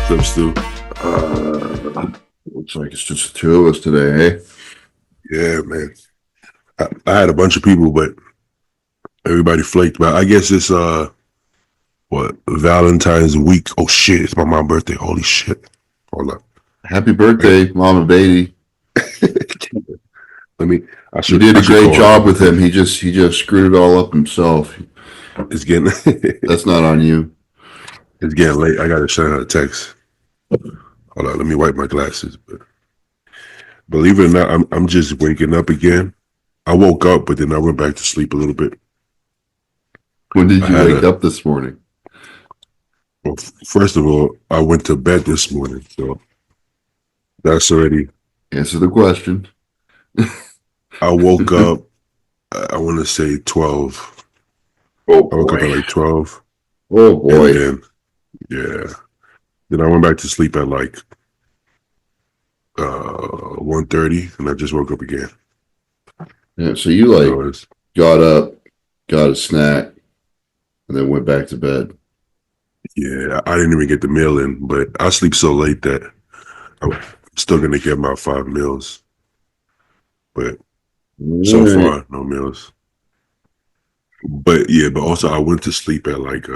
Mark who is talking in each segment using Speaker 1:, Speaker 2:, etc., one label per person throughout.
Speaker 1: What's up, Stu?
Speaker 2: Looks like it's just the two of us today, eh?
Speaker 1: Yeah, man. I had a bunch of people, but everybody flaked. But I guess it's Valentine's week. Oh shit, it's my mom's birthday. Holy shit. Hold up.
Speaker 2: Happy birthday, Mama Beatty.
Speaker 1: Let me.
Speaker 2: You did a great job with him. He just screwed it all up himself.
Speaker 1: It's getting.
Speaker 2: That's not on you.
Speaker 1: It's getting late. I gotta send her a text. Hold on. Let me wipe my glasses. But believe it or not, I'm just waking up again. I woke up, but then I went back to sleep a little bit.
Speaker 2: When did you wake up this morning?
Speaker 1: Well, first of all, I went to bed this morning, so that's already.
Speaker 2: Answer the question.
Speaker 1: I woke up, I want to say 12.
Speaker 2: Oh,
Speaker 1: I woke up at like 12.
Speaker 2: Oh, boy.
Speaker 1: And then, yeah. Then I went back to sleep at like 1:30, and I just woke up again.
Speaker 2: Yeah, so you got up, got a snack, and then went back to bed.
Speaker 1: Yeah, I didn't even get the meal in, but I sleep so late that I'm still going to get my 5 meals. But so far, no meals. But yeah, but also I went to sleep at like,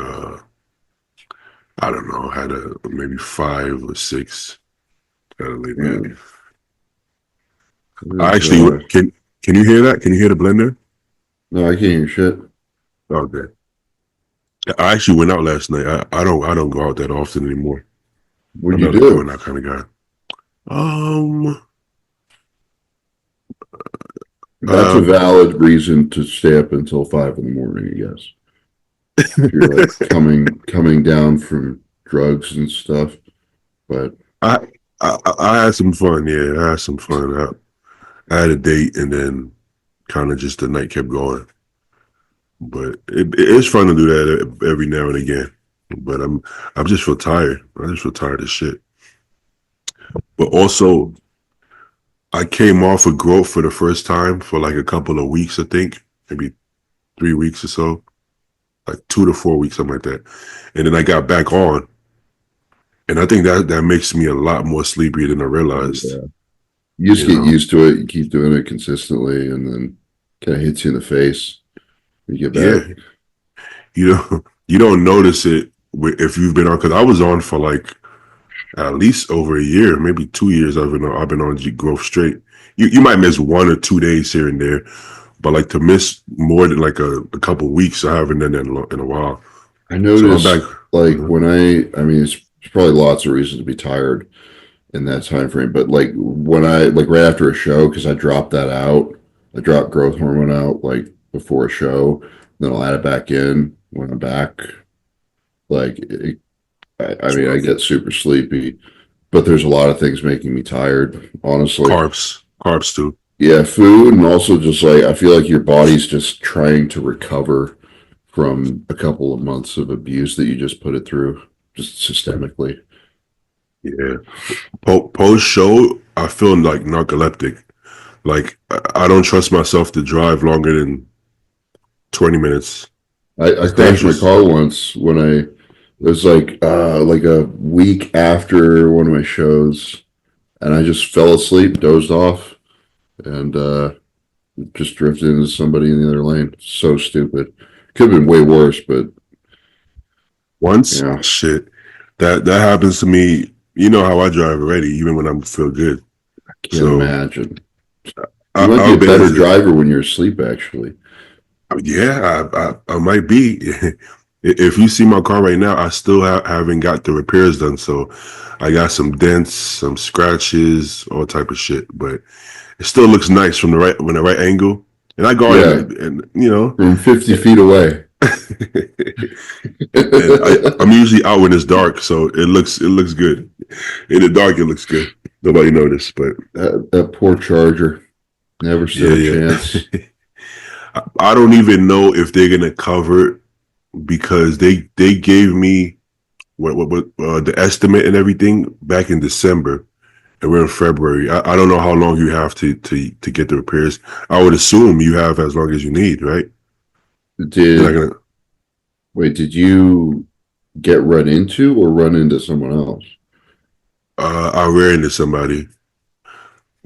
Speaker 1: I don't know, had maybe 5 or 6 at a late night. I actually, can you hear that? Can you hear the blender?
Speaker 2: No, I can't hear shit.
Speaker 1: Okay. I actually went out last night. I don't go out that often anymore.
Speaker 2: What'd you do?
Speaker 1: I'm not that kind of guy.
Speaker 2: That's a valid reason to stay up until 5 in the morning, I guess. If you're like coming down from drugs and stuff. But
Speaker 1: I had some fun. Yeah, I had some fun. I had a date, and then kind of just the night kept going. But it's fun to do that every now and again. But I just feel tired. I just feel tired of shit. But also, I came off of growth for the first time for like a couple of weeks, I think, maybe 3 weeks or so, like 2 to 4 weeks, something like that. And then I got back on, and I think that makes me a lot more sleepy than I realized.
Speaker 2: Yeah. You just get used to it. You keep doing it consistently, and then kind of hits you in the face. You get back.
Speaker 1: Yeah, you don't notice it if you've been on, because I was on for like at least over a year, maybe 2 years. I've been on growth straight. You might miss 1 or 2 days here and there, but like to miss more than like a couple weeks, I haven't done that in a while.
Speaker 2: I noticed, when I mean, it's probably lots of reasons to be tired in that time frame, but like when I right after a show, because I dropped that out, I dropped growth hormone out like before a show, then I'll add it back in when I'm back. I mean, I get super sleepy, but there's a lot of things making me tired, honestly.
Speaker 1: Carbs too.
Speaker 2: Yeah, food, and also just like I feel like your body's just trying to recover from a couple of months of abuse that you just put it through, just systemically.
Speaker 1: Yeah. Post show, I feel like narcoleptic. Like I don't trust myself to drive longer than 20 minutes.
Speaker 2: I crashed my car once when it was like a week after one of my shows, and I just fell asleep, dozed off, and just drifted into somebody in the other lane. So stupid. Could have been way worse, but
Speaker 1: once, shit, that happens to me. You know how I drive already, even when I feel good.
Speaker 2: I can't imagine. You might be a better driver when you're asleep, actually.
Speaker 1: Yeah, I might be. If you see my car right now, I still haven't got the repairs done. So I got some dents, some scratches, all type of shit. But it still looks nice from the right angle. And I go and
Speaker 2: from 50 feet away.
Speaker 1: And I'm usually out when it's dark, so it looks good. In the dark, it looks good. Nobody noticed, but
Speaker 2: that poor Charger never stood a chance.
Speaker 1: I don't even know if they're gonna cover it because they gave me what the estimate and everything back in December, and we're in February. I don't know how long you have to get the repairs. I would assume you have as long as you need, right?
Speaker 2: Did you get run into or run into someone else?
Speaker 1: I ran into somebody,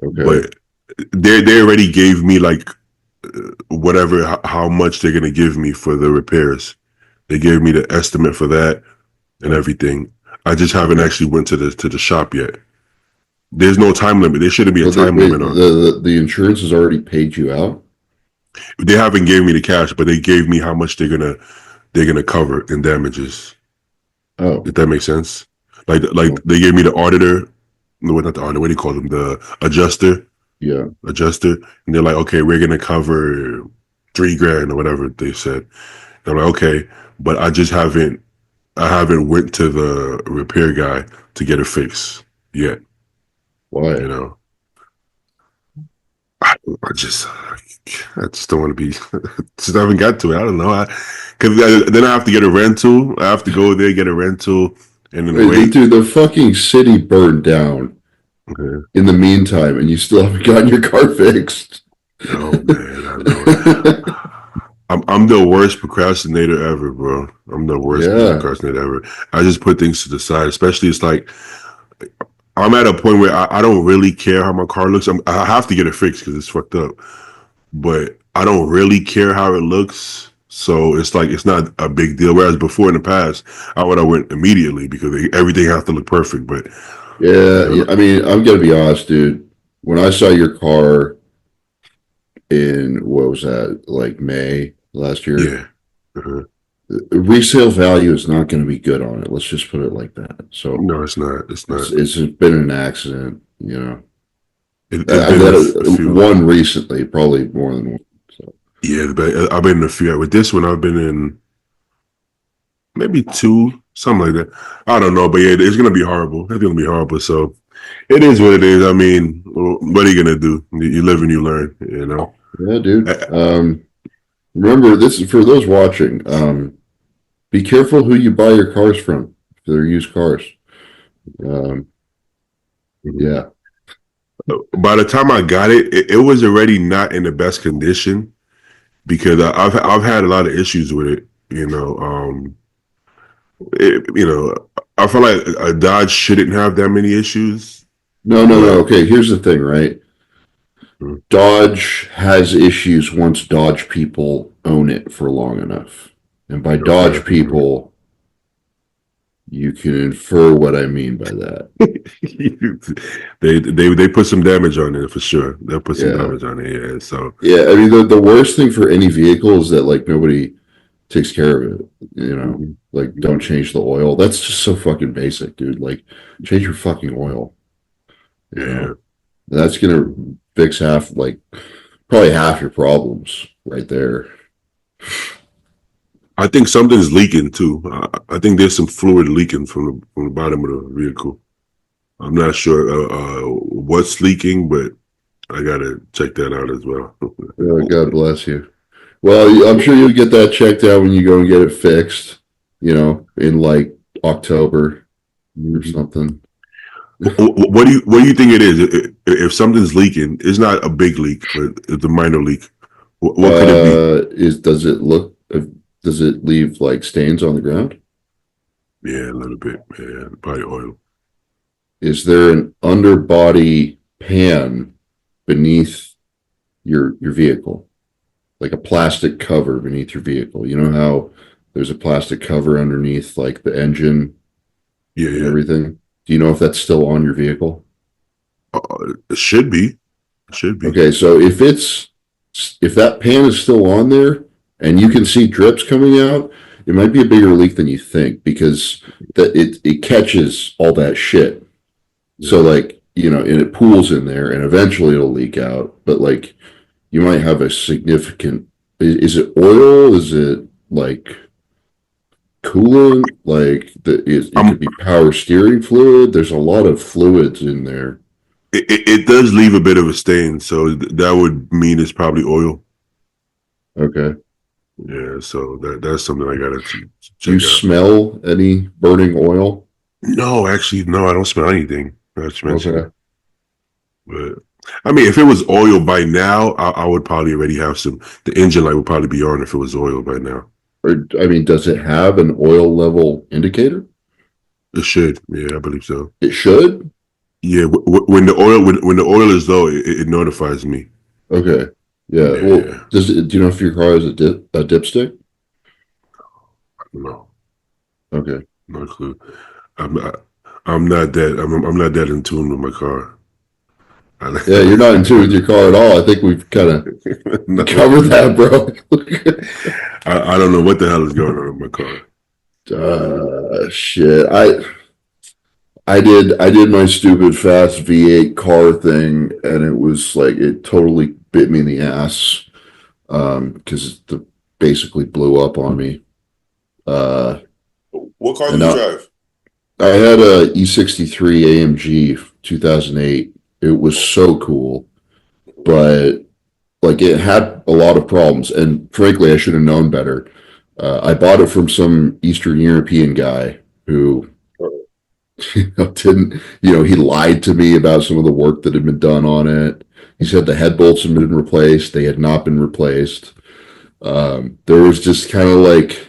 Speaker 2: Okay.
Speaker 1: but they already gave me like whatever how much they're gonna give me for the repairs. They gave me the estimate for that and everything. I just haven't
Speaker 2: Okay.
Speaker 1: actually went to the shop yet. There's no time limit. There shouldn't be a
Speaker 2: Well,
Speaker 1: time
Speaker 2: wait,
Speaker 1: limit on.
Speaker 2: the insurance has already paid you out?
Speaker 1: They haven't gave me the cash, but they gave me how much they're gonna cover in damages.
Speaker 2: Oh,
Speaker 1: If that makes sense. Like
Speaker 2: well,
Speaker 1: they gave me the auditor, no, not the auditor. What do you call them? The
Speaker 2: yeah.
Speaker 1: adjuster, and they're like, okay, we're gonna cover 3 grand or whatever they said. And I'm like, okay, but I haven't went to the repair guy to get it fixed yet. You
Speaker 2: Why?
Speaker 1: know, I just don't want to be. Just haven't got to it. I don't know. Because then I have to get a rental. I have to go there get a rental and then
Speaker 2: Wait,
Speaker 1: wait.
Speaker 2: dude, the fucking city burned down
Speaker 1: Okay.
Speaker 2: in the meantime, and you still haven't gotten your car fixed.
Speaker 1: Oh man, I know. I'm the worst procrastinator ever, bro. I'm the worst
Speaker 2: Yeah.
Speaker 1: procrastinator ever. I just put things to the side. Especially it's like I'm at a point where I don't really care how my car looks. I have to get it fixed because it's fucked up. But I don't really care how it looks. So it's like it's not a big deal. Whereas before in the past, I would have went immediately because everything has to look perfect. But you
Speaker 2: Yeah,
Speaker 1: know,
Speaker 2: I mean, I'm gonna be honest, dude. When I saw your car in what was that, like May last year,
Speaker 1: yeah, uh-huh.
Speaker 2: resale value is not going to be good on it. Let's just put it like that. So
Speaker 1: No, it's not. It's not.
Speaker 2: it's been an accident, you know.
Speaker 1: It's
Speaker 2: I've
Speaker 1: been
Speaker 2: had
Speaker 1: a few.
Speaker 2: one recently, probably more than one. So
Speaker 1: Yeah, but I've been in a few. With this one, I've been in maybe two, something like that. I don't know, but yeah, it's gonna be horrible. It's gonna be horrible. So it is what it is. I mean, what are you gonna do? You live and you learn. You know.
Speaker 2: yeah, dude.
Speaker 1: Uh,
Speaker 2: Remember, this is for those watching. Be careful who you buy your cars from. If they're used cars. Um, yeah.
Speaker 1: By the time I got it, it was already not in the best condition because I've had a lot of issues with it. I feel like a Dodge shouldn't have that many issues,
Speaker 2: No, no, no.
Speaker 1: but
Speaker 2: Okay, here's the thing, right?
Speaker 1: mm,
Speaker 2: Dodge has issues once Dodge people own it for long enough. And by
Speaker 1: okay.
Speaker 2: Dodge people, you can infer what I mean by that.
Speaker 1: They put some damage on it for sure. They'll put some
Speaker 2: Yeah.
Speaker 1: damage on it. Yeah. So
Speaker 2: Yeah. I mean, the worst thing for any vehicle is that, like, nobody takes care of it. You know,
Speaker 1: mhm,
Speaker 2: like, don't
Speaker 1: mhm.
Speaker 2: change the oil. That's just so fucking basic, dude. Like, change your fucking oil. You
Speaker 1: Yeah.
Speaker 2: know, that's going to fix probably half your problems right there.
Speaker 1: I think something's leaking too. I think there's some fluid leaking from the bottom of the vehicle. I'm not sure what's leaking, but I gotta check that out as well.
Speaker 2: God bless you. Well, I'm sure you'll get that checked out when you go and get it fixed, in like October or
Speaker 1: Mhm.
Speaker 2: something.
Speaker 1: What do you think it is? If something's leaking, it's not a big leak, but it's a minor leak. What could it be?
Speaker 2: Does it leave like stains on the ground?
Speaker 1: Yeah, a little bit. Yeah, probably oil.
Speaker 2: Is there an underbody pan beneath your vehicle? Like a plastic cover beneath your vehicle? You know how there's a plastic cover underneath like the engine
Speaker 1: Yeah,
Speaker 2: and
Speaker 1: yeah.
Speaker 2: everything? Do you know if that's still on your vehicle?
Speaker 1: It should be. It should be.
Speaker 2: Okay, so if that pan is still on there and you can see drips coming out, it might be a bigger leak than you think because it catches all that shit. So
Speaker 1: Yeah.
Speaker 2: like, and it pools in there and eventually it'll leak out, but like you might have a significant is it oil? Is it like coolant? Like it
Speaker 1: Um,
Speaker 2: could be power steering fluid. There's a lot of fluids in there.
Speaker 1: it does leave a bit of a stain, so that would mean it's probably oil.
Speaker 2: Okay.
Speaker 1: Yeah, so that's something I gotta
Speaker 2: Do you
Speaker 1: check out.
Speaker 2: smell any burning oil?
Speaker 1: No, actually, no, I don't smell anything. Not you mentioned it,
Speaker 2: Okay.
Speaker 1: but I mean, if it was oil by now, I would probably already have some. The engine light would probably be on if it was oil by now.
Speaker 2: Or I mean, does it have an oil level indicator?
Speaker 1: It should, yeah, I believe so.
Speaker 2: It should.
Speaker 1: Yeah, when the oil is low, it notifies me.
Speaker 2: Okay. Yeah. Well,
Speaker 1: Yeah,
Speaker 2: do you know if your car has a dipstick?
Speaker 1: no,
Speaker 2: Okay.
Speaker 1: no clue. I'm not. I'm not that. I'm not that in tune with my car.
Speaker 2: Yeah, you're not in tune with your car at all. I think we've kind of
Speaker 1: No,
Speaker 2: covered that, bro.
Speaker 1: I don't know what the hell is going on with my car.
Speaker 2: Shit. I did my stupid fast V8 car thing, and it was like it totally bit me in the ass because it basically blew up on me. Uh,
Speaker 1: What car
Speaker 2: and
Speaker 1: do you
Speaker 2: now
Speaker 1: drive?
Speaker 2: I had a E63 AMG 2008. It was so cool, but like it had a lot of problems, and frankly, I should have known better. I bought it from some Eastern European guy who didn't, he lied to me about some of the work that had been done on it. He said the head bolts had been replaced. They had not been replaced. There was just kind of like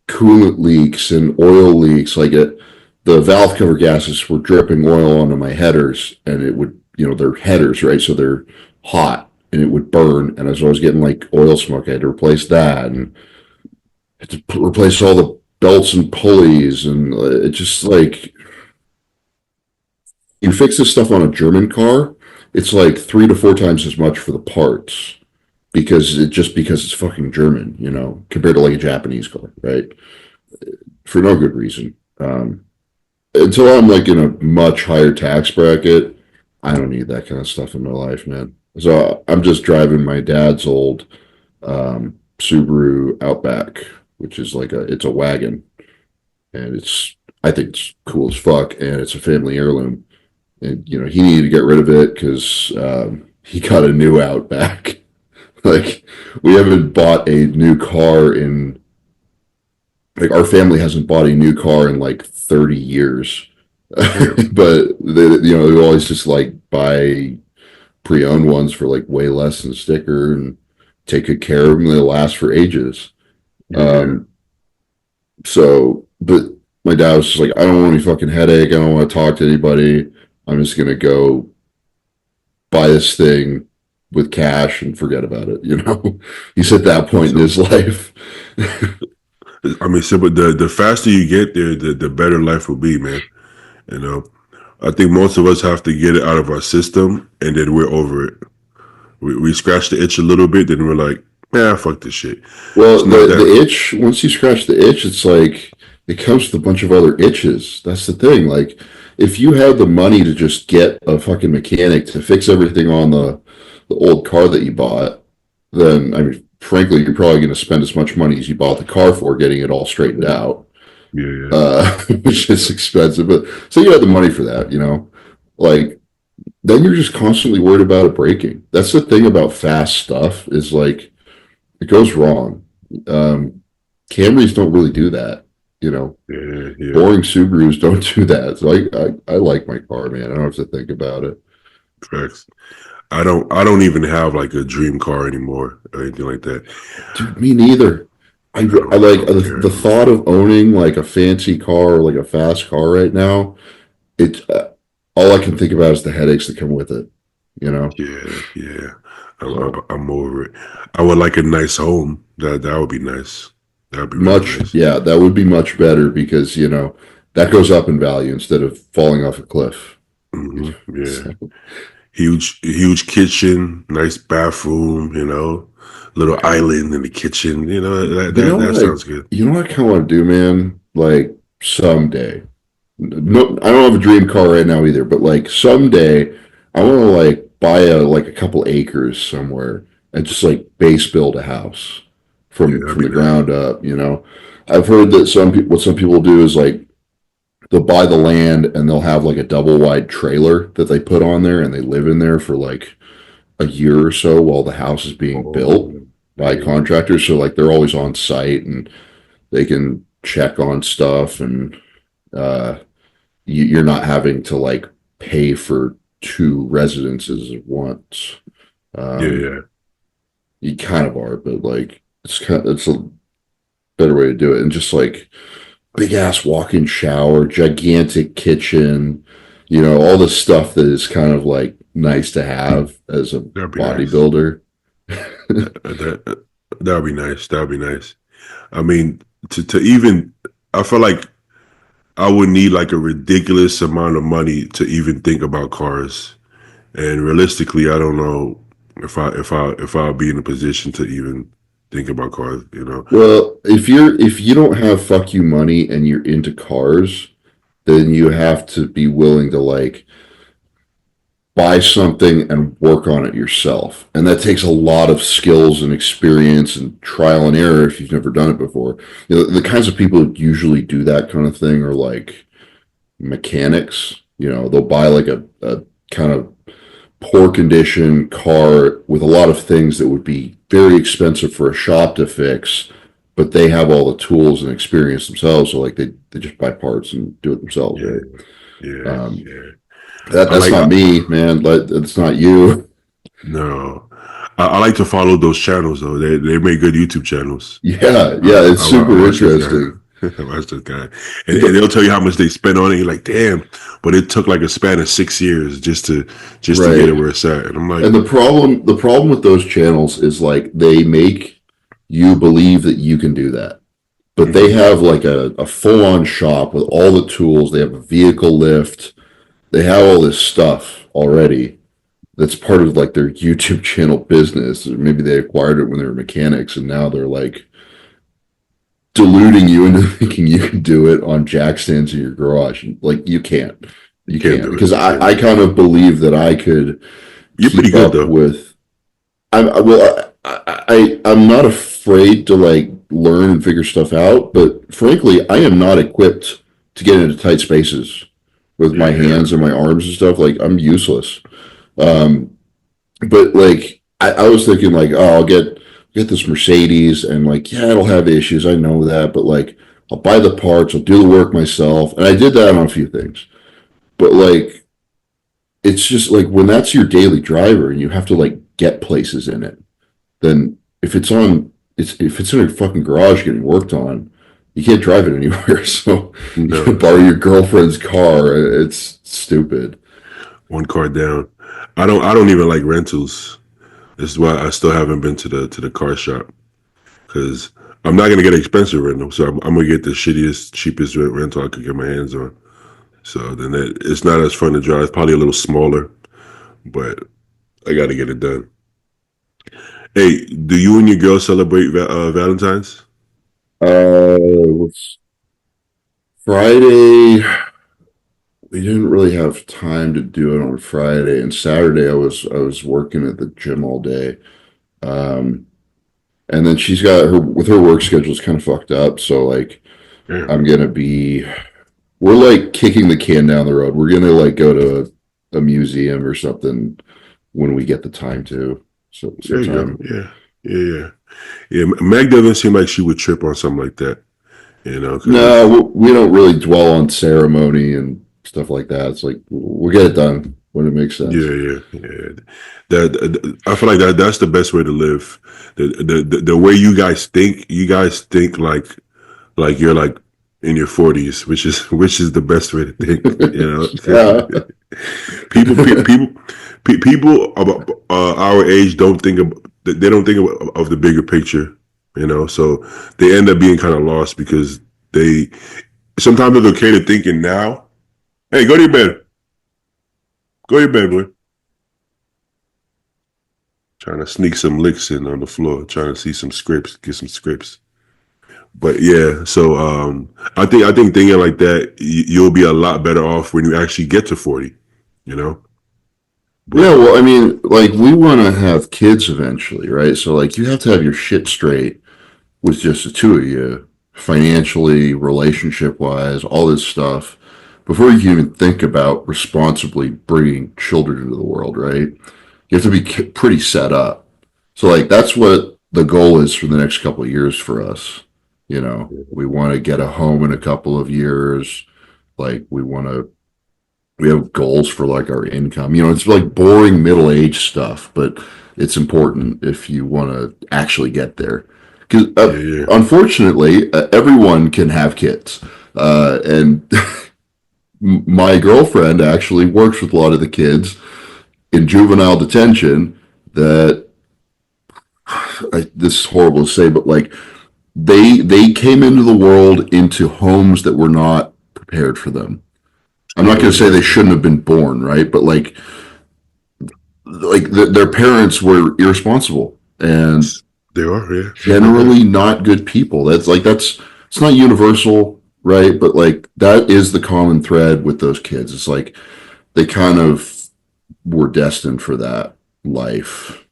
Speaker 2: coolant leaks and oil leaks. The valve cover gases were dripping oil onto my headers, and it would, they're headers, right? So they're hot, and it would burn. And as I was getting like oil smoke, I had to replace that, and had to replace all the belts and pulleys, and it just like you fix this stuff on a German car, it's like 3 to 4 times as much for the parts because it's fucking German, compared to like a Japanese car, right? For no good reason. Until I'm like in a much higher tax bracket, I don't need that kind of stuff in my life, man. So I'm just driving my dad's old Subaru Outback, which is it's a wagon, and I think it's cool as fuck, and it's a family heirloom. And he needed to get rid of it because he got a new Outback. Like we haven't bought a new car in like our family hasn't bought a new car in like 30 years. But they always just like buy pre-owned ones for like way less than a sticker and take good care of them. They'll last for ages.
Speaker 1: Yeah,
Speaker 2: Um, but my dad was just like, I don't want any fucking headache. I don't want to talk to anybody. I'm just gonna go buy this thing with cash and forget about it. He's at that point in his life.
Speaker 1: I mean, so, but the faster you get there, the better life will be, man. You know, I think most of us have to get it out of our system, and then we're over it. We scratch the itch a little bit, then we're like, yeah, fuck this shit.
Speaker 2: Well,
Speaker 1: It's not
Speaker 2: the
Speaker 1: that.
Speaker 2: itch, once you scratch the itch, it's like it comes with a bunch of other itches. That's the thing. Like, if you had the money to just get a fucking mechanic to fix everything on the old car that you bought, then, I mean, frankly, you're probably going to spend as much money as you bought the car for getting it all straightened out,
Speaker 1: Yeah, yeah,
Speaker 2: which is expensive. But so you have the money for that. Like, then you're just constantly worried about it breaking. That's the thing about fast stuff is like, it goes wrong. Um, Camrys don't really do that. You know,
Speaker 1: yeah, yeah.
Speaker 2: boring Subarus don't do that. So I like my car, man. I don't have to think about it.
Speaker 1: Facts. I don't even have like a dream car anymore or anything like that.
Speaker 2: Dude, me neither. I
Speaker 1: I
Speaker 2: like
Speaker 1: don't care
Speaker 2: the
Speaker 1: anymore.
Speaker 2: thought of owning like a fancy car or like a fast car right now. It all I can think about is the headaches that come with it. You know,
Speaker 1: Yeah, yeah.
Speaker 2: so
Speaker 1: I'm over it. I would like a nice home. That would be nice. That would be really
Speaker 2: much,
Speaker 1: nice.
Speaker 2: yeah, that would be much better because that goes up in value instead of falling off a cliff.
Speaker 1: Yeah.
Speaker 2: So,
Speaker 1: Huge kitchen, nice bathroom. Little island in the kitchen. That
Speaker 2: you
Speaker 1: that
Speaker 2: know
Speaker 1: that
Speaker 2: what I,
Speaker 1: sounds good.
Speaker 2: you know what I kind of want to do, man? Like someday. No, I don't have a dream car right now either, but like someday I want to like buy a couple acres somewhere and just like base build a house
Speaker 1: Yeah,
Speaker 2: from
Speaker 1: that'd
Speaker 2: from
Speaker 1: be
Speaker 2: the
Speaker 1: nice.
Speaker 2: ground up. I've heard that some people do is like they'll buy the land and they'll have like a double wide trailer that they put on there and they live in there for like a year or so while the house is being built
Speaker 1: Oh,
Speaker 2: by
Speaker 1: yeah,
Speaker 2: contractors. So like they're always on site and they can check on stuff and uh you're not having to like pay for two residences at once.
Speaker 1: yeah,
Speaker 2: Um,
Speaker 1: yeah.
Speaker 2: you kind of are, but like it's a better way to do it. And just like big ass walk-in shower, gigantic kitchen. all the stuff that is kind of like nice to have as a
Speaker 1: That'd be nice.
Speaker 2: bodybuilder.
Speaker 1: That that'd be nice. That'd be nice. I mean, to even, I feel like I would need like a ridiculous amount of money to even think about cars. And realistically, I don't know if I'll be in a position to even think about cars.
Speaker 2: Well, if you don't have fuck you money and you're into cars, then you have to be willing to like buy something and work on it yourself. And that takes a lot of skills and experience and trial and error if you've never done it before. The kinds of people that usually do that kind of thing are like mechanics. They'll buy like a kind of poor condition car with a lot of things that would be very expensive for a shop to fix, but they have all the tools and experience themselves. So like they just buy parts and do it themselves,
Speaker 1: Yeah,
Speaker 2: right?
Speaker 1: yeah,
Speaker 2: Um,
Speaker 1: yeah. I
Speaker 2: that's
Speaker 1: like
Speaker 2: not me, man. That's not you.
Speaker 1: no. I like to follow those channels though. They make good YouTube channels.
Speaker 2: Yeah,
Speaker 1: I,
Speaker 2: yeah, it's
Speaker 1: I
Speaker 2: super
Speaker 1: watch this guy.
Speaker 2: interesting.
Speaker 1: I watch this guy, and they'll tell you how much they spent on it. You're like, damn, but it took like a span of 6 years just to get it
Speaker 2: Right.
Speaker 1: where it's at. And I'm like,
Speaker 2: And the problem with those channels is like they make you believe that you can do that. But they
Speaker 1: mhm,
Speaker 2: have like a full-on shop with all the tools. They have a vehicle lift. They have all this stuff already that's part of like their YouTube channel business. Maybe they acquired it when they were mechanics and now they're like deluding you into thinking you can do it on jack stands in your garage. Like you can't.
Speaker 1: you
Speaker 2: You
Speaker 1: can't
Speaker 2: can't.
Speaker 1: do it.
Speaker 2: Because
Speaker 1: You can't
Speaker 2: I
Speaker 1: do it.
Speaker 2: kind of believe that I could
Speaker 1: You're pretty
Speaker 2: keep
Speaker 1: good
Speaker 2: up
Speaker 1: though.
Speaker 2: with I'm not afraid to like learn and figure stuff out, but frankly, I am not equipped to get into tight spaces with my
Speaker 1: Yeah,
Speaker 2: hands and my arms and stuff. Like I'm useless. Um, but like I was thinking like, oh, I'll get this Mercedes and like, yeah, it'll have issues. I know that, but like I'll buy the parts, I'll do the work myself. And I did that on a few things. But like it's just like when that's your daily driver and you have to like get places in it, then if it's in a fucking garage getting worked on, you can't drive it anywhere. So you
Speaker 1: no,
Speaker 2: gotta borrow your girlfriend's car. It's stupid.
Speaker 1: one car down. I don't even like rentals. This is why I still haven't been to the car shop because I'm not gonna get an expensive rental. So I'm gonna get the shittiest, cheapest rental I could get my hands on. So then it's not as fun to drive. It's probably a little smaller, but I got to get it done. Hey, do you and your girl celebrate Valentine's?
Speaker 2: Was Friday. We didn't really have time to do it on Friday and Saturday. I was working at the gym all day. Um, and then she's got her with her work schedule's kind of fucked up. So like
Speaker 1: Damn.
Speaker 2: I'm gonna be we're like kicking the can down the road. We're gonna like go to a museum or something when we get the time to. So
Speaker 1: There you go.
Speaker 2: sometime.
Speaker 1: Yeah, yeah, yeah. Yeah, Meg doesn't seem like she would trip on something like that, because
Speaker 2: No, we don't really dwell on ceremony and stuff like that. It's like we'll get it done when it makes sense.
Speaker 1: yeah, yeah, yeah. I feel like that's the best way to live. The way you guys think like you're like in your 40s, which is the best way to think.
Speaker 2: Yeah.
Speaker 1: People people about our age don't think they don't think of the bigger picture, so they end up being kind of lost because they sometimes it's okay to thinking now, hey, go to your bed, boy. Trying to sneak some licks in on the floor, trying to see some scripts, get some scripts. But yeah, so I think thinking like that, you'll be a lot better off when you actually get to 40, you know.
Speaker 2: Yeah,
Speaker 1: But
Speaker 2: well, I mean, like we want to have kids eventually, right? So like you have to have your shit straight with just the two of you, financially, relationship wise, all this stuff, before you can even think about responsibly bringing children into the world, right? You have to be pretty set up. So like that's what the goal is for the next couple of years for us. We want to get a home in a couple of years. Like we have goals for like our income. It's like boring middle age stuff, but it's important if you want to actually get there. Because
Speaker 1: yeah, yeah,
Speaker 2: unfortunately, everyone can have kids, and my girlfriend actually works with a lot of the kids in juvenile detention that this is horrible to say, but like they came into the world into homes that were not prepared for them. I'm not going to say they shouldn't have been born, right? But their parents were irresponsible and
Speaker 1: They are, yeah.
Speaker 2: generally not good people. That's it's not universal, right? But like that is the common thread with those kids. It's like they kind of were destined for that life.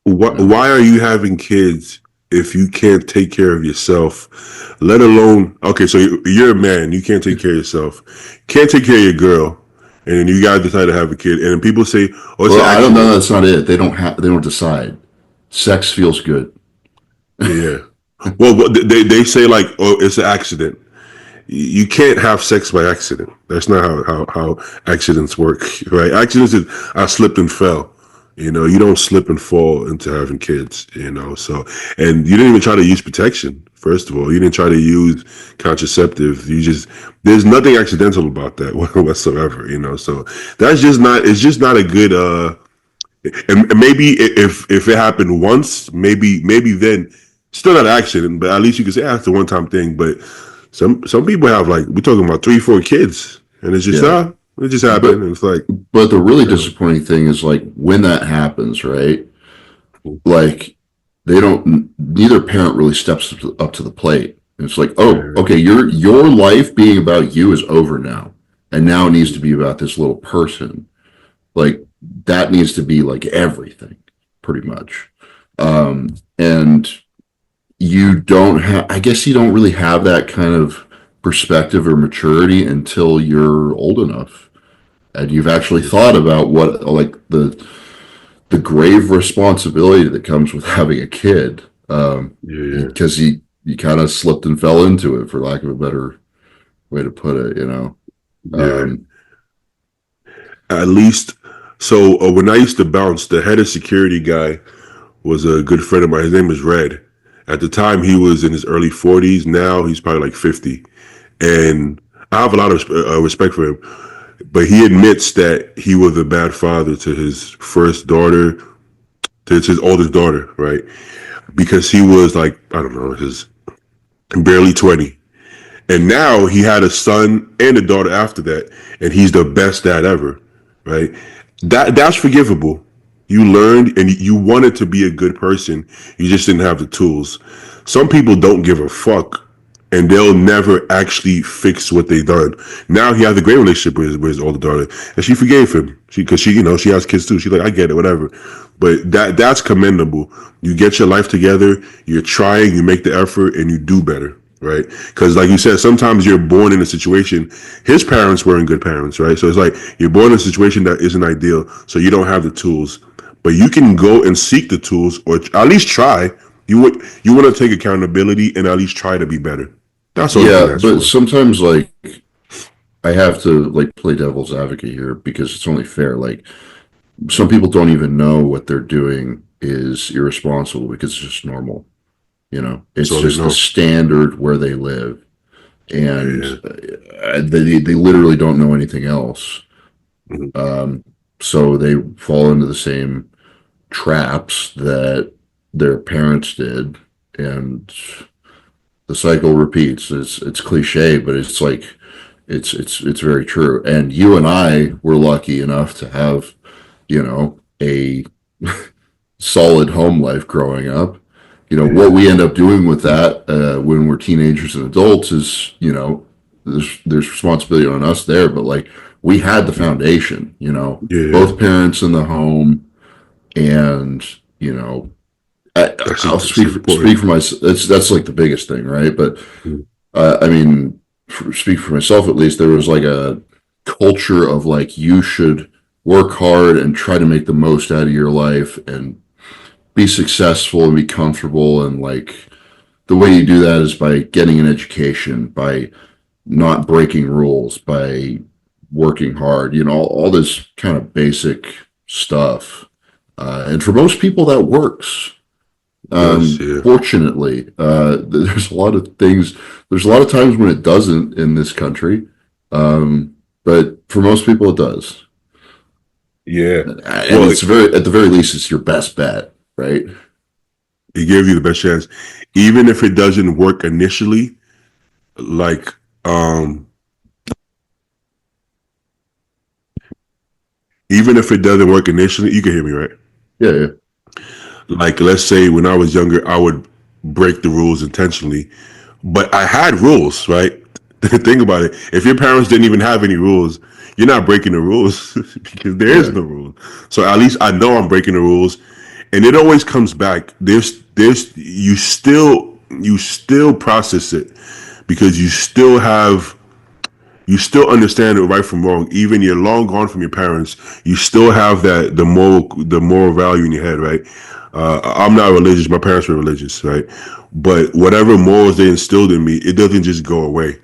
Speaker 1: Why are you having kids if you can't take care of yourself? Let alone, okay, so you're a man, you can't take care of yourself, can't take care of your girl, and then you guys decide to have a kid, and then people say, "Oh, it's
Speaker 2: Well,
Speaker 1: an
Speaker 2: I don't know.
Speaker 1: accident."
Speaker 2: That's not it. They don't decide. Sex feels good.
Speaker 1: Yeah. Well, they say like, "Oh, it's an accident." You can't have sex by accident. That's not how accidents work, right? Accidents is I slipped and fell. You don't slip and fall into having kids, so, and you didn't even try to use protection. First of all, you didn't try to use contraceptive. There's nothing accidental about that whatsoever, so it's just not a good, and maybe if it happened once, maybe then still not an accident, but at least you can say it's a one time thing. But some people have, like, we're talking about 3-4 kids, and it's just
Speaker 2: Yeah.
Speaker 1: it just happened.
Speaker 2: But
Speaker 1: And it's like,
Speaker 2: but the really disappointing thing is like when that happens, right? Like they don't. Neither parent really steps up to the plate. It's like, oh, okay, your life being about you is over now, and now it needs to be about this little person. Like that needs to be like everything, pretty much. And you don't have. I guess you don't really have that kind of perspective or maturity until you're old enough and you've actually thought about what like the grave responsibility that comes with having a kid, because you kind of slipped and fell into it, for lack of a better way to put it,
Speaker 1: yeah. At least, so when I used to bounce, the head of security guy was a good friend of mine. His name was Red. At the time, he was in his early 40s. Now he's probably like 50, and I have a lot of respect for him. But he admits that he was a bad father to his first daughter, to his oldest daughter, right? Because he was like, I don't know, his barely 20. And now he had a son and a daughter after that, and he's the best dad ever, right? That's forgivable. You learned and you wanted to be a good person. You just didn't have the tools. Some people don't give a fuck, and they'll never actually fix what they done. Now he has a great relationship with his older daughter, and she forgave him. Because she has kids too. She's like, I get it, whatever. But that's commendable. You get your life together. You're trying. You make the effort, and you do better. Right? Because like you said, sometimes you're born in a situation. His parents weren't good parents, right? So it's like you're born in a situation that isn't ideal, so you don't have the tools, but you can go and seek the tools, or at least try. You want to take accountability and at least try to be better. That's all you can
Speaker 2: yeah.
Speaker 1: ask
Speaker 2: But
Speaker 1: for.
Speaker 2: sometimes like I have to like play devil's advocate here because it's only fair. Like some people don't even know what they're doing is irresponsible because it's just normal.
Speaker 1: That's
Speaker 2: It's
Speaker 1: all they
Speaker 2: just the
Speaker 1: know.
Speaker 2: standard where they live, and
Speaker 1: Yeah.
Speaker 2: they literally don't know anything else.
Speaker 1: Mhm.
Speaker 2: So they fall into the same traps that their parents did, and the cycle repeats. It's cliche, but it's like it's very true. And you and I were lucky enough to have, a solid home life growing up. What we end up doing with that when we're teenagers and adults is, there's responsibility on us there, but like we had the foundation,
Speaker 1: Yeah.
Speaker 2: both parents in the home, and I'll
Speaker 1: That's
Speaker 2: speak
Speaker 1: important.
Speaker 2: for myself. That's like the biggest thing, right? But
Speaker 1: Mhm.
Speaker 2: I mean, speak for myself at least. There was like a culture of like you should work hard and try to make the most out of your life and be successful and be comfortable, and like the way you do that is by getting an education, by not breaking rules, by working hard, all this kind of basic stuff. And for most people that works.
Speaker 1: Yes, yeah.
Speaker 2: Fortunately, there's a lot of things, there's a lot of times when it doesn't in this country. but for most people it does.
Speaker 1: Yeah.
Speaker 2: And
Speaker 1: Well,
Speaker 2: it's at the very least, it's your best bet, right?
Speaker 1: it gives you the best chance, even if it doesn't work initially. Like, even if it doesn't work initially, you can hear me, right?
Speaker 2: Yeah, yeah.
Speaker 1: Like, let's say when I was younger, I would break the rules intentionally, but I had rules, right? Think about it. If your parents didn't even have any rules, you're not breaking the rules because there is
Speaker 2: Yeah.
Speaker 1: no rule. So at least I know I'm breaking the rules, and it always comes back. You still process it because you still understand it right from wrong. Even you're long gone from your parents, you still have the moral value in your head, right? I'm not religious. My parents were religious, right? But whatever morals they instilled in me, it doesn't just go away,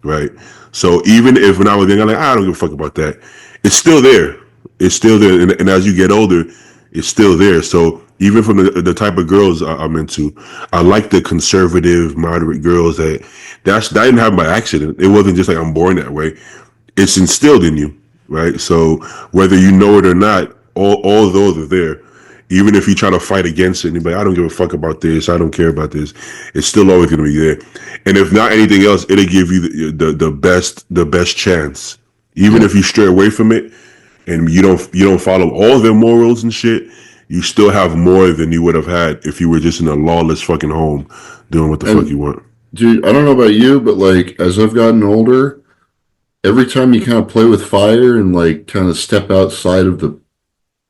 Speaker 1: right? So even if when I was young, I'm like, I don't give a fuck about that. It's still there. It's still there, and as you get older, it's still there. So even from the type of girls I'm into, I like the conservative, moderate girls that didn't happen by accident. It wasn't just like I'm born that way. It's instilled in you, right? So whether you know it or not, all those are there. Even if you try to fight against it and you're like, I don't give a fuck about this, I don't care about this, it's still always going to be there. And if not anything else, it'll give you the best chance. Even
Speaker 2: Yeah.
Speaker 1: if you stray away from it and you don't follow all their morals and shit, you still have more than you would have had if you were just in a lawless fucking home doing what the fuck
Speaker 2: And
Speaker 1: you want.
Speaker 2: dude, I don't know about you, but like as I've gotten older, every time you kind of play with fire and like kind of step outside of the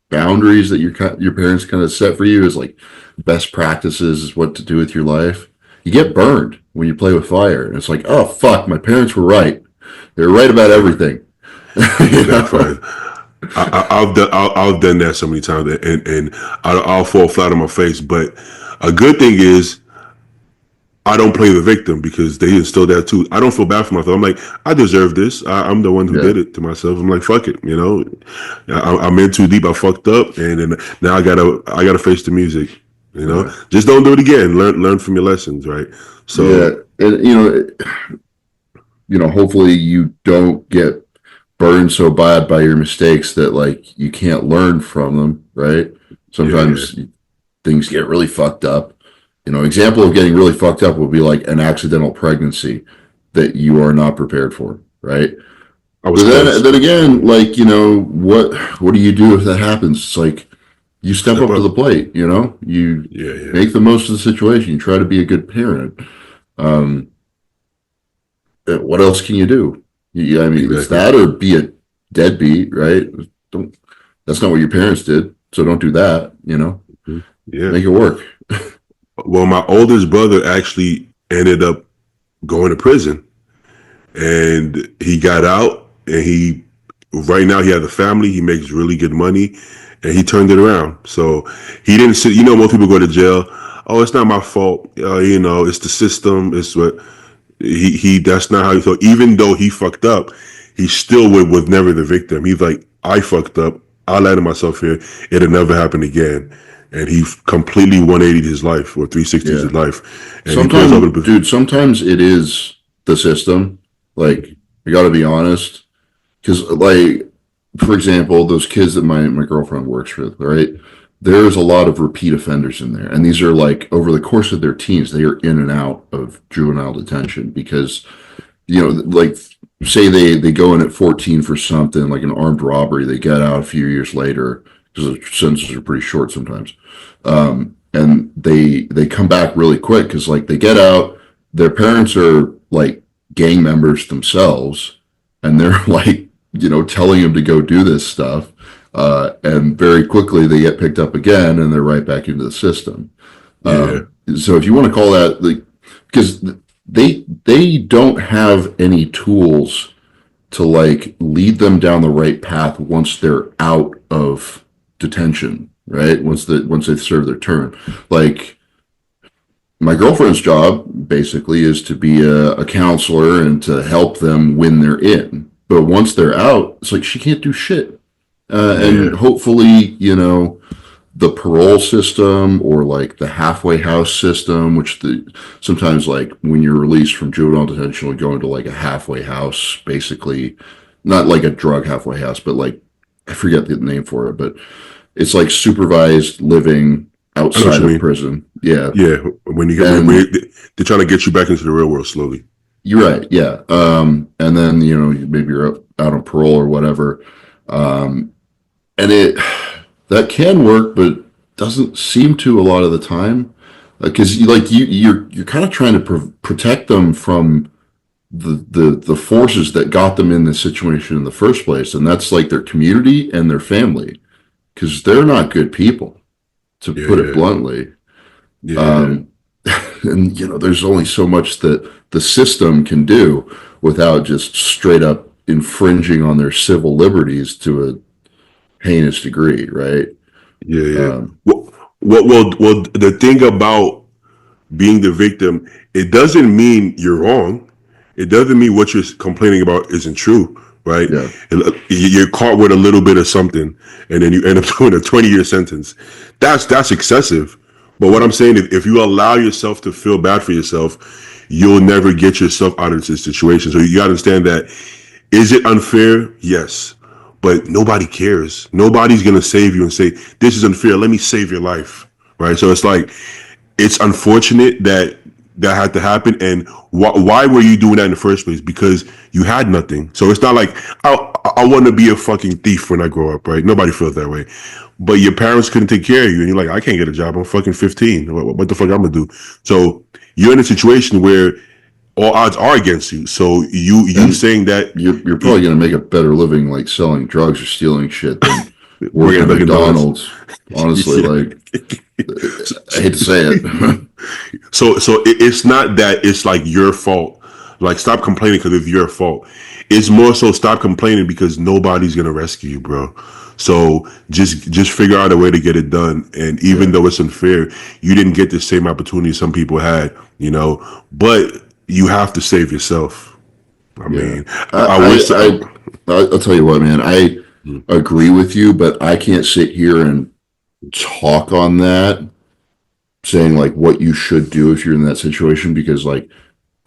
Speaker 2: boundaries that your parents kind of set for you as like best practices is what to do with your life, you get burned when you play with fire, and it's like, oh fuck, my parents were right. They were right about everything. You
Speaker 1: Exactly.
Speaker 2: know?
Speaker 1: I've done that so many times, and I'll fall flat on my face. But a good thing is I don't play the victim because they instilled that too. I don't feel bad for myself. I'm like, I deserve this. I'm the one who
Speaker 2: Yeah,
Speaker 1: did it to myself. I'm like, fuck it, you know. I'm in too deep. I fucked up, and then now I gotta face the music. You know,
Speaker 2: yeah,
Speaker 1: just don't do it again. Learn from your lessons, right?
Speaker 2: yeah.
Speaker 1: So
Speaker 2: And hopefully you don't get burned so bad by your mistakes that like you can't learn from them, right?
Speaker 1: yeah, yeah.
Speaker 2: Sometimes things get really fucked up. Example of getting really fucked up would be like an accidental pregnancy that you are not prepared for, right?
Speaker 1: I was
Speaker 2: But then,
Speaker 1: close.
Speaker 2: then again, like, what do you do if that happens? It's like you step
Speaker 1: Step
Speaker 2: up to the
Speaker 1: up.
Speaker 2: plate, you
Speaker 1: Yeah, yeah.
Speaker 2: make the most of the situation, you try to be a good parent. Um, what else can you do? I mean, it's
Speaker 1: Exactly.
Speaker 2: that or be a deadbeat, right? Don't, that's not what your parents did. So don't do that,
Speaker 1: Mhm. Yeah.
Speaker 2: make it work.
Speaker 1: Well, my oldest brother actually ended up going to prison, and he got out, and he right now he has a family. He makes really good money, and he turned it around. So he didn't sit. Most people go to jail. Oh, it's not my fault. It's the system. It's what he. That's not how he felt. Even though he fucked up, he still was never the victim. He's like, I fucked up. I landed myself here. It'll never happen again. And he completely 180'd his life or 360's
Speaker 2: Yeah.
Speaker 1: his life. And he put himself
Speaker 2: Sometimes,
Speaker 1: in a.
Speaker 2: dude, sometimes it is the system. Like, I got to be honest. Because, like, for example, those kids that my girlfriend works with, right? There's a lot of repeat offenders in there. And these are like, over the course of their teens, they are in and out of juvenile detention because, like, say they go in at 14 for something, like an armed robbery, they get out a few years later because the sentences are pretty short sometimes. And they come back really quick because, like, they get out, their parents are like gang members themselves, and they're like, telling them to go do this stuff. And very quickly they get picked up again and they're right back into the system.
Speaker 1: Yeah.
Speaker 2: So if you want to call that, like, because they don't have any tools to like lead them down the right path once they're out of detention, right? Once they serve their term. Like, my girlfriend's job basically is to be a counselor and to help them when they're in. But once they're out, it's like she can't do shit.
Speaker 1: Yeah.
Speaker 2: And hopefully, the parole system or like the halfway house system, which sometimes like when you're released from juvenile detention, we go into like a halfway house, basically not like a drug halfway house, but like I forget the name for it, but it's like supervised living
Speaker 1: I know what
Speaker 2: outside
Speaker 1: you
Speaker 2: of
Speaker 1: mean.
Speaker 2: prison. Yeah.
Speaker 1: Yeah, when you get
Speaker 2: And
Speaker 1: they're trying to get you back into the real world slowly.
Speaker 2: you're right. Yeah. And then, maybe you're out on parole or whatever. Um, and that can work, but doesn't seem to a lot of the time. Because you're kind of trying to protect them from the forces that got them in this situation in the first place, and that's like their community and their family, because they're not good people, to
Speaker 1: Yeah,
Speaker 2: put it
Speaker 1: yeah,
Speaker 2: bluntly.
Speaker 1: yeah,
Speaker 2: Um, and there's only so much that the system can do without just straight up infringing on their civil liberties to a heinous degree, right?
Speaker 1: yeah, yeah.
Speaker 2: Um,
Speaker 1: Well, the thing about being the victim, it doesn't mean you're wrong. It doesn't mean what you're complaining about isn't true, right?
Speaker 2: yeah,
Speaker 1: You're caught with a little bit of something, and then you end up doing a 20-year sentence. That's excessive. But what I'm saying is, if you allow yourself to feel bad for yourself, you'll never get yourself out of this situation. So you got to understand that. Is it unfair? Yes. But nobody cares. Nobody's going to save you and say, this is unfair. Let me save your life. Right. So it's like, it's unfortunate that that had to happen. And why were you doing that in the first place? Because you had nothing. So it's not like, I want to be a fucking thief when I grow up. Right. Nobody feels that way. But your parents couldn't take care of you. And you're like, I can't get a job. I'm fucking 15. What the fuck I'm going to do? So you're in a situation where all odds are against you. So you
Speaker 2: and
Speaker 1: saying that
Speaker 2: you're probably going to make a better living like selling drugs or stealing shit than
Speaker 1: we're
Speaker 2: working
Speaker 1: gonna
Speaker 2: at
Speaker 1: make
Speaker 2: McDonald's. Honestly,
Speaker 1: yeah.
Speaker 2: like I hate to say it.
Speaker 1: So it's not that it's like your fault. Like, stop complaining because it's your fault. It's more so stop complaining because nobody's gonna rescue you, bro. So just figure out a way to get it done. And even
Speaker 2: Yeah.
Speaker 1: though it's unfair, you didn't get the same opportunity some people had, but you have to save yourself. I
Speaker 2: Yeah,
Speaker 1: mean, I wish.
Speaker 2: I'll tell you what, man. I agree with you, but I can't sit here and talk on that, saying like what you should do if you're in that situation, because like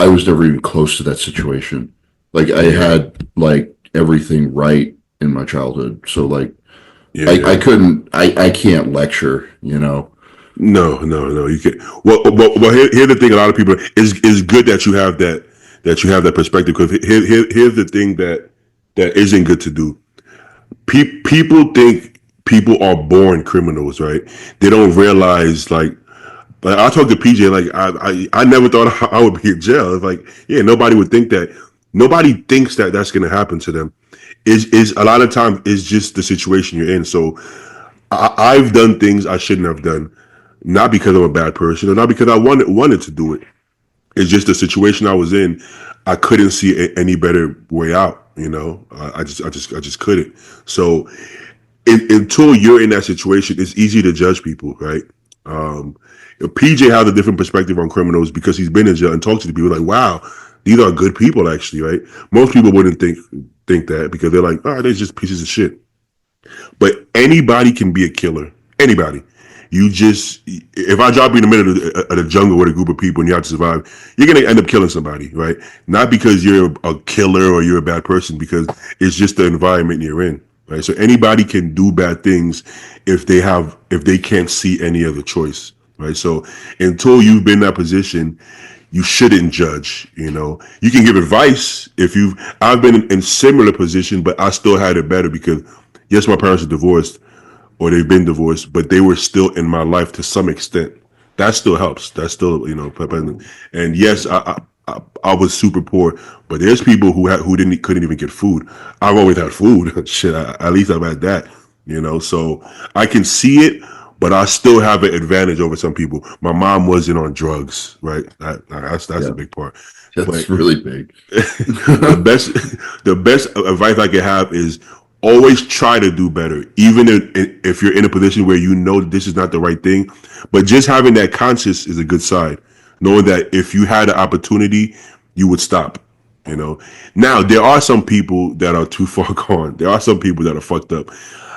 Speaker 2: I was never even close to that situation. Like I
Speaker 1: Yeah,
Speaker 2: had like everything right in my childhood, so like
Speaker 1: yeah,
Speaker 2: I
Speaker 1: yeah.
Speaker 2: couldn't, I can't lecture, you know.
Speaker 1: No. You can't. Well. Here's the thing. A lot of people is good that you have that perspective. Because here's the thing that isn't good to do. People think people are born criminals, right? They don't realize like I talked to PJ. Like I never thought I would be in jail. It's like, yeah, nobody would think that. Nobody thinks that that's going to happen to them. Is a lot of times it's just the situation you're in. So I've done things I shouldn't have done, not because I'm a bad person or not because I wanted to do it. It's just the situation I was in. I couldn't see any better way out. I just couldn't. So until you're in that situation, it's easy to judge people, right? PJ has a different perspective on criminals because he's been in jail and talked to the people like, wow, these are good people, actually, right? Most people wouldn't think that because they're like, oh, they're just pieces of shit. But anybody can be a killer. Anybody. If I drop you in the middle of the jungle with a group of people and you have to survive, you're going to end up killing somebody, right? Not because you're a killer or you're a bad person, because it's just the environment you're in, right? So anybody can do bad things if they can't see any other choice, right? So until you've been in that position, you shouldn't judge. You can give advice I've been in similar position, but I still had it better because yes, my parents are divorced or they've been divorced, but they were still in my life to some extent. That still helps. That's still, and yes, I was super poor, but there's people who couldn't even get food. I've always had food. Shit, at least I've had that. So I can see it, but I still have an advantage over some people. My mom wasn't on drugs, right? That's a
Speaker 2: Yeah,
Speaker 1: big part.
Speaker 2: that's
Speaker 1: But
Speaker 2: really big.
Speaker 1: the best the best advice I can have is always try to do better, even if you're in a position where this is not the right thing. But just having that conscience is a good sign, knowing that if you had an opportunity, you would stop. Now there are some people that are too far gone. There are some people that are fucked up.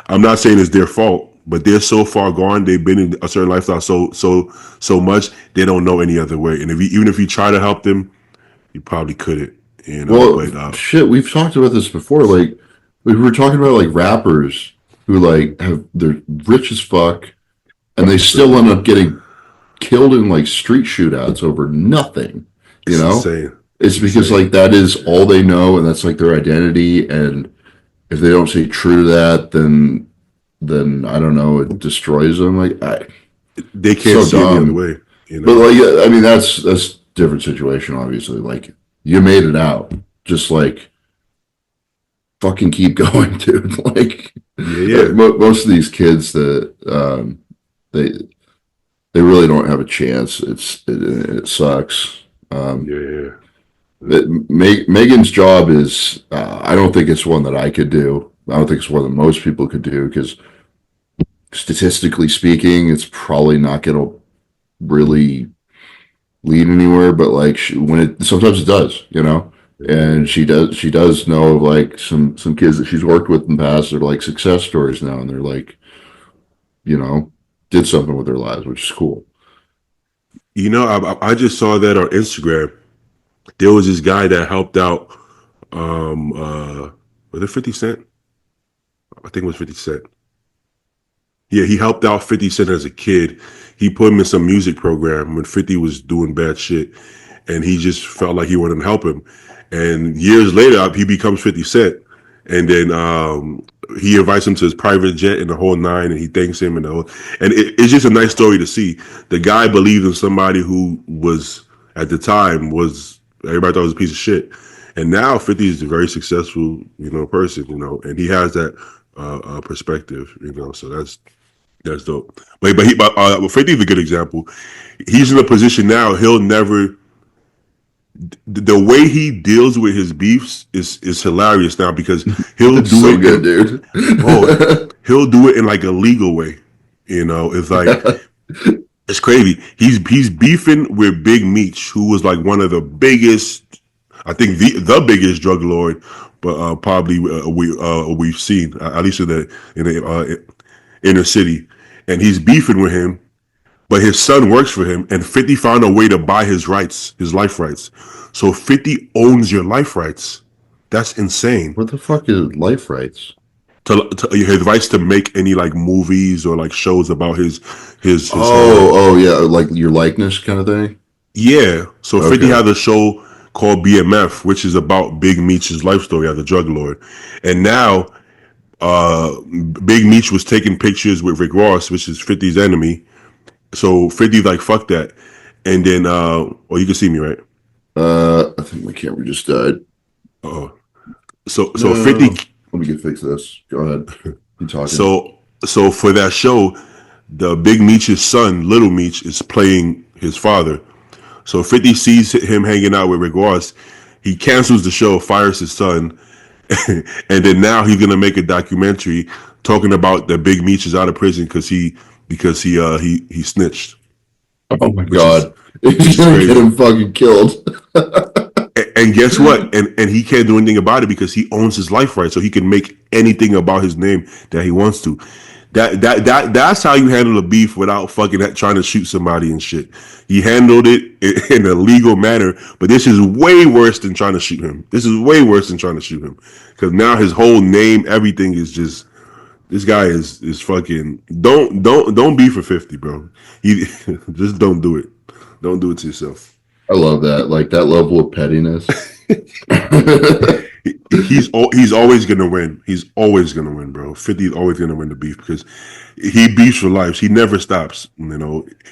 Speaker 1: I'm not saying it's their fault, but they're so far gone. They've been in a certain lifestyle so much they don't know any other way. And even if you try to help them, you probably couldn't.
Speaker 2: Well,
Speaker 1: But
Speaker 2: shit, we've talked about this before. Like, we were talking about like rappers who like they're rich as fuck, and they still end up getting killed in like street shootouts over nothing. You
Speaker 1: it's
Speaker 2: know,
Speaker 1: insane.
Speaker 2: it's
Speaker 1: It's
Speaker 2: because
Speaker 1: insane.
Speaker 2: like that is all they know, and that's like their identity. And if they don't stay true to that, then I don't know, it destroys them.
Speaker 1: They can't
Speaker 2: So
Speaker 1: see any other
Speaker 2: dumb.
Speaker 1: way.
Speaker 2: But like, yeah, I mean, that's different situation, obviously. Like, you made it out. Just like fucking keep going, dude. Like,
Speaker 1: Yeah, yeah,
Speaker 2: most of these kids that they they really don't have a chance. It sucks.
Speaker 1: yeah, yeah.
Speaker 2: Megan's job is I don't think it's one that I could do. I don't think it's one that most people could do because statistically speaking, it's probably not going to really lead anywhere. But like when it sometimes it does, you know. And she does know of like some kids that she's worked with in the past that are like success stories now, and they're like, you know, did something with their lives, which is cool.
Speaker 1: I just saw that on Instagram. There was this guy that helped out. Was it 50 Cent? I think it was 50 Cent. Yeah, he helped out 50 Cent as a kid. He put him in some music program when 50 was doing bad shit, and he just felt like he wanted to help him. And years later, he becomes 50 Cent, and then he invites him to his private jet and the whole nine, and he thanks him and the whole. And it's just a nice story to see. The guy believed in somebody who was at the time was everybody thought was a piece of shit, and now 50 is a very successful person, and he has that perspective, so that's dope. But 50 is a good example. He's in a position now. He'll never. The way he deals with his beefs is hilarious now because he'll
Speaker 2: It's
Speaker 1: do
Speaker 2: so
Speaker 1: it.
Speaker 2: good, dude.
Speaker 1: He'll do it in like a legal way. It's like it's crazy. He's beefing with Big Meech, who was like one of the biggest, I think the biggest drug lord, but probably we've seen at least in the inner city, and he's beefing with him. But his son works for him, and 50 found a way to buy his rights, his life rights. So 50 owns your life rights. That's insane.
Speaker 2: What the fuck is life rights?
Speaker 1: His rights to make any like movies or like shows about his
Speaker 2: Oh, yeah, like your likeness kind of thing.
Speaker 1: yeah. So 50
Speaker 2: Okay.
Speaker 1: had a show called BMF, which is about Big Meech's life story as a drug lord, and now Big Meech was taking pictures with Rick Ross, which is 50's enemy. So 50 like fuck that, and then you can see me right.
Speaker 2: I think my camera just died.
Speaker 1: Uh, so 50.
Speaker 2: No, let me get fix this. Go ahead. Keep talking.
Speaker 1: So for that show, the Big Meech's son, Little Meech, is playing his father. So 50 sees him hanging out with Rick Ross. He cancels the show, fires his son, and then now he's gonna make a documentary talking about that Big Meech is out of prison because he snitched,
Speaker 2: Oh my
Speaker 1: which is
Speaker 2: god. He's
Speaker 1: which is
Speaker 2: gonna get
Speaker 1: crazy.
Speaker 2: him fucking killed.
Speaker 1: And guess what? And he can't do anything about it because he owns his life right, so he can make anything about his name that he wants to. That's how you handle a beef without fucking trying to shoot somebody and shit. He handled it in a legal manner, but this is way worse than trying to shoot him. This is way worse than trying to shoot him because now his whole name, everything is just. This guy is fucking. Don't be for 50, bro. He just don't do it. Don't do it to yourself.
Speaker 2: I love that. Like that level of pettiness.
Speaker 1: He's always gonna win. He's always gonna win, bro. 50 is always gonna win the beef because he beefs for lives. He never stops. And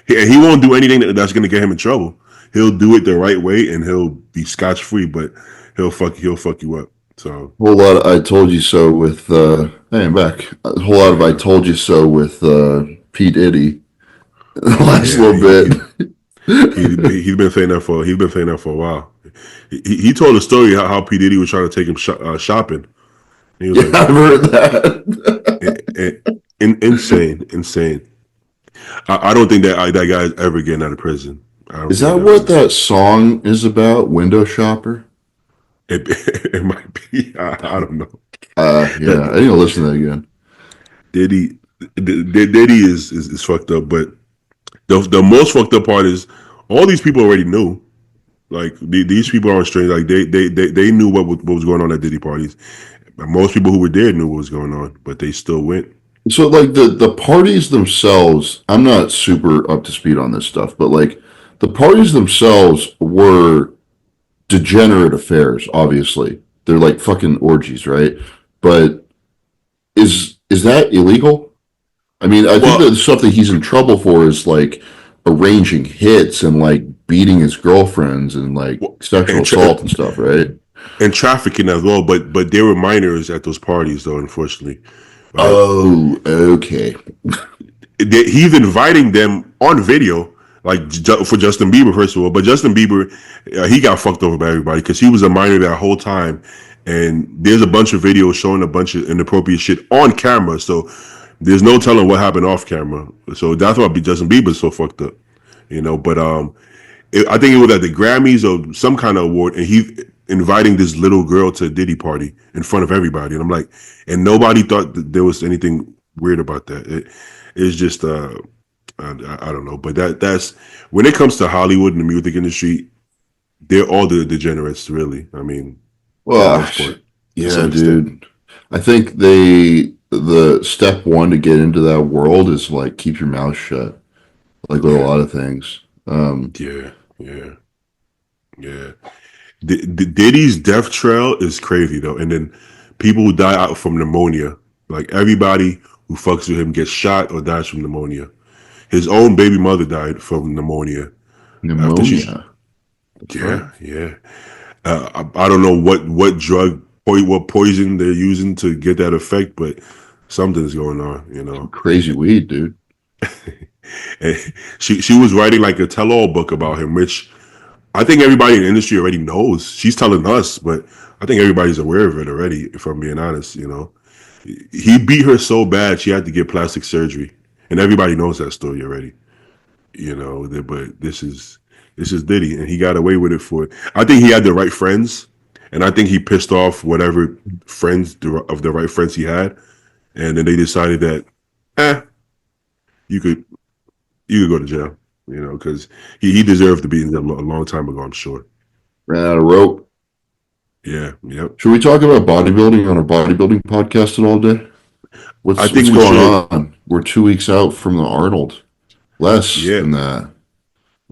Speaker 1: he won't do anything that's gonna get him in trouble. He'll do it the right way and he'll be scotch free, but he'll fuck you up. So
Speaker 2: Whole lot of I told you so with hey, I'm back. A whole lot of I told you so with P. Diddy the last
Speaker 1: yeah,
Speaker 2: little bit.
Speaker 1: he's been saying that for a while. He told a story how P Diddy was trying to take him shopping. He was
Speaker 2: Yeah,
Speaker 1: like,
Speaker 2: I've heard that.
Speaker 1: insane. I don't think that guy is ever getting out of prison. I don't
Speaker 2: Is
Speaker 1: think
Speaker 2: that
Speaker 1: he's ever
Speaker 2: what
Speaker 1: getting.
Speaker 2: that song is about? Window shopper?
Speaker 1: It, it might be. I don't know.
Speaker 2: Yeah, I need to listen to that again.
Speaker 1: Diddy is fucked up, but the most fucked up part is all these people already knew. Like these people aren't strange. Like they knew what was going on at Diddy parties. Most people who were there knew what was going on, but they still went.
Speaker 2: So like the parties themselves, I'm not super up to speed on this stuff, but like the parties themselves were degenerate affairs, obviously. They're like fucking orgies, right? But is that illegal? I mean, I think that
Speaker 1: Well,
Speaker 2: the stuff that he's in trouble for is like arranging hits and like beating his girlfriends and like sexual
Speaker 1: and
Speaker 2: assault and stuff, right?
Speaker 1: and trafficking as well. But they were minors at those parties, though. Unfortunately, right?
Speaker 2: Oh, okay.
Speaker 1: He's inviting them on video, like for Justin Bieber, first of all. But Justin Bieber, he got fucked over by everybody because he was a minor that whole time, and there's a bunch of videos showing a bunch of inappropriate shit on camera. So there's no telling what happened off camera. So that's why Justin Bieber's so fucked up, you know. But I think it was at the Grammys or some kind of award, and he inviting this little girl to a Diddy party in front of everybody, and I'm like, and nobody thought that there was anything weird about that. It's just I don't know, but that's when it comes to Hollywood and the music industry, they're all the degenerates, really. I mean, for the
Speaker 2: Well,
Speaker 1: most part, to
Speaker 2: yeah,
Speaker 1: some extent.
Speaker 2: dude. I think the step one to get into that world is like keep your mouth shut, like with a
Speaker 1: Yeah,
Speaker 2: lot of things.
Speaker 1: yeah, yeah, yeah. Diddy's death trail is crazy though, and then people who die out from pneumonia, like everybody who fucks with him gets shot or dies from pneumonia. His own baby mother died from pneumonia after she.
Speaker 2: Pneumonia. The fuck?
Speaker 1: Yeah, yeah. I don't know what drug, what poison they're using to get that effect, but something's going on, you
Speaker 2: Some
Speaker 1: know.
Speaker 2: crazy weed, dude.
Speaker 1: And she was writing like a tell-all book about him, which I think everybody in the industry already knows. She's telling us, but I think everybody's aware of it already. If I'm being honest, you know, he beat her so bad she had to get plastic surgery, and everybody knows that story already. You know, but this is Diddy, and he got away with it for. I think he had the right friends, and I think he pissed off whatever friends of the right friends he had, and then they decided that, eh, you could you could go to jail, you know, because he deserved to be in jail a long time ago. I'm sure.
Speaker 2: Ran out of rope.
Speaker 1: Yeah, yep.
Speaker 2: Should we talk about bodybuilding on a bodybuilding podcast at all day?
Speaker 1: I
Speaker 2: What's
Speaker 1: think we
Speaker 2: going
Speaker 1: should.
Speaker 2: on? We're 2 weeks out from the Arnold. Less
Speaker 1: Yeah,
Speaker 2: than that.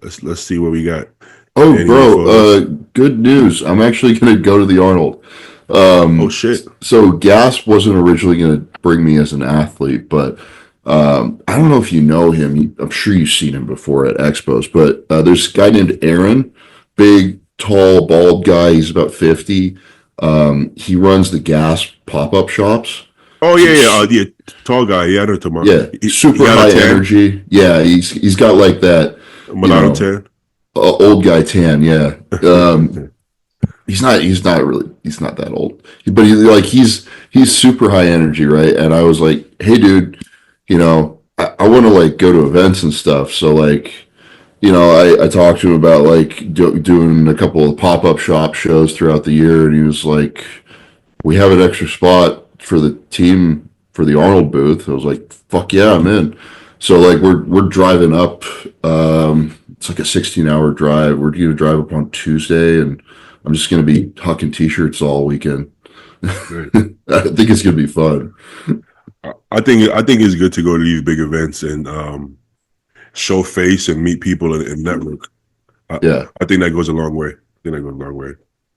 Speaker 1: let's see what we got.
Speaker 2: Oh,
Speaker 1: Any
Speaker 2: bro,
Speaker 1: info?
Speaker 2: good news. I'm actually going to go to the Arnold.
Speaker 1: Oh shit.
Speaker 2: So Gasp wasn't originally going to bring me as an athlete, but I don't know if you know him. I'm sure you've seen him before at expos, but there's a guy named Aaron, big, tall, bald guy. He's about 50. He runs the Gasp pop-up shops.
Speaker 1: Oh yeah, yeah,
Speaker 2: He's,
Speaker 1: yeah. Tall guy. Yeah, I know tomorrow.
Speaker 2: yeah,
Speaker 1: He
Speaker 2: super
Speaker 1: got a
Speaker 2: high
Speaker 1: tan,
Speaker 2: energy. Yeah, he's got like that,
Speaker 1: a
Speaker 2: you
Speaker 1: mulatto
Speaker 2: know,
Speaker 1: tan.
Speaker 2: old guy tan. Yeah. He's not that old, but he's super high energy, right? And I was like, hey dude, I want to like go to events and stuff. So like, I talked to him about like doing a couple of pop-up shop shows throughout the year, and he was like, we have an extra spot for the team for the Arnold booth. I was like, fuck yeah, I'm in. So like we're driving up. It's like a 16-hour drive. We're gonna drive up on Tuesday, and I'm just gonna be hucking t-shirts all weekend.
Speaker 1: Great.
Speaker 2: I think it's gonna be fun.
Speaker 1: I think it's good to go to these big events and show face and meet people and network. I,
Speaker 2: Yeah.
Speaker 1: I think that goes a long way. I think that goes a long way.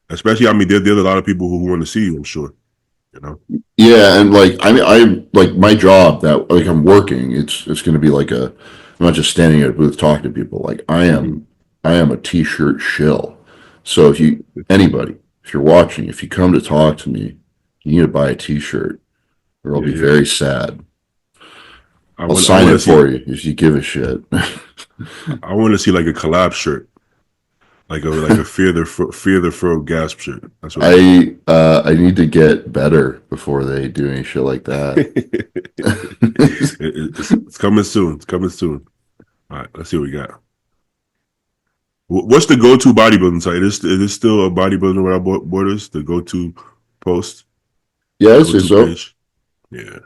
Speaker 1: Especially, I mean, there's a lot of people who want to see you. I'm sure. You know.
Speaker 2: Yeah, and like I like my job that like I'm working. It's going to be like I'm not just standing at a booth talking to people. Like
Speaker 1: Mm-hmm.
Speaker 2: I am a t-shirt shill. So if you're watching, if you come to talk to me, you need to buy a t-shirt, or I'll
Speaker 1: Yeah,
Speaker 2: be
Speaker 1: yeah.
Speaker 2: very sad.
Speaker 1: I
Speaker 2: I'll
Speaker 1: want. I
Speaker 2: sign
Speaker 1: want
Speaker 2: it
Speaker 1: to see.
Speaker 2: for you if you give a shit.
Speaker 1: I want to see like a collab shirt, like a fear the fro gasp shirt. That's what I want.
Speaker 2: I need to get better before they do any shit like that.
Speaker 1: It's coming soon. It's coming soon. All right, let's see what we got. What's the go-to bodybuilding site? Is it still a bodybuilding without borders? The go-to post,
Speaker 2: Yeah, I say
Speaker 1: go-to
Speaker 2: so.
Speaker 1: page. Yeah.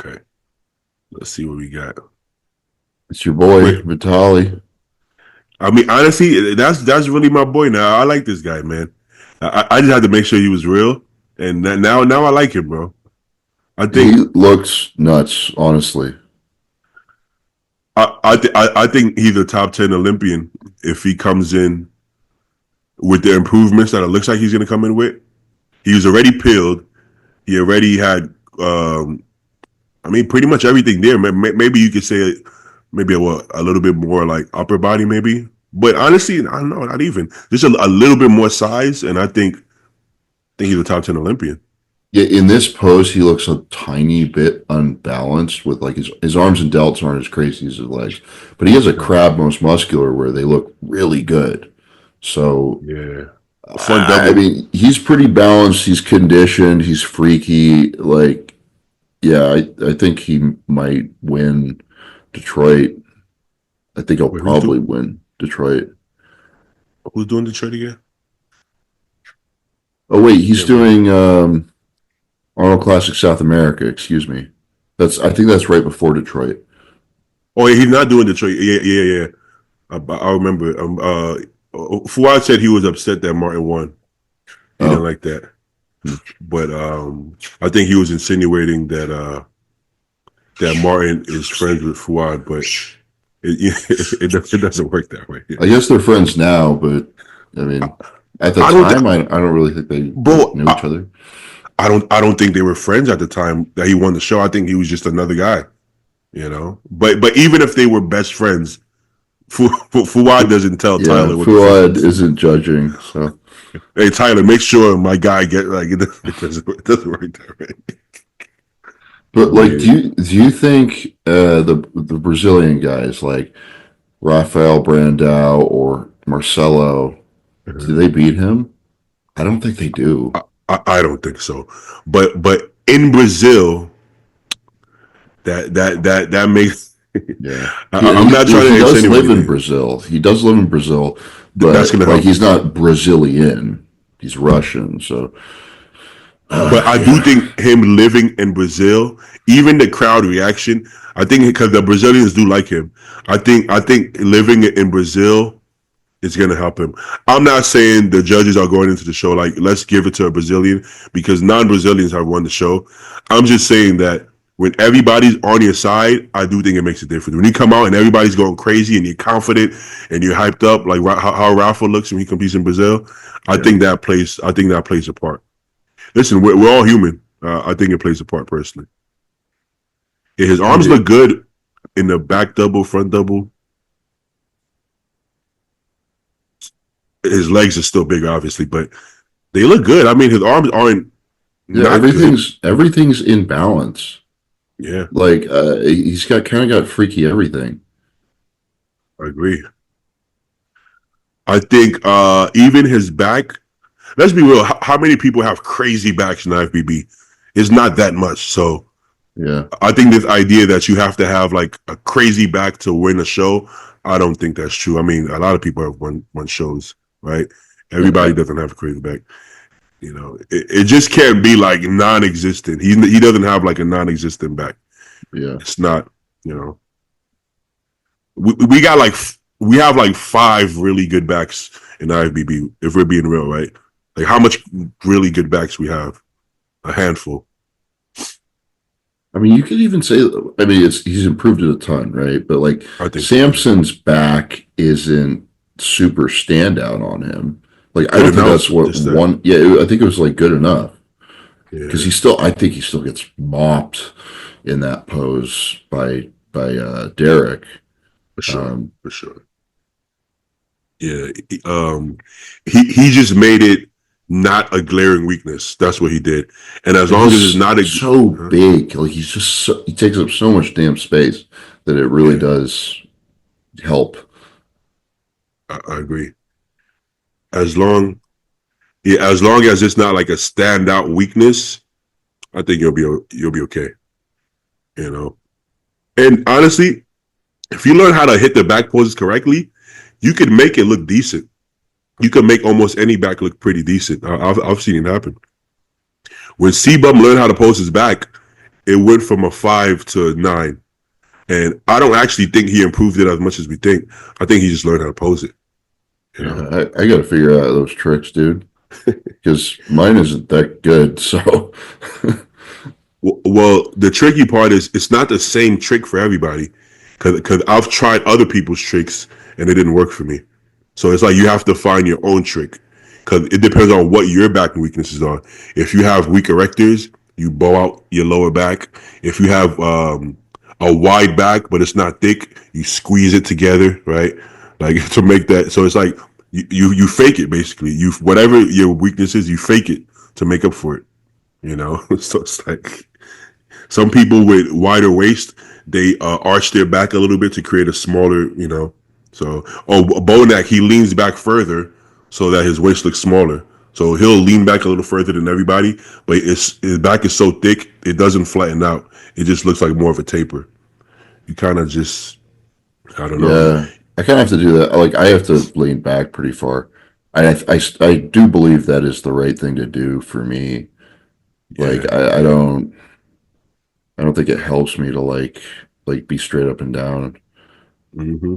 Speaker 1: Okay. Let's see what we got.
Speaker 2: It's your boy
Speaker 1: Wait,
Speaker 2: Vitali.
Speaker 1: I mean, honestly, that's really my boy now. I like this guy, man. I just had to make sure he was real, and now I like him, bro. I
Speaker 2: He
Speaker 1: think
Speaker 2: looks nuts, honestly.
Speaker 1: I think he's a top 10 Olympian if he comes in with the improvements that it looks like he's going to come in with. He was already peeled. He already had, I mean, pretty much everything there. Maybe you could say maybe a little bit more like upper body, maybe. But honestly, I don't know, not even. Just a little bit more size, and I think he's a top 10 Olympian.
Speaker 2: Yeah, in this pose, he looks a tiny bit unbalanced with like his arms and delts aren't as crazy as his legs, but he has a crab most muscular where they look really good. So
Speaker 1: Yeah. Front
Speaker 2: I
Speaker 1: double.
Speaker 2: mean, he's pretty balanced. He's conditioned. He's freaky. Like, yeah, I think he might win Detroit. I think he'll
Speaker 1: Wait,
Speaker 2: probably win Detroit.
Speaker 1: who's doing Detroit again?
Speaker 2: Oh wait, he's
Speaker 1: Can't remember.
Speaker 2: doing Arnold Classic South America. Excuse me. I think that's right before Detroit.
Speaker 1: Oh, yeah, he's not doing Detroit. Yeah. I remember. Fuad said he was upset that Martin won. He didn't
Speaker 2: Oh,
Speaker 1: like that. But I think he was insinuating that Martin is friends with Fuad, but it doesn't work that way.
Speaker 2: I guess they're friends now, but I mean, at the
Speaker 1: I don't,
Speaker 2: time, I don't really think they like
Speaker 1: bro.
Speaker 2: knew each other.
Speaker 1: I don't think they were friends at the time that he won the show. I think he was just another guy, you know. But even if they were best friends, Fuad doesn't tell
Speaker 2: Yeah,
Speaker 1: Tyler what the fuck.
Speaker 2: Fuad isn't judging, so.
Speaker 1: Hey Tyler, make sure my guy get like it doesn't work that way.
Speaker 2: But
Speaker 1: Oh
Speaker 2: like,
Speaker 1: yeah.
Speaker 2: do you think the Brazilian guys like Rafael Brandao or Marcelo, do they beat him? I don't think they do.
Speaker 1: I don't think so. But in Brazil, that makes
Speaker 2: Yeah,
Speaker 1: I'm not trying
Speaker 2: he
Speaker 1: to
Speaker 2: does
Speaker 1: insinuate
Speaker 2: live in
Speaker 1: anything.
Speaker 2: Brazil. He does live in Brazil,
Speaker 1: That's
Speaker 2: but
Speaker 1: gonna
Speaker 2: like
Speaker 1: help.
Speaker 2: he's not Brazilian. He's Russian. So
Speaker 1: But I do
Speaker 2: yeah,
Speaker 1: think him living in Brazil, even the crowd reaction, I think because the Brazilians do like him. I think living in Brazil is gonna help him. I'm not saying the judges are going into the show like let's give it to a Brazilian because non-Brazilians have won the show. I'm just saying that when everybody's on your side, I do think it makes a difference. When you come out and everybody's going crazy and you're confident and you're hyped up, like how Rafa looks when he competes in Brazil, I
Speaker 2: yeah,
Speaker 1: think that plays. I think that plays a part. Listen, we're all human. I think it plays a part personally. Yeah, his
Speaker 2: I
Speaker 1: arms
Speaker 2: do.
Speaker 1: look good in the back double, front double. His legs are still bigger, obviously, but they look good. I mean, his arms aren't
Speaker 2: Yeah,
Speaker 1: not good.
Speaker 2: everything's in balance.
Speaker 1: Yeah,
Speaker 2: Like he's got kind of got freaky everything.
Speaker 1: I agree. I think even his back. Let's be real. How many people have crazy backs in IFBB? It's not that much. So
Speaker 2: Yeah,
Speaker 1: I think this idea that you have to have like a crazy back to win a show, I don't think that's true. I mean, a lot of people have won shows, right? Everybody
Speaker 2: yeah,
Speaker 1: doesn't have a crazy back. You know, it just can't be like non-existent. He doesn't have like a non-existent back.
Speaker 2: yeah.
Speaker 1: It's not. You know, we got like we have like five really good backs in IFBB. If we're being real, right? Like how much really good backs we have? A handful.
Speaker 2: I mean, you could even say, I mean, he's improved it a ton, right? But like
Speaker 1: I think so. Yeah.
Speaker 2: Samson's back isn't super standout on him. Like, I
Speaker 1: Good
Speaker 2: don't think
Speaker 1: enough.
Speaker 2: that's what
Speaker 1: Just that.
Speaker 2: one, yeah, I think it was like good enough because
Speaker 1: Yeah,
Speaker 2: I think he still gets mopped in that pose by Derek.
Speaker 1: for sure.
Speaker 2: Um,
Speaker 1: For sure. Yeah. He just made it not a glaring weakness. That's what he did. And as
Speaker 2: and
Speaker 1: long as it's
Speaker 2: he's
Speaker 1: not a
Speaker 2: so
Speaker 1: huh?
Speaker 2: big, like he takes up so much damn space that it really
Speaker 1: Yeah,
Speaker 2: does help.
Speaker 1: I agree. As long as long as it's not like a standout weakness, I think you'll be okay. You know. And honestly, if you learn how to hit the back poses correctly, you could make it look decent. You can make almost any back look pretty decent. I've seen it happen. When C-Bum learned how to pose his back, it went from a 5 to a 9. And I don't actually think he improved it as much as we think. I think he just learned how to pose it. You know.
Speaker 2: Yeah, I got to figure out those tricks, dude, because mine isn't that good. So,
Speaker 1: Well, the tricky part is it's not the same trick for everybody, because I've tried other people's tricks and it didn't work for me. So it's like you have to find your own trick, because it depends on what your back weaknesses are. If you have weak erectors, you bow out your lower back. If you have a wide back but it's not thick, you squeeze it together, right? Like to make that. So it's like you fake it basically. You whatever your weakness is, you fake it to make up for it. You know. So it's like some people with wider waist, they arch their back a little bit to create a smaller, you know. So, Bonak, he leans back further so that his waist looks smaller. So he'll lean back a little further than everybody, but his back is so thick it doesn't flatten out. It just looks like more of a taper. You kind of just, I don't know.
Speaker 2: yeah, I kind of have to do that. Like, I have to lean back pretty far. I do believe that is the right thing to do for me.
Speaker 1: Yeah.
Speaker 2: Like, I don't think it helps me to like be straight up and down.
Speaker 1: Mm-hmm.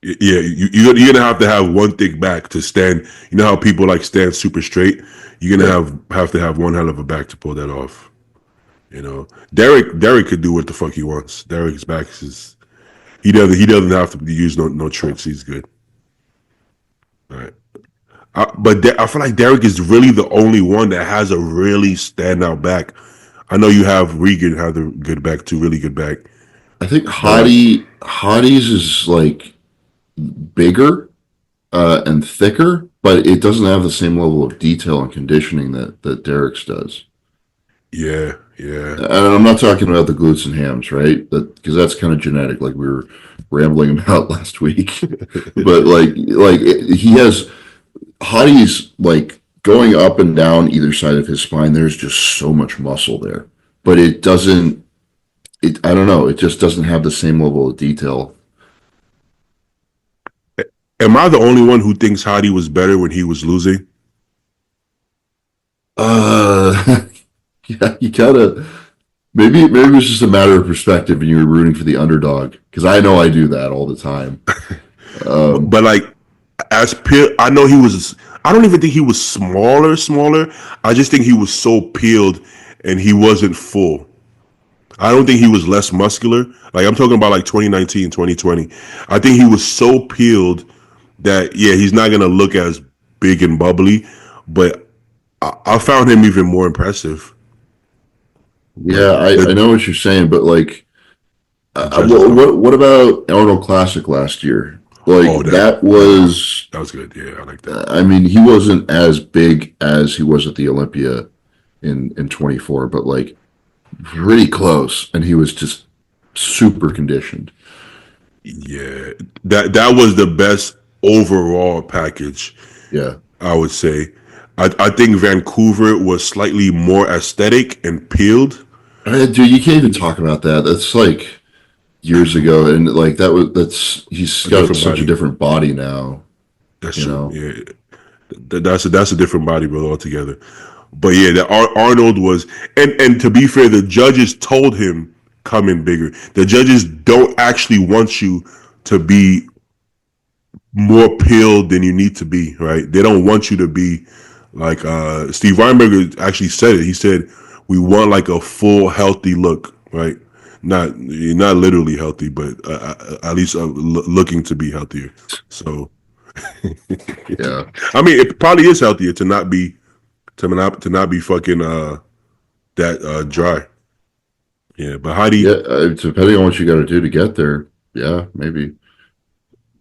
Speaker 1: Yeah, you're gonna have to have one thick back to stand. You know how people like stand super straight. You're gonna
Speaker 2: Yeah.
Speaker 1: have to have one hell of a back to pull that off. You know, Derek could do what the fuck he wants. Derek's back is he doesn't have to use no tricks. He's good. All right, but I feel like Derek is really the only one that has a really standout back. I know you have Regan have the good back too, really good back.
Speaker 2: I think
Speaker 1: But like,
Speaker 2: Hottie's is like bigger and thicker, but it doesn't have the same level of detail and conditioning that Derek's does.
Speaker 1: yeah, yeah,
Speaker 2: And I'm not talking about the glutes and hams, right? That because that's kind of genetic, like we were rambling about last week. But he has Hottie's like going up and down either side of his spine. There's just so much muscle there, but it doesn't. It I don't know. It just doesn't have the same level of detail.
Speaker 1: Am I the only one who thinks Hadi was better when he was losing?
Speaker 2: Uh, yeah, you gotta. Maybe it's just a matter of perspective, and you were rooting for the underdog because I know I do that all the time. Um,
Speaker 1: But like I know he was. I don't even think he was smaller. I just think he was so peeled and he wasn't full. I don't think he was less muscular. Like I'm talking about like 2019, 2020. I think he was so peeled that yeah, he's not gonna look as big and bubbly. But I found him even more impressive.
Speaker 2: yeah,
Speaker 1: But
Speaker 2: I know what you're saying, but like,
Speaker 1: the judges don't.
Speaker 2: what about Arnold Classic last year? Like
Speaker 1: Oh,
Speaker 2: that
Speaker 1: that
Speaker 2: was,
Speaker 1: that was good. Yeah, I like that.
Speaker 2: I mean, he wasn't as big as he was at the Olympia in 24, but like pretty close, and he was just super conditioned.
Speaker 1: Yeah, that was the best overall package.
Speaker 2: Yeah.
Speaker 1: I would say. I think Vancouver was slightly more aesthetic and peeled.
Speaker 2: Dude, you can't even talk about that. That's like years ago, and like that's he's
Speaker 1: A
Speaker 2: got
Speaker 1: different
Speaker 2: such a
Speaker 1: body.
Speaker 2: different body now.
Speaker 1: That's
Speaker 2: You
Speaker 1: true.
Speaker 2: know.
Speaker 1: Yeah, that's a different body, bro, altogether. But yeah, Arnold was, and to be fair, the judges told him come in bigger. The judges don't actually want you to be more peeled than you need to be, right? They don't want you to be like Steve Weinberger actually said it. He said we want like a full healthy look, right? Not literally healthy, but at least looking to be healthier. So
Speaker 2: Yeah.
Speaker 1: I mean, it probably is healthier to not be fucking that dry. Yeah, but
Speaker 2: Yeah.
Speaker 1: Heidi,
Speaker 2: Depending on what you got to do to get there. Yeah, maybe.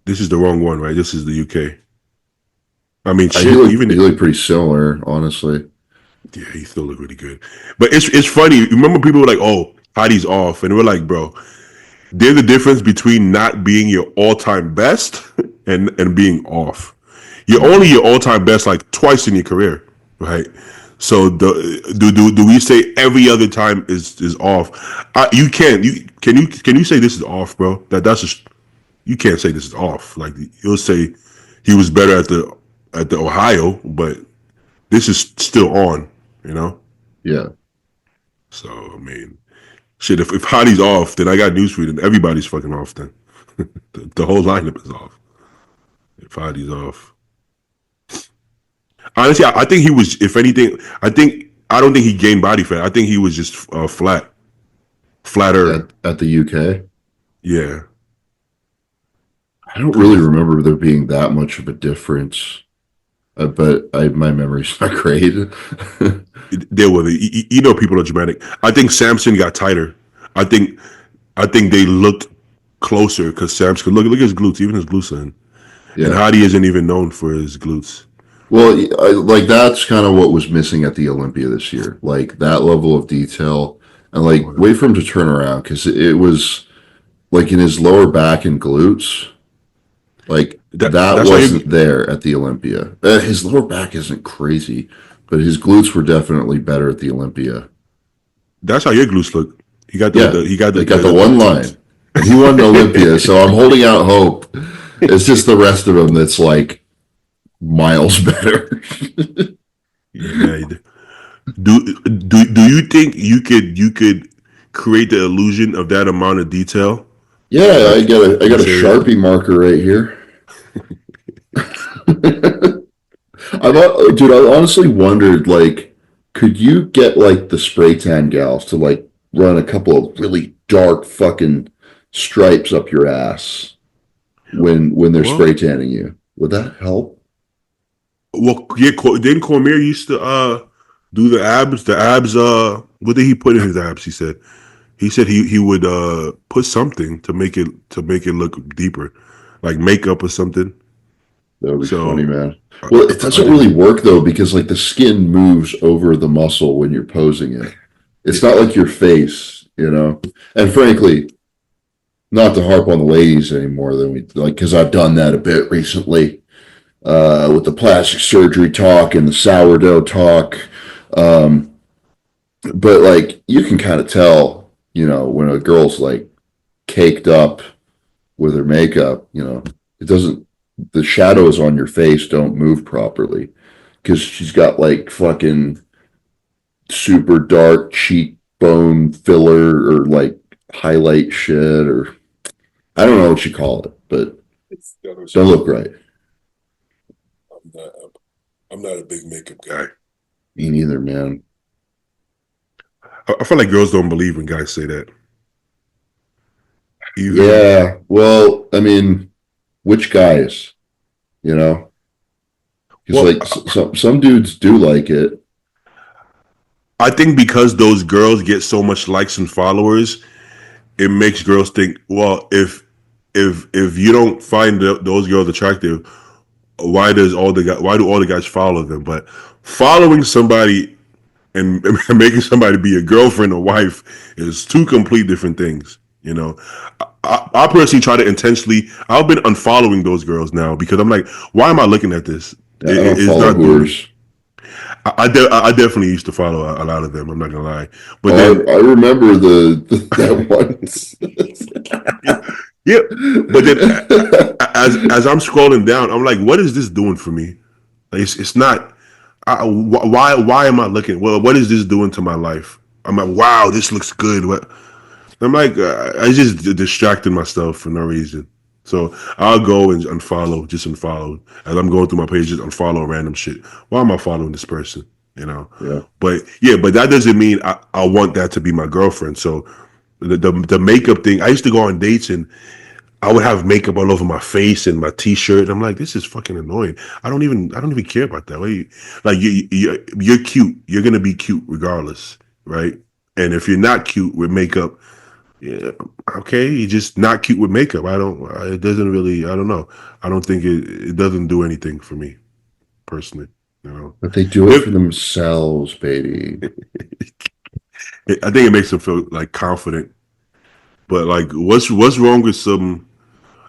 Speaker 1: this is the wrong one, right? This is the UK. I mean,
Speaker 2: He
Speaker 1: shit.
Speaker 2: looked
Speaker 1: Even
Speaker 2: he looked pretty similar, honestly.
Speaker 1: yeah, he still look really good. But it's funny. Remember, people were like, "Oh, Heidi's off," and we're like, "Bro, there's a difference between not being your all time best and being off. You're only your all time best like twice in your career, right? So do we say every other time is off? You can't. Can you say this is off, bro? That's just you can't say this is off. Like you'll say he was better at the Ohio, but this is still on. You know.
Speaker 2: Yeah.
Speaker 1: So I mean, Shit, if Hottie's off, then I got news for you. Then everybody's fucking off. Then the whole lineup is off. If Hottie's off, honestly, I think he was. If anything, I don't think he gained body fat. I think he was just flatter.
Speaker 2: At the UK.
Speaker 1: Yeah,
Speaker 2: I don't really remember there being that much of a difference, but my memory's not great.
Speaker 1: there was. You know, people are dramatic. I think Samson got tighter. I think they looked closer because Samson look at his glutes. Even his glutes are in. And
Speaker 2: Yeah.
Speaker 1: Hottie isn't even known for his glutes.
Speaker 2: Well, like that's kind of what was missing at the Olympia this year, like that level of detail, and like wait for him to turn around because it was like in his lower back and glutes, like that
Speaker 1: That's why
Speaker 2: wasn't there at the Olympia. His lower back isn't crazy, but his glutes were definitely better at the Olympia.
Speaker 1: that's how your glutes look. He got
Speaker 2: Yeah,
Speaker 1: he got
Speaker 2: they got the one line, and he won Olympia, so I'm holding out hope. It's just the rest of him that's like miles better.
Speaker 1: Yeah. Do you think you could create the illusion of that amount of detail?
Speaker 2: Yeah,
Speaker 1: Like,
Speaker 2: I got a
Speaker 1: say,
Speaker 2: Sharpie marker right here. Dude, I honestly wondered, like, could you get like the spray tan gals to like run a couple of really dark fucking stripes up your ass when they're
Speaker 1: well,
Speaker 2: spray tanning you? Would that help?
Speaker 1: yeah. Didn't Cormier used to do the abs? The abs. What did he put in his abs? He said he would put something to make it look deeper, like makeup or something.
Speaker 2: That would be funny,
Speaker 1: So
Speaker 2: man. Well, it
Speaker 1: I
Speaker 2: doesn't
Speaker 1: didn't.
Speaker 2: really work though because like the skin moves over the muscle when you're posing it. It's not like your face, you know. And frankly, not to harp on the ladies anymore than we like because I've done that a bit recently with the plastic surgery talk and the sourdough talk. Um, but like you can kind of tell, you know, when a girl's like caked up with her makeup, you know, it doesn't, the shadows on your face don't move properly because she's got like fucking super dark cheekbone filler or like highlight shit or I don't know what you call it, but don't look right.
Speaker 1: I'm not, I'm not a big makeup guy.
Speaker 2: Me neither, man.
Speaker 1: I feel like girls don't believe when guys say that. Even
Speaker 2: Yeah, well, I mean, which guys, you know? Because
Speaker 1: well,
Speaker 2: like some dudes do like it.
Speaker 1: I think because those girls get so much likes and followers, it makes girls think, well, if you don't find those girls attractive, why do all the guys follow them? But following somebody and making somebody be a girlfriend or wife is two complete different things. You know, I personally try to intentionally. I've been unfollowing those girls now because I'm like, why am I looking at this?
Speaker 2: I don't
Speaker 1: It's
Speaker 2: follow
Speaker 1: not doing.
Speaker 2: whores.
Speaker 1: I definitely used to follow a lot of them. I'm not gonna lie, but
Speaker 2: Oh,
Speaker 1: then
Speaker 2: I remember that once.
Speaker 1: yeah, yeah. But then as I'm scrolling down, I'm like, what is this doing for me? Like, it's not. Why am I looking? Well, what is this doing to my life? I'm like, wow, this looks good. What? I'm like, I just distracted myself for no reason. So I'll go and just unfollow. As I'm going through my pages, unfollow random shit. Why am I following this person? You know.
Speaker 2: Yeah.
Speaker 1: But yeah, but that doesn't mean I want that to be my girlfriend. So the makeup thing, I used to go on dates and I would have makeup all over my face and my t-shirt. And I'm like, this is fucking annoying. I don't even care about that. Like you're cute. You're gonna be cute regardless, right? And if you're not cute with makeup, yeah, okay, you're just not cute with makeup. It doesn't really. I don't know. I don't think it doesn't do anything for me personally. You know,
Speaker 2: But they do it
Speaker 1: if,
Speaker 2: for themselves, baby.
Speaker 1: I think it makes them feel like confident. But like, what's wrong with some?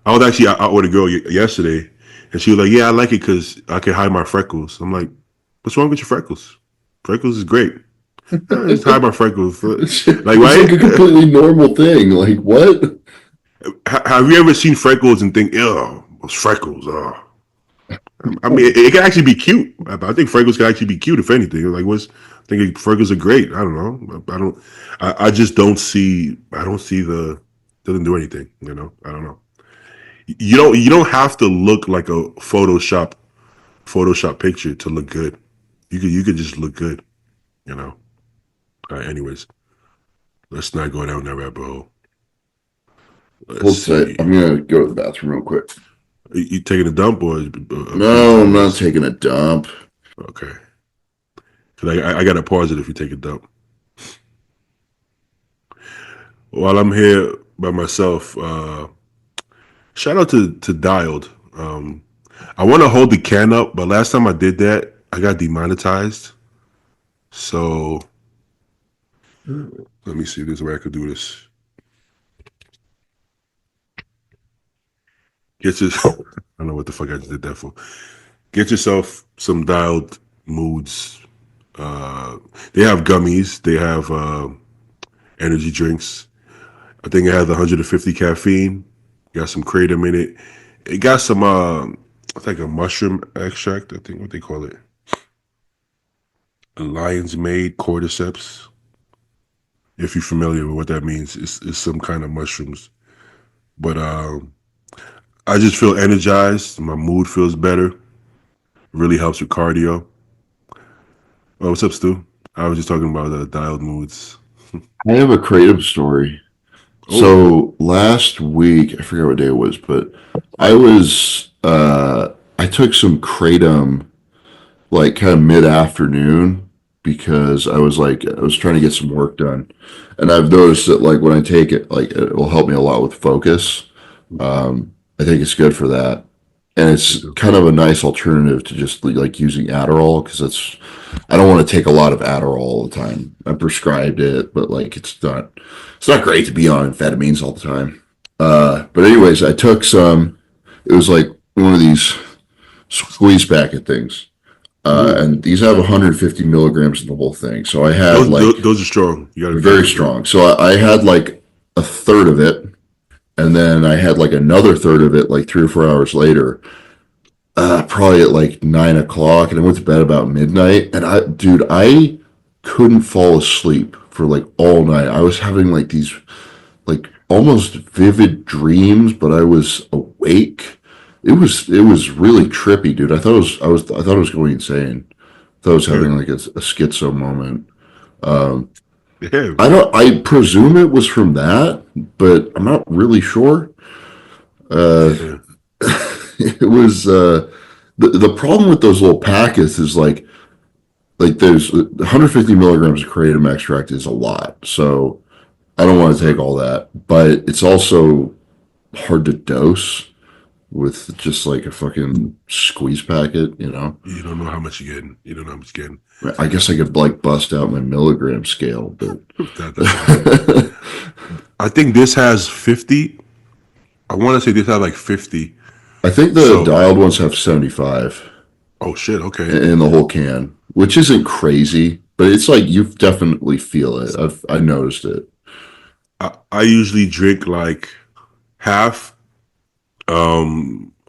Speaker 1: I was actually out with a girl yesterday, and she was like, "Yeah, I like it because I can hide my freckles." I'm like, "What's wrong with your freckles? Freckles is great. Just hide my freckles."
Speaker 2: It's
Speaker 1: Like,
Speaker 2: like a
Speaker 1: right?
Speaker 2: completely normal thing. Like what?
Speaker 1: Have you ever seen freckles and think, "Ew, those freckles"? I mean, it can actually be cute. I think freckles can actually be cute, if anything. Like, what's think Fergers are great. I don't know. I don't. I just don't see. I don't see the doesn't do anything. You know. I don't know. You don't have to look like a Photoshop picture to look good. You could just look good. You know. Anyways, let's not go down that rabbit hole. Let's
Speaker 2: Hold tight.
Speaker 1: see.
Speaker 2: I'm gonna go to the bathroom real quick.
Speaker 1: You taking a dump or a
Speaker 2: No, I'm not
Speaker 1: pause?
Speaker 2: taking a dump.
Speaker 1: Okay. Cause I gotta pause it if you take a dump. While I'm here by myself, shout out to Dialed. I want to hold the can up, but last time I did that, I got demonetized. So let me see this way I could do this. Get your, I don't know what the fuck I just did that for. Get yourself some Dialed moods. They have gummies. They have energy drinks. I think it has 150 caffeine. Got some kratom in it. It got some it's like a mushroom extract, I think what they call it. A lion's made cordyceps. If you're familiar with what that means, it's some kind of mushrooms. But I just feel energized. My mood feels better. Really helps with cardio. Oh, what's up, Stu? I was just talking about dialed moods.
Speaker 2: I have a creative story.
Speaker 1: Oh,
Speaker 2: So last week, I forget what day it was, but I took some kratom like kind of mid afternoon because I was trying to get some work done, and I've noticed that like when I take it, like it will help me a lot with focus. I think it's good for that, and
Speaker 1: me
Speaker 2: it's
Speaker 1: too.
Speaker 2: kind of a nice alternative to just like using Adderall because it's I don't want to take a lot of Adderall all the time. I prescribed it, but like it's not great to be on amphetamines all the time. But anyways, I took some. It was like one of these squeeze packet things,
Speaker 1: Ooh,
Speaker 2: and these have 150 milligrams in the whole thing. So I had like
Speaker 1: those are strong. You got to be
Speaker 2: very
Speaker 1: careful with them.
Speaker 2: strong. So I had like a third of it, and then I had like another third of it like 3 or 4 hours later. Probably at like 9 o'clock, and I went to bed about midnight. And I couldn't fall asleep for like all night. I was having like these like almost vivid dreams, but I was awake. It was really trippy, dude. I thought I was going insane. I thought I was
Speaker 1: Yeah,
Speaker 2: having like a schizo moment.
Speaker 1: yeah,
Speaker 2: I presume it was from that, but I'm not really sure. Uh,
Speaker 1: yeah.
Speaker 2: it was the problem with those little packets is like there's 150 milligrams of kratom extract is a lot, so I don't want to take all that, but it's also hard to dose with just like a fucking squeeze packet, you know.
Speaker 1: You don't know how much you're getting. You don't know how much you're getting.
Speaker 2: I guess I could like bust out my milligram scale, but
Speaker 1: That's wild. I think this has 50. I want to say this has like 50.
Speaker 2: I think the
Speaker 1: So,
Speaker 2: dialed ones have 75
Speaker 1: oh shit, okay.
Speaker 2: in the whole can, which isn't crazy, but it's like you definitely feel it. I noticed it.
Speaker 1: I usually drink like half.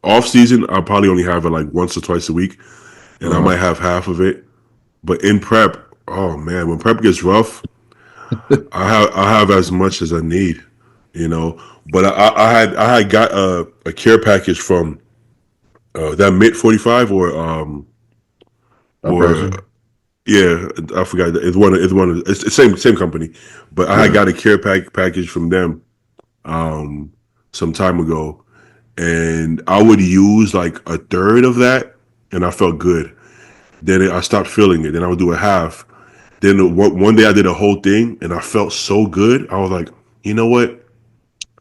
Speaker 1: Off season, I'll probably only have it like once or twice a week, and I
Speaker 2: Uh,
Speaker 1: might have half of it. But in prep, oh man, when prep gets rough, I have as much as I need, you know. But I had got a care package from that Mint 45 or
Speaker 2: Uprising.
Speaker 1: yeah, I forgot. It's one of it's the same company, but I had
Speaker 2: Yeah.
Speaker 1: got a package from them some time ago, and I would use like a third of that, and I felt good. Then I stopped feeling it. Then I would do a half. Then one day I did a whole thing, and I felt so good. I was like, you know what?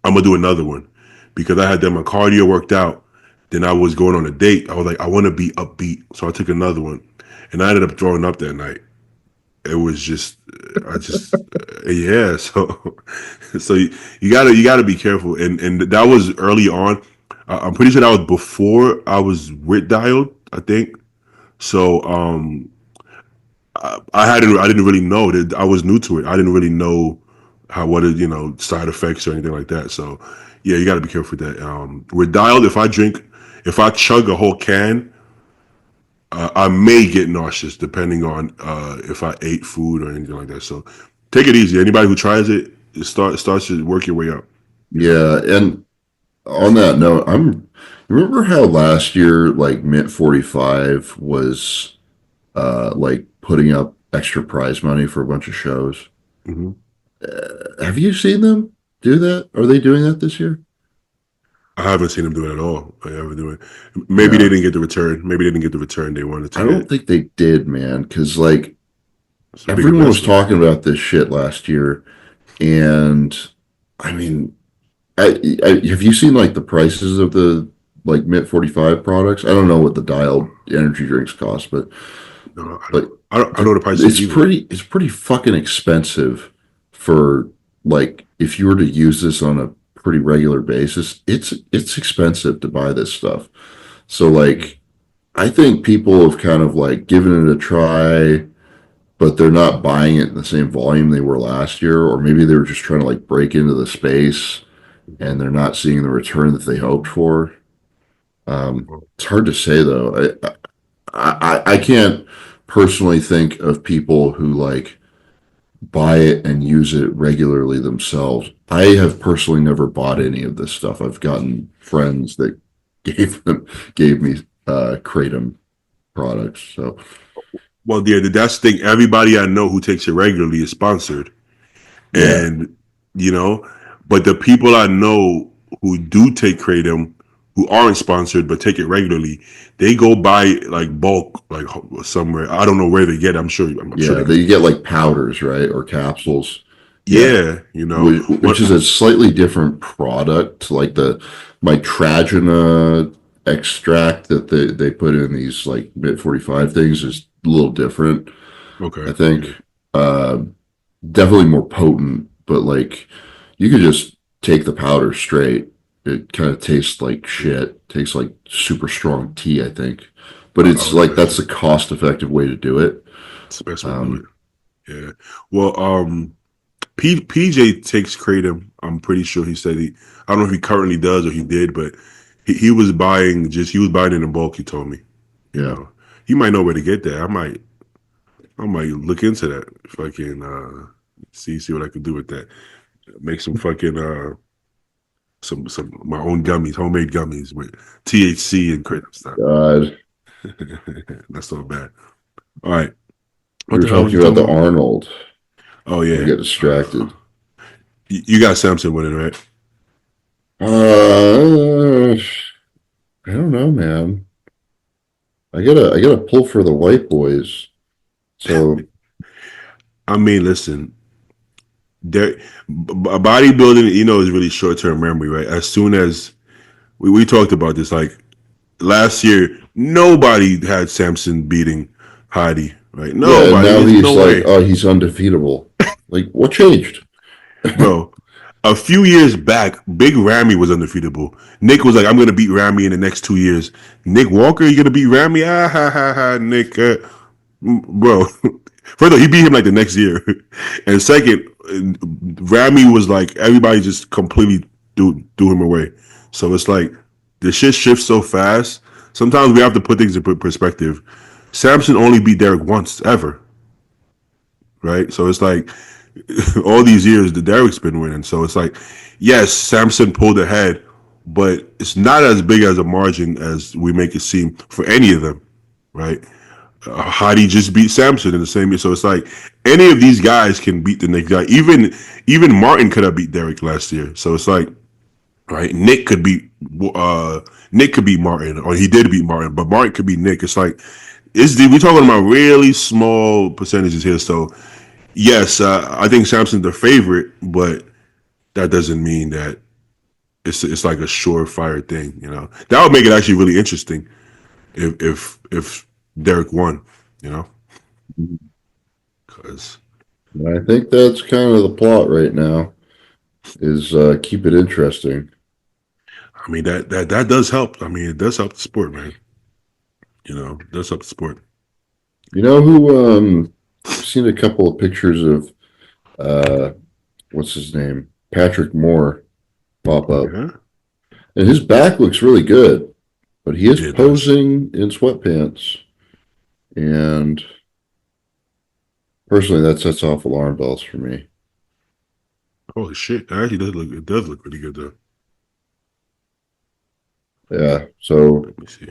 Speaker 1: I'm gonna do another one because I had done my cardio worked out. Then I was going on a date. I was like, I want to be upbeat, so I took another one, and I ended up throwing up that night. It was just, I just, yeah. So, you gotta be careful, and that was early on. I'm pretty sure that was before I was with dialed. I think so. I didn't really know that I was new to it. I didn't really know how what it, side effects or anything like that. So yeah, you got to be careful with that. With dialed, if I chug a whole can, I may get nauseous depending on if I ate food or anything like that. So take it easy. Anybody who tries it, starts to work your way up. You know.
Speaker 2: Yeah, and on that note, remember how last year like Mint 45 was like putting up extra prize money for a bunch of shows?
Speaker 1: Hmm.
Speaker 2: Have you seen them do that? Are they doing that this year?
Speaker 1: I haven't seen them do it at all. I haven't do it. Maybe they
Speaker 2: Yeah,
Speaker 1: didn't get the return. Maybe they didn't get the return they wanted to
Speaker 2: I don't
Speaker 1: get.
Speaker 2: think they did, man, because like
Speaker 1: It's a big
Speaker 2: everyone was
Speaker 1: investment.
Speaker 2: talking about this shit last year, and I mean, have you seen like the prices of the like Mint 45 products? I don't know what the dialed energy drinks cost, but
Speaker 1: No, I
Speaker 2: like
Speaker 1: don't. I know the prices either.
Speaker 2: it's pretty fucking expensive for like if you were to use this on a pretty regular basis, it's expensive to buy this stuff. So like I think people have kind of like given it a try, but they're not buying it in the same volume they were last year, or maybe they were just trying to like break into the space and they're not seeing the return that they hoped for. It's hard to say though. I can't personally think of people who like buy it and use it regularly themselves. I have personally never bought any of this stuff. I've gotten friends that gave me Kratom products. So
Speaker 1: Well, yeah, that's the thing. Everybody I know who takes it regularly is sponsored,
Speaker 2: yeah,
Speaker 1: and you know, but the people I know who do take kratom, who aren't sponsored but take it regularly, they go buy like bulk, like somewhere. I don't know where they get it. I'm sure
Speaker 2: yeah,
Speaker 1: they
Speaker 2: that
Speaker 1: could.
Speaker 2: you get like powders, right, or capsules. Yeah,
Speaker 1: Yeah,
Speaker 2: which is a slightly different product, like the mitragina extract that they put in these like Mint 45 things is a little different.
Speaker 1: Okay,
Speaker 2: I think
Speaker 1: yeah.
Speaker 2: uh, definitely more potent, but like you could just take the powder straight. It kind of tastes like shit. Tastes like super strong tea, I think. But
Speaker 1: I
Speaker 2: it's
Speaker 1: would
Speaker 2: like that's
Speaker 1: imagine
Speaker 2: a cost effective way to do it.
Speaker 1: it's the best way to do it.
Speaker 2: Um,
Speaker 1: Yeah. Well, PJ takes kratom. I'm pretty sure he said he. I don't know if he currently does or he did, but he was buying it in bulk. He told me. You
Speaker 2: yeah.
Speaker 1: know, he might know where to get that. I might look into that if I can see what I can do with that. Make some fucking some my own gummies, homemade gummies with THC and kratom stuff.
Speaker 2: God,
Speaker 1: That's not bad. All right,
Speaker 2: we
Speaker 1: what
Speaker 2: were
Speaker 1: the hell was
Speaker 2: talking
Speaker 1: you
Speaker 2: about
Speaker 1: talking
Speaker 2: the
Speaker 1: about?
Speaker 2: Arnold.
Speaker 1: Oh
Speaker 2: I
Speaker 1: yeah,
Speaker 2: get distracted.
Speaker 1: you got Samson winning, right?
Speaker 2: Uh, I don't know, man. I gotta pull for the white boys. So
Speaker 1: I mean, listen, there bodybuilding, is really short term memory, right? As soon as we talked about this, like last year, nobody had Samson beating Heidi, right?
Speaker 2: yeah, and
Speaker 1: Nobody.
Speaker 2: now
Speaker 1: There's
Speaker 2: he's
Speaker 1: no
Speaker 2: like,
Speaker 1: way,
Speaker 2: oh, he's undefeatable. Like, what changed?
Speaker 1: bro. A few years back, Big Ramy was undefeatable. Nick was like, "I'm gonna beat Ramy in the next 2 years." Nick Walker, you gonna beat Ramy? Ah ha ha ha, Nick, bro. First of all, he beat him like the next year, and second, Ramy was like everybody just completely threw him away. So it's like the shit shifts so fast. Sometimes we have to put things in perspective. Samson only beat Derek once ever, right? So it's like all these years the Derek's been winning. So it's like, yes, Samson pulled ahead, but it's not as big as a margin as we make it seem for any of them, right? Hadi just beat Samson in the same year, so it's like any of these guys can beat the next guy. Even Martin could have beat Derek last year. So it's like, right, Nick could beat Martin, or he did beat Martin, but Martin could beat Nick. It's like we're talking about really small percentages here. So yes, I think Samson's the favorite, but that doesn't mean that it's like a surefire thing. That would make it actually really interesting if Derek won. You know, because
Speaker 2: I think that's kind of the plot right now. Is keep it interesting.
Speaker 1: I mean that does help. I mean, it does help the sport, man. It does help the sport.
Speaker 2: You know who? I've seen a couple of pictures of uh, what's his name, Patrick Moore, pop up,
Speaker 1: Yeah,
Speaker 2: and his back looks really good, but he is
Speaker 1: yeah, it does.
Speaker 2: posing in sweatpants. and personally, that sets off alarm bells for me.
Speaker 1: Holy shit! It does look pretty good though.
Speaker 2: Yeah. So,
Speaker 1: Let me see.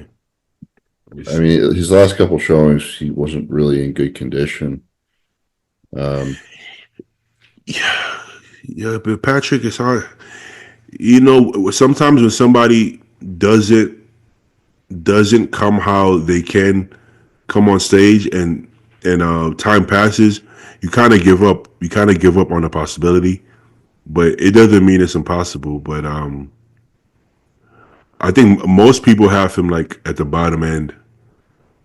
Speaker 1: Let me
Speaker 2: I
Speaker 1: see.
Speaker 2: mean, his last couple showings, he wasn't really in good condition.
Speaker 1: Yeah, yeah, but Patrick is hard. You know, sometimes when somebody doesn't come how they can come on stage, and time passes, you kind of give up. You kind of give up on the possibility, but it doesn't mean it's impossible. But I think most people have him like at the bottom end,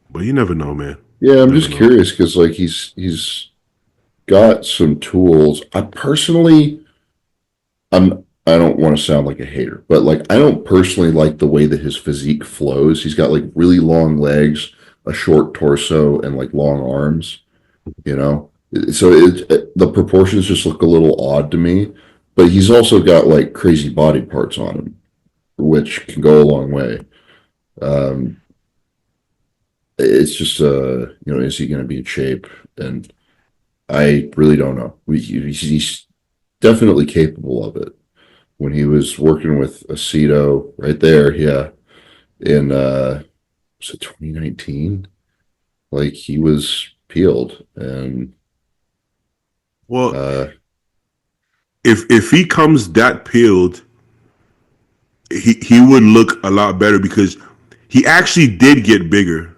Speaker 1: but you never know, man.
Speaker 2: Yeah, I'm
Speaker 1: Never
Speaker 2: just
Speaker 1: know.
Speaker 2: curious because like he's got some tools. I personally, I don't want to sound like a hater, but like I don't personally like the way that his physique flows. He's got like really long legs, a short torso, and like long arms. You know, so the proportions just look a little odd to me. But he's also got like crazy body parts on him, which can go a long way. Um, it's just is he going to be in shape? And I really don't know. He's definitely capable of it. When he was working with Aceto right there, yeah, in was it 2019? Like he was peeled, and
Speaker 1: Well,
Speaker 2: uh,
Speaker 1: if he comes that peeled, he would look a lot better because he actually did get bigger.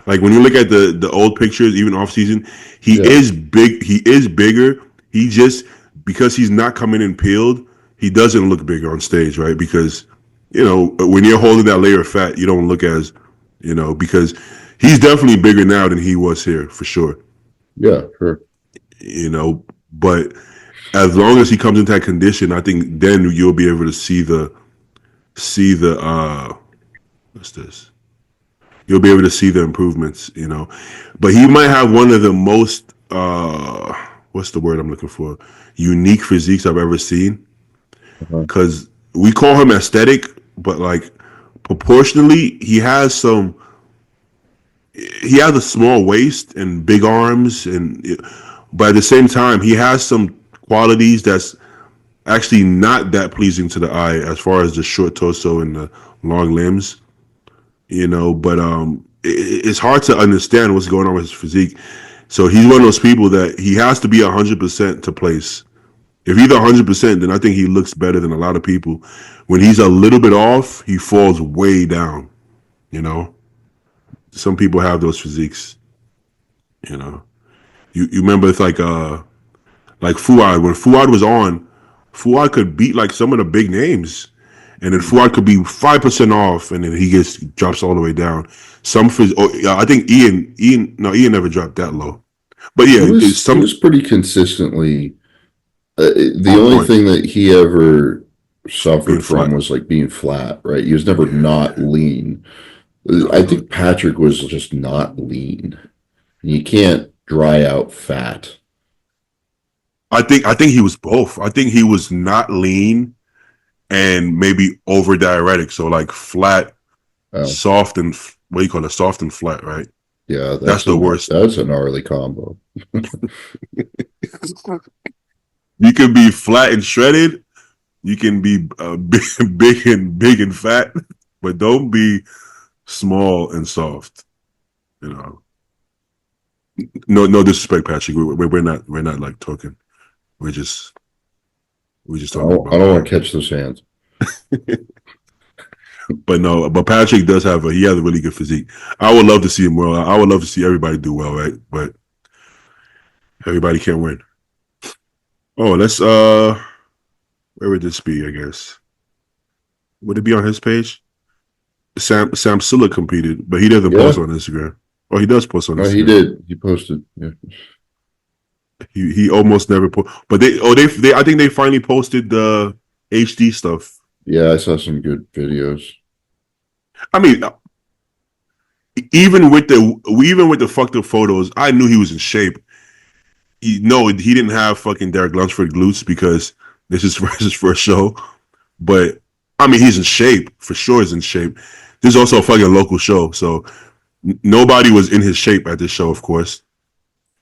Speaker 1: Like when you look at the old pictures, even off season, he
Speaker 2: yeah,
Speaker 1: is big. He is bigger. He just because he's not coming in peeled, he doesn't look bigger on stage, right? Because when you're holding that layer of fat, you don't look as because he's definitely bigger now than he was here for sure.
Speaker 2: yeah, sure.
Speaker 1: But as long as he comes into that condition, I think then you'll be able to see the what's this? You'll be able to see the improvements. But he might have one of the most what's the word I'm looking for? Unique physiques I've ever seen.
Speaker 2: Uh-huh.
Speaker 1: Because we call him aesthetic, but like proportionally, he has a small waist and big arms, but at the same time, he has some qualities that's actually not that pleasing to the eye as far as the short torso and the long limbs. But it's hard to understand what's going on with his physique. So he's one of those people that he has to be 100% to place. If he's 100%, then I think he looks better than a lot of people. When he's a little bit off, he falls way down. You know, some people have those physiques. You know, you remember it's like Fuad. When Fuad was on, Fuad could beat like some of the big names, and then Fuad could be 5% off, and then he drops all the way down. I think Ian never dropped that low, but
Speaker 2: He
Speaker 1: yeah, it's
Speaker 2: was he
Speaker 1: some
Speaker 2: was pretty consistently. The
Speaker 1: on
Speaker 2: only
Speaker 1: point
Speaker 2: thing that he ever
Speaker 1: being
Speaker 2: suffered from
Speaker 1: flat.
Speaker 2: was like being flat, right? He was never
Speaker 1: Yeah,
Speaker 2: not lean. I
Speaker 1: no.
Speaker 2: think Patrick was just not lean. You can't dry out fat.
Speaker 1: I think he was both. I think he was not lean and maybe over diuretic, so like flat,
Speaker 2: Oh,
Speaker 1: soft, and what do you call it? Soft and flat, right?
Speaker 2: yeah,
Speaker 1: That's the worst.
Speaker 2: that's a gnarly combo.
Speaker 1: You can be flat and shredded. You can be big and fat, but don't be small and soft. You know, no disrespect, Patrick. We're not like talking. We're just we're just talking
Speaker 2: I
Speaker 1: about
Speaker 2: don't want to catch those hands.
Speaker 1: But no, but Patrick does he has a really good physique. I would love to see him well. I would love to see everybody do well, right? But everybody can't win. Oh, let's where would this be? I guess would it be on his page? Sam Sulek competed, but he doesn't
Speaker 2: Yeah,
Speaker 1: post on Instagram. Oh, he does post on
Speaker 2: he
Speaker 1: Instagram.
Speaker 2: did. He posted. Yeah,
Speaker 1: He almost never post, but they I think they finally posted the HD stuff.
Speaker 2: yeah. I saw some good videos.
Speaker 1: I mean, even with the fucked up photos, I knew he was in shape. He didn't have fucking Derek Lunsford glutes because this is his first show. But I mean, he's in shape for sure. He's in shape. This is also a fucking local show, so Nobody was in his shape at this show, of course.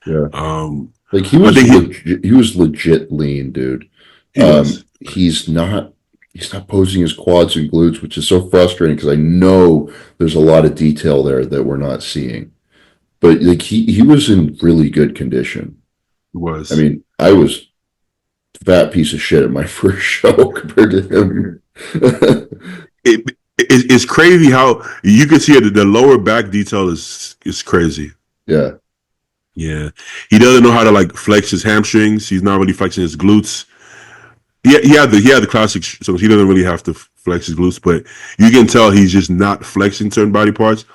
Speaker 2: Yeah.
Speaker 1: Um,
Speaker 2: Like
Speaker 1: I think
Speaker 2: he was legit lean, dude.
Speaker 1: he was.
Speaker 2: He's not posing his quads and glutes, which is so frustrating because I know there's a lot of detail there that we're not seeing. But like he was in really good condition.
Speaker 1: He
Speaker 2: I
Speaker 1: was.
Speaker 2: mean, I was a fat piece of shit at my first show compared to him.
Speaker 1: It's crazy how you can see it. The lower back detail is crazy.
Speaker 2: Yeah.
Speaker 1: Yeah, he doesn't know how to like flex his hamstrings. He's not really flexing his glutes. He had the classic, so he doesn't really have to flex his glutes. But you can tell he's just not flexing certain body parts.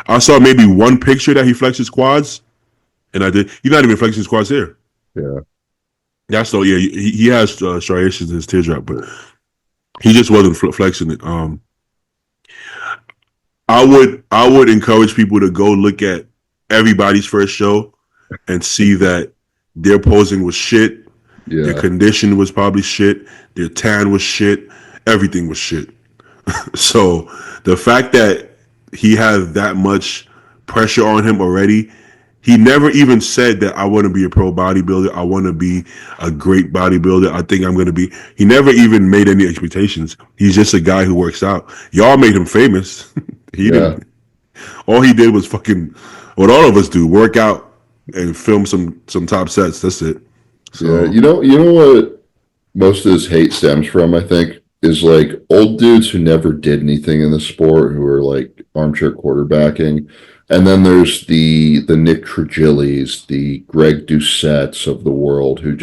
Speaker 1: I saw maybe one picture that he flexes quads, and I did. He's not even flexing his quads here.
Speaker 2: Yeah.
Speaker 1: That's so yeah. He has striations in his teardrop, but he just wasn't flexing it. I would encourage people to go look at everybody's first show and see that their posing was shit, their
Speaker 2: Yeah.
Speaker 1: condition was probably shit, their tan was shit, everything was shit. So the fact that he has that much pressure on him already, he never even said that I want to be a pro bodybuilder. I want to be a great bodybuilder. I think I'm going to be. He never even made any expectations. He's just a guy who works out. Y'all made him famous. He
Speaker 2: Yeah.
Speaker 1: didn't. All he did was fucking what all of us do: work out and film some top sets. That's it.
Speaker 2: Yeah.
Speaker 1: So
Speaker 2: You know what most of his hate stems from, I think, is like old dudes who never did anything in the sport who are like armchair quarterbacking. And then there's the Nick Trigillis, the Greg Doucettes of the world who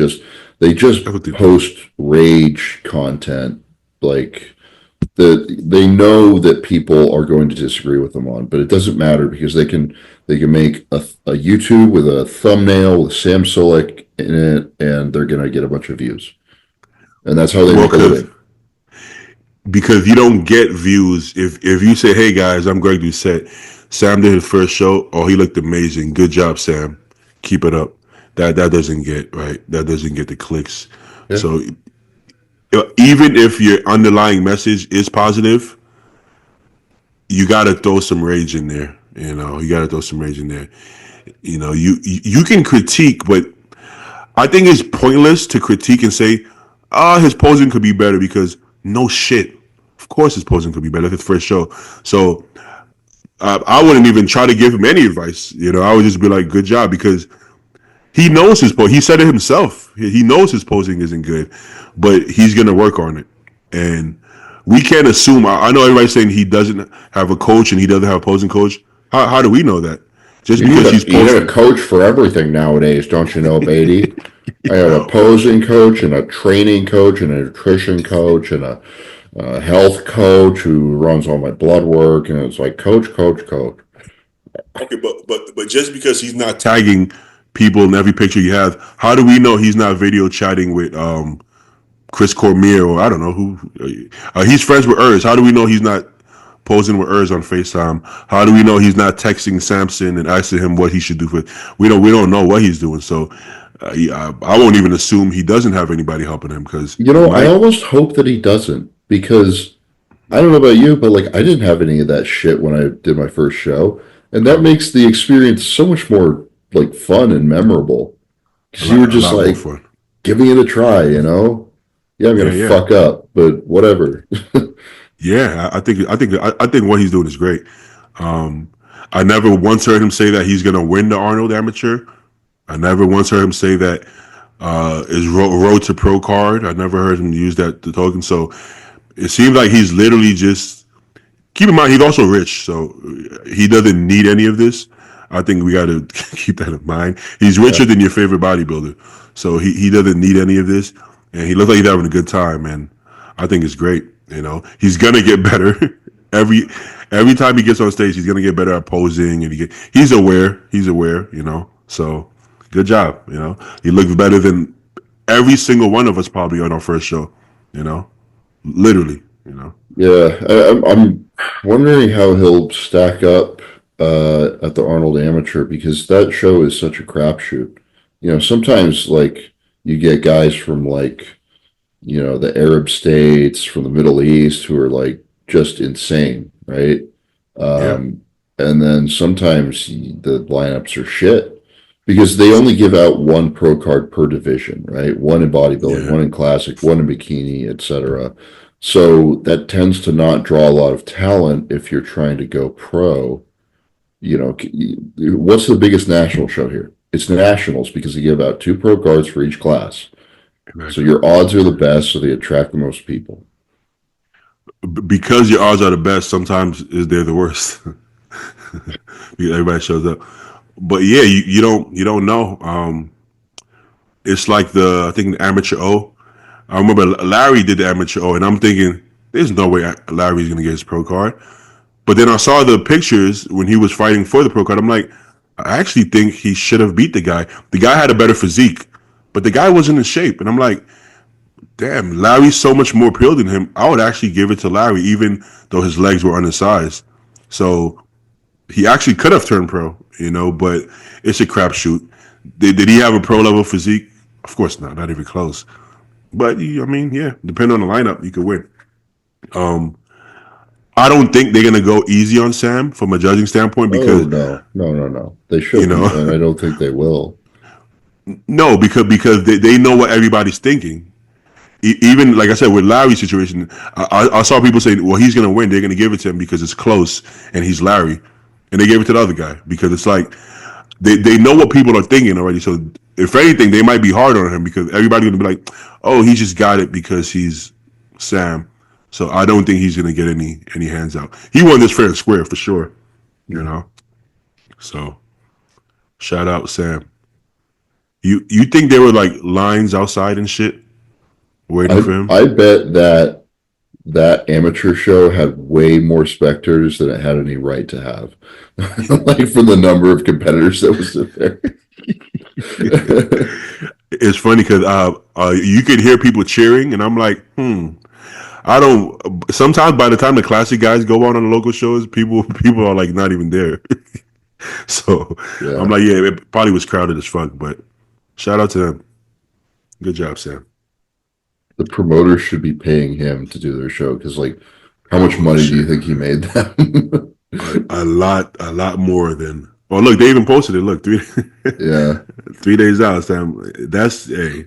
Speaker 2: they just
Speaker 1: everything.
Speaker 2: post rage content like that they know that people are going to disagree with them on, but it doesn't matter because they can make a YouTube with a thumbnail with Sam Sulek in it and they're gonna get a bunch of views. And that's how they
Speaker 1: Well,
Speaker 2: make a living.
Speaker 1: because you don't get views if you say, "Hey guys, I'm Greg Doucette. Sam did his first show. Oh, he looked amazing. Good job, Sam. Keep it up." That doesn't get right. That doesn't get the clicks.
Speaker 2: Yeah.
Speaker 1: So even if your underlying message is positive, you got to throw some rage in there. You got to throw some rage in there. You can critique, but I think it's pointless to critique and say, his posing could be better because no shit. Of course, his posing could be better. His first show. So I wouldn't even try to give him any advice. I would just be like, good job, because he knows his posing. He said it himself. He knows his posing isn't good, but he's going to work on it. And we can't assume. I know everybody's saying he doesn't have a coach and he doesn't have a posing coach. How do we know that? Just because he's
Speaker 2: You need a
Speaker 1: posting.
Speaker 2: coach for everything nowadays, don't you know, Beatty? I have a posing coach and a training coach and a nutrition coach and a health coach who runs all my blood work, and it's like coach.
Speaker 1: Okay, but just because he's not tagging people in every picture you have, how do we know he's not video chatting with Chris Cormier, or I don't know who? He's friends with Urs. How do we know he's not posing with Urs on FaceTime? How do we know he's not texting Samson and asking him what he should do for? We don't know what he's doing. So I won't even assume he doesn't have anybody helping him, because
Speaker 2: You
Speaker 1: he
Speaker 2: know, I
Speaker 1: might.
Speaker 2: almost hope that he doesn't because I don't know about you, but like I didn't have any of that shit when I did my first show, and that
Speaker 1: Um,
Speaker 2: makes the experience so much more like fun and memorable
Speaker 1: a
Speaker 2: because you
Speaker 1: lot,
Speaker 2: were
Speaker 1: a
Speaker 2: just
Speaker 1: lot more
Speaker 2: like
Speaker 1: fun.
Speaker 2: giving it a try, you know? Yeah, I'm gonna
Speaker 1: Yeah, yeah,
Speaker 2: fuck up, but whatever.
Speaker 1: yeah. I think what he's doing is great. Um, I never once heard him say that he's gonna win the Arnold Amateur. I never once heard him say that is road to pro card. I never heard him use that the token. So it seems like he's literally just. Keep in mind, he's also rich, so he doesn't need any of this. I think we got to keep that in mind. He's
Speaker 2: Yeah.
Speaker 1: richer than your favorite bodybuilder, so he doesn't need any of this, and he looks like he's having a good time. And I think it's great. He's gonna get better every every time he gets on stage. He's gonna get better at posing, and he's aware. He's aware. So good job. He looks better than every single one of us probably on our first show. Literally.
Speaker 2: Yeah, I'm wondering how he'll stack up at the Arnold Amateur because that show is such a crapshoot. You know, sometimes like you get guys from like, you know, the Arab states, from the Middle East who are like just insane, right?
Speaker 1: Yeah.
Speaker 2: Um, and then sometimes the lineups are shit because they only give out one pro card per division, right? One in bodybuilding,
Speaker 1: Yeah,
Speaker 2: one in classic, one in bikini, etc. So that tends to not draw a lot of talent if you're trying to go pro. What's the biggest national show here? It's nationals because they give out two pro cards for each class. So
Speaker 1: exactly.
Speaker 2: your odds are the best, so they attract the most people.
Speaker 1: Because your odds are the best, sometimes they're the worst. Everybody shows up, but yeah, you don't know. It's like I think the amateur O. I remember Larry did the amateur O, and I'm thinking, there's no way Larry's gonna get his pro card. But then I saw the pictures when he was fighting for the pro card. I'm like, I actually think he should have beat the guy. The guy had a better physique, but the guy wasn't in shape. And I'm like, damn, Larry's so much more peeled than him. I would actually give it to Larry, even though his legs were undersized. So he actually could have turned pro, but it's a crapshoot. Did he have a pro level physique? Of course not even close. But I mean, yeah, depending on the lineup, you could win. Um, I don't think they're gonna go easy on Sam from a judging standpoint
Speaker 2: Oh
Speaker 1: because
Speaker 2: no, no, no, no. They
Speaker 1: you
Speaker 2: shouldn't,
Speaker 1: know
Speaker 2: and I don't think they will.
Speaker 1: no because they know what everybody's thinking. Even like I said with Larry's situation, I saw people saying, "Well, he's gonna win. They're gonna give it to him because it's close and he's Larry," and they gave it to the other guy because it's like they know what people are thinking already. So if anything, they might be hard on him because everybody's gonna be like, "Oh, he just got it because he's Sam." So I don't think he's gonna get any hands out. He won this fair and square for sure. You know. So shout out Sam. You think there were like lines outside and shit waiting for him?
Speaker 2: I bet that amateur show had way more spectators than it had any right to have. Like from the number of competitors that was there.
Speaker 1: It's funny because you could hear people cheering, and I'm like, I don't. Sometimes by the time the classic guys go on the local shows, people are like not even there. So I'm
Speaker 2: Yeah.
Speaker 1: like, yeah, it probably was crowded as fuck, but shout out to them. Good job, Sam.
Speaker 2: The promoters should be paying him to do their show because, like, how much
Speaker 1: Oh
Speaker 2: money do you
Speaker 1: shit,
Speaker 2: think he made them?
Speaker 1: a lot more than. Oh look, they even posted it. Look, three
Speaker 2: Yeah.
Speaker 1: 3 days out, Sam. That's a.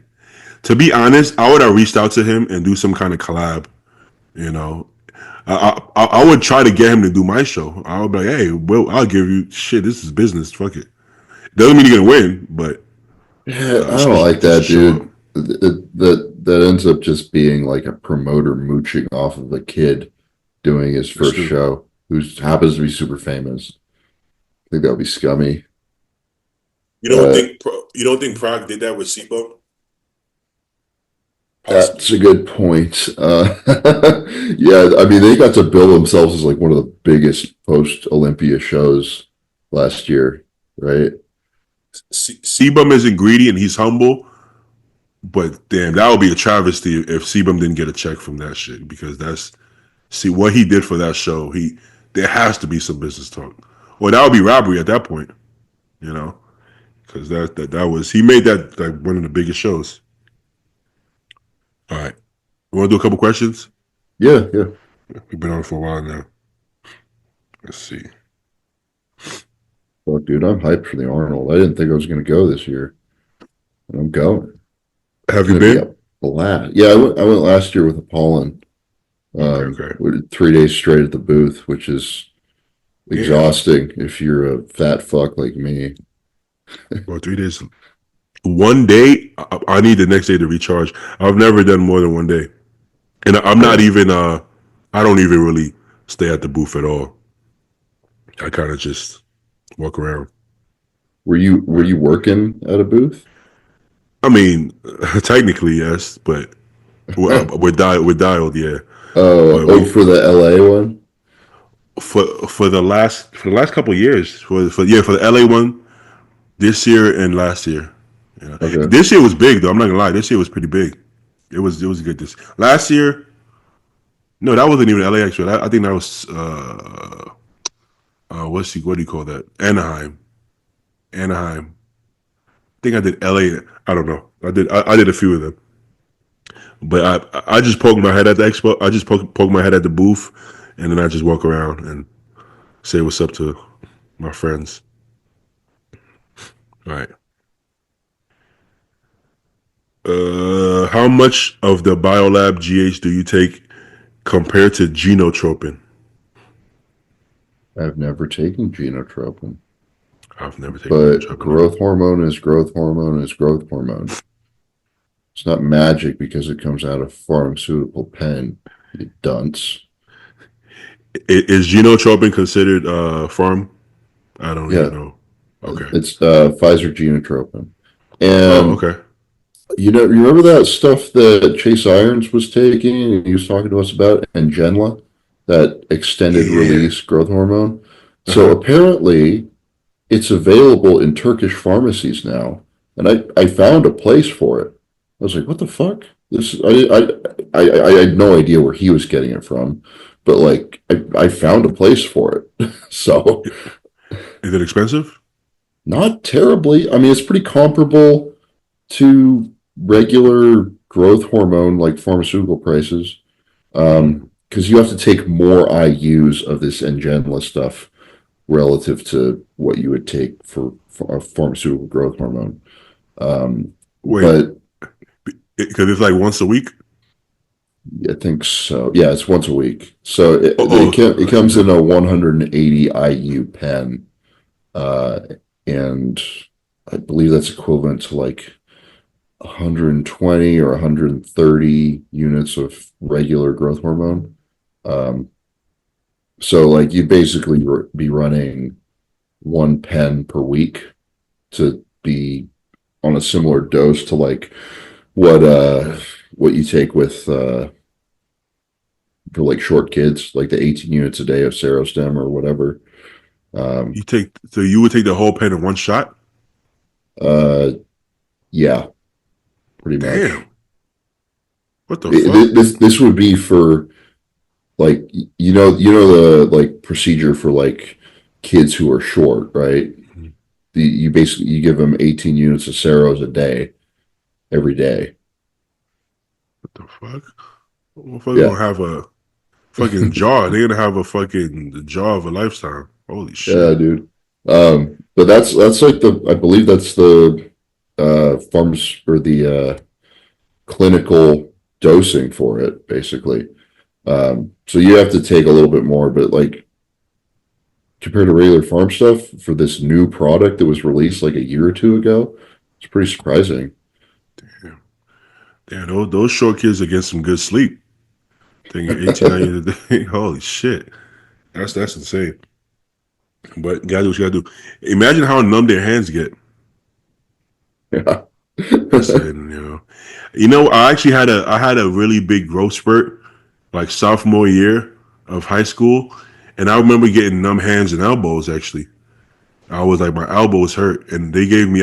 Speaker 1: To be honest, I would have reached out to him and do some kind of collab. You know, I would try to get him to do my show. I would be like, hey, well, I'll give you shit. This is business. Fuck it. Doesn't mean you're gonna win, but
Speaker 2: Yeah, I don't like
Speaker 1: just
Speaker 2: that,
Speaker 1: show up.
Speaker 2: dude. That ends up just being like a promoter mooching off of a kid doing his
Speaker 1: That's
Speaker 2: first
Speaker 1: true.
Speaker 2: show who happens to be super famous. I think that would be scummy. Uh,
Speaker 1: You don't think Prague did that with Sipo?
Speaker 2: that's
Speaker 1: Possibly.
Speaker 2: a good point. Yeah, I mean, they got to bill themselves as like one of the biggest post Olympia shows last year, right?
Speaker 1: Sebum isn't greedy and he's humble, but damn, that would be a travesty if Sebum didn't get a check from that shit because see what he did for that show. There has to be some business talk, or that would be robbery at that point, you know, because that was he made that like one of the biggest shows. All right, we want to do a couple questions.
Speaker 2: Yeah, yeah.
Speaker 1: We've been on for a while now. Let's see.
Speaker 2: Fuck, dude, I'm hyped for the Arnold. I didn't think I was going to go this year, and I'm going. It's
Speaker 1: Have you
Speaker 2: going to be a
Speaker 1: been?
Speaker 2: blast. Yeah, I went last year with Apollon.
Speaker 1: Okay, okay.
Speaker 2: We did 3 days straight at the booth, which is
Speaker 1: Yeah,
Speaker 2: exhausting if you're a fat fuck like me.
Speaker 1: well, 3 days. One day, I need the next day to recharge. I've never done more than one day, and I'm not
Speaker 2: Yeah.
Speaker 1: even. I don't even really stay at the booth at all. I kind of just walk around.
Speaker 2: Were you working at a booth?
Speaker 1: I mean, technically yes, but we're dialed, yeah. But
Speaker 2: Oh, for the LA one?
Speaker 1: for the last couple of years for the LA one this year and last year.
Speaker 2: Okay.
Speaker 1: This year was big though. I'm not gonna lie. This year was pretty big. It was good. This last year, no, that wasn't even LA actually. I think that was what do you call that? Anaheim. Anaheim. I think I did LA. I don't know. I did a few of them. But I just poked my head at the expo. I just poke my head at the booth, and then I just walk around and say what's up to my friends. All right. How much of the Biolab GH do you take compared to genotropin?
Speaker 2: I've never taken genotropin,
Speaker 1: I've never taken
Speaker 2: but
Speaker 1: genotropin either.
Speaker 2: growth hormone is growth hormone is growth hormone. It's not magic because it comes out of pharmaceutical pen, you dunce.
Speaker 1: Is genotropin considered farm? I don't
Speaker 2: Yeah,
Speaker 1: even know. Okay.
Speaker 2: it's Pfizer genotropin.
Speaker 1: Oh,
Speaker 2: And
Speaker 1: okay.
Speaker 2: you remember that stuff that Chase Irons was taking and he was talking to us about, and Genla, that extended
Speaker 1: Yeah.
Speaker 2: release growth hormone? So
Speaker 1: Uh-huh.
Speaker 2: apparently it's available in Turkish pharmacies now, and I found a place for it. I was like, what the fuck? This I had no idea where he was getting it from, but like I found a place for it. So
Speaker 1: Is it expensive?
Speaker 2: not terribly. I mean, it's pretty comparable to regular growth hormone like pharmaceutical prices.
Speaker 1: Mm.
Speaker 2: Because you have to take more IUs of this Ngenla stuff relative to what you would take for a pharmaceutical growth hormone.
Speaker 1: Wait,
Speaker 2: But
Speaker 1: because it's like once a week?
Speaker 2: I think so. Yeah, it's once a week. So it
Speaker 1: I see
Speaker 2: comes in
Speaker 1: now.
Speaker 2: a 180 IU pen, uh, and I believe that's equivalent to like 120 or 130 units of regular growth hormone. Um, so like you basically be running one pen per week to be on a similar dose to like what what you take with for like short kids, like the 18 units a day of Serostem or whatever. Um,
Speaker 1: So you would take the whole pen in one shot?
Speaker 2: uh, yeah, pretty much.
Speaker 1: Damn. What the fuck?
Speaker 2: This would be for like the like procedure for like kids who are short, right?
Speaker 1: Mhm.
Speaker 2: You basically you give them 18 units of Seros a day every day.
Speaker 1: What the fuck? Motherfucker
Speaker 2: Yeah,
Speaker 1: gonna have a fucking jaw. They're gonna have a fucking the jaw of a lifetime. Holy
Speaker 2: yeah,
Speaker 1: shit.
Speaker 2: dude. But that's like the I believe that's the pharmacy or the clinical dosing for it, basically. So you have to take a little bit more, but like compared to regular farm stuff for this new product that was released like a year or two ago, it's pretty surprising.
Speaker 1: Damn. Damn, those short kids will get some good sleep. Thinking 18 hours a day. Holy shit. That's insane. But you gotta do what you gotta do. Imagine how numb their hands get.
Speaker 2: Yeah.
Speaker 1: That's it, you know. You know, I had a really big growth spurt like sophomore year of high school, and I remember getting numb hands and elbows. Actually, I was like my elbows hurt, and they gave me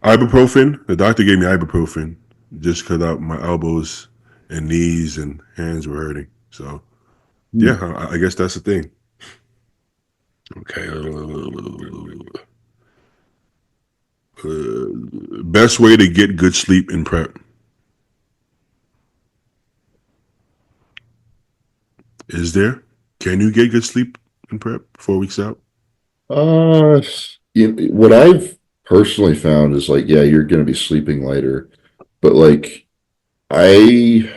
Speaker 1: ibuprofen. The doctor gave me ibuprofen just because my elbows and knees and hands were hurting. So yeah, I guess that's the thing. Okay. Best way to get good sleep in prep. Is there? Can you get good sleep in prep 4 weeks out?
Speaker 2: Uh, what I've personally found is like, yeah, you're going to be sleeping later, but like, I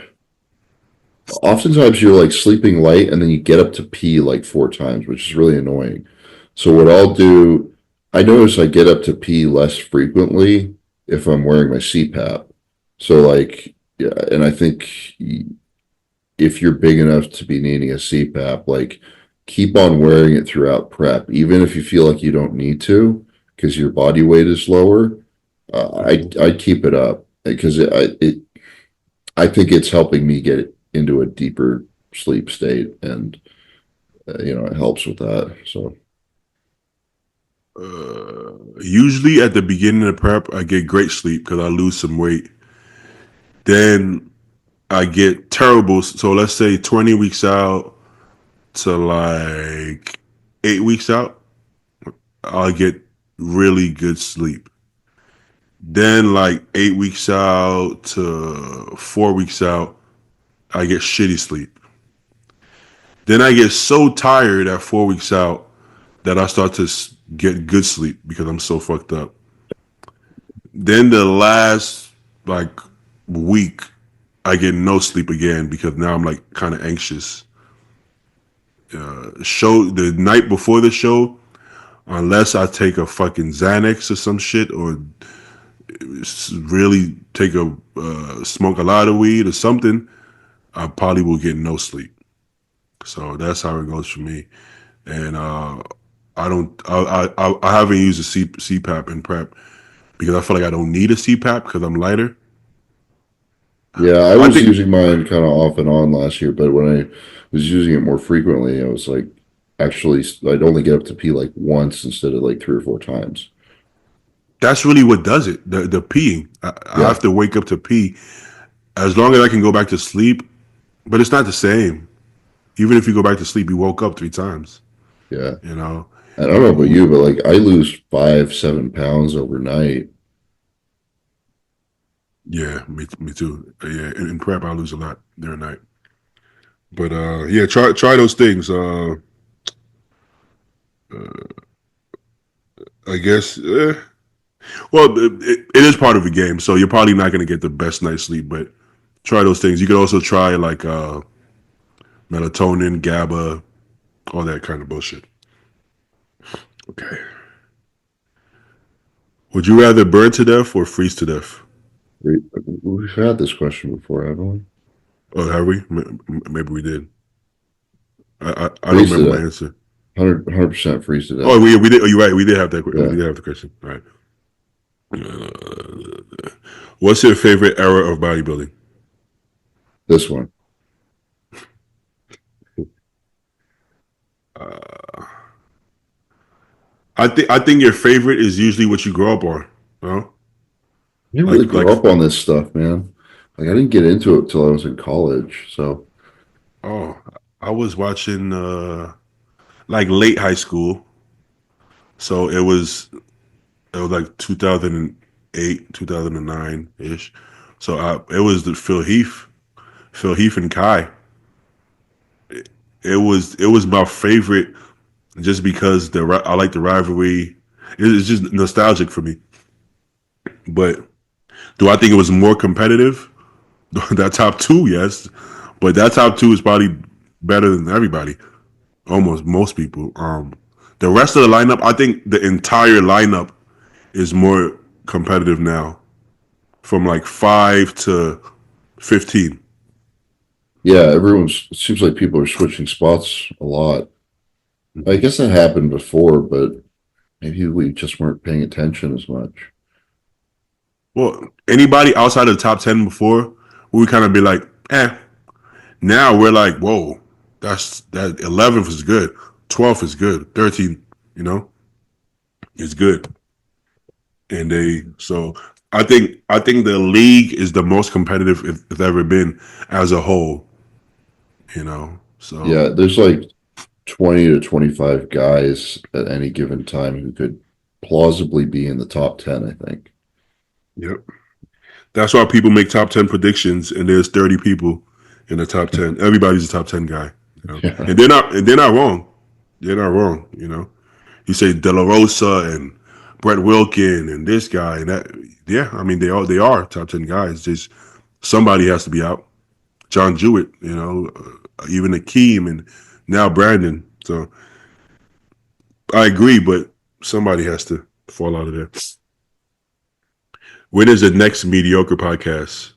Speaker 2: oftentimes you're like sleeping light and then you get up to pee like four times, which is really annoying. So what I'll do, I notice I get up to pee less frequently if I'm wearing my CPAP. So like, yeah, and I think if you're big enough to be needing a CPAP, like keep on wearing it throughout prep, even if you feel like you don't need to, because your body weight is lower. I'd keep it up because I think it's helping me get into a deeper sleep state, and it helps with that. So
Speaker 1: Usually at the beginning of prep, I get great sleep because I lose some weight. Then I get terrible. So let's say 20 weeks out to like 8 weeks out, I'll get really good sleep. Then like 8 weeks out to 4 weeks out, I get shitty sleep. Then I get so tired at 4 weeks out, that I start to get good sleep because I'm so fucked up. Then the last like week, I get no sleep again because now I'm like kind of anxious. Show the night before the show, unless I take a fucking Xanax or some shit, or really take a smoke a lot of weed or something, I probably will get no sleep. So that's how it goes for me. And I don't, I haven't used a CPAP in prep because I feel like I don't need a CPAP because I'm lighter.
Speaker 2: Yeah, I
Speaker 1: I
Speaker 2: was
Speaker 1: think
Speaker 2: using mine kind of off and on last year, but when I was using it more frequently, I was like, actually, I'd only get up to pee like once instead of like three or four times.
Speaker 1: that's really what does it. The peeing. I
Speaker 2: Yeah,
Speaker 1: have to wake up to pee. As long as I can go back to sleep, but it's not the same. Even if you go back to sleep, you woke up 3 times.
Speaker 2: yeah.
Speaker 1: You know,
Speaker 2: I don't
Speaker 1: you,
Speaker 2: know about you, but like I lose 5, 7 pounds overnight.
Speaker 1: yeah, me too. Yeah, in prep I lose a lot during night. But yeah, try those things. I guess. Well, it is part of the game, so you're probably not going to get the best night's sleep. But try those things. You could also try like melatonin, GABA, all that kind of bullshit. Okay. Would you rather burn to death or freeze to death?
Speaker 2: We've had this question before, haven't we?
Speaker 1: Oh, have we? Maybe we did. I don't
Speaker 2: Freeze to
Speaker 1: remember my
Speaker 2: death.
Speaker 1: answer.
Speaker 2: 100% freeze to
Speaker 1: Oh,
Speaker 2: death.
Speaker 1: we did. Oh, you're right. We did have that. We
Speaker 2: Yeah.
Speaker 1: did have the question. All right. What's your favorite era of bodybuilding?
Speaker 2: This one.
Speaker 1: Uh, I think your favorite is usually what you grow up on. You know?
Speaker 2: I didn't really
Speaker 1: like
Speaker 2: grow up on this stuff, man. Like I didn't get into it till I was in college. So
Speaker 1: oh, I was watching like late high school, so it was like 2008, 2009 ish. So it was the Phil Heath and Kai. It was my favorite just because I like the rivalry. It's just nostalgic for me. But do I think it was more competitive? That top two, yes, but that top two is probably better than everybody. Almost most people. The rest of the lineup, I think the entire lineup is more competitive now, from like 5 to 15.
Speaker 2: yeah, it seems like people are switching spots a lot. I
Speaker 1: Mhm.
Speaker 2: guess that happened before, but maybe we just weren't paying attention as much.
Speaker 1: Well, anybody outside of the top 10 before, we would kind of be like, eh. Now we're like, whoa, that 11th is good, 12th is good, 13, you know, is good. And I think the league is the most competitive it's ever been as a whole, you know. So
Speaker 2: Yeah, there's like 20 to 25 guys at any given time who could plausibly be in the top 10, I think.
Speaker 1: yep. That's why people make top 10 predictions and there's 30 people in the top 10. Everybody's a top 10 guy, you know.
Speaker 2: Yeah.
Speaker 1: And they're not wrong. They're not wrong, you know. You say De La Rosa and Brett Wilkin and this guy and that. Yeah, I mean they are top 10 guys. Just somebody has to be out. John Jewett, you know, even Akeem and now Brandon. So I agree, but somebody has to fall out of there. When is the next mediocre podcast?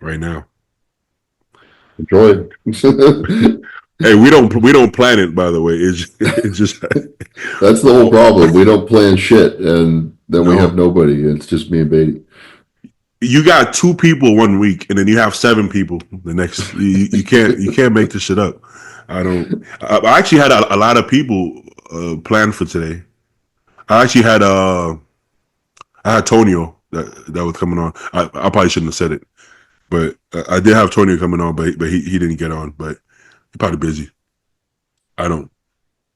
Speaker 1: Right now.
Speaker 2: Enjoy.
Speaker 1: Hey, we don't plan it, by the way. It's just
Speaker 2: That's the whole problem. We don't plan shit, and then we have
Speaker 1: no.
Speaker 2: nobody. It's just me and Beatty.
Speaker 1: You got 2 people one week, and then you have 7 people the next. You can't make this shit up. I don't. I actually had a lot of people planned for today. I actually had I had Tonio that was coming on. I probably shouldn't have said it, but I did have Tonio coming on, but he didn't get on. But he's probably busy. I don't.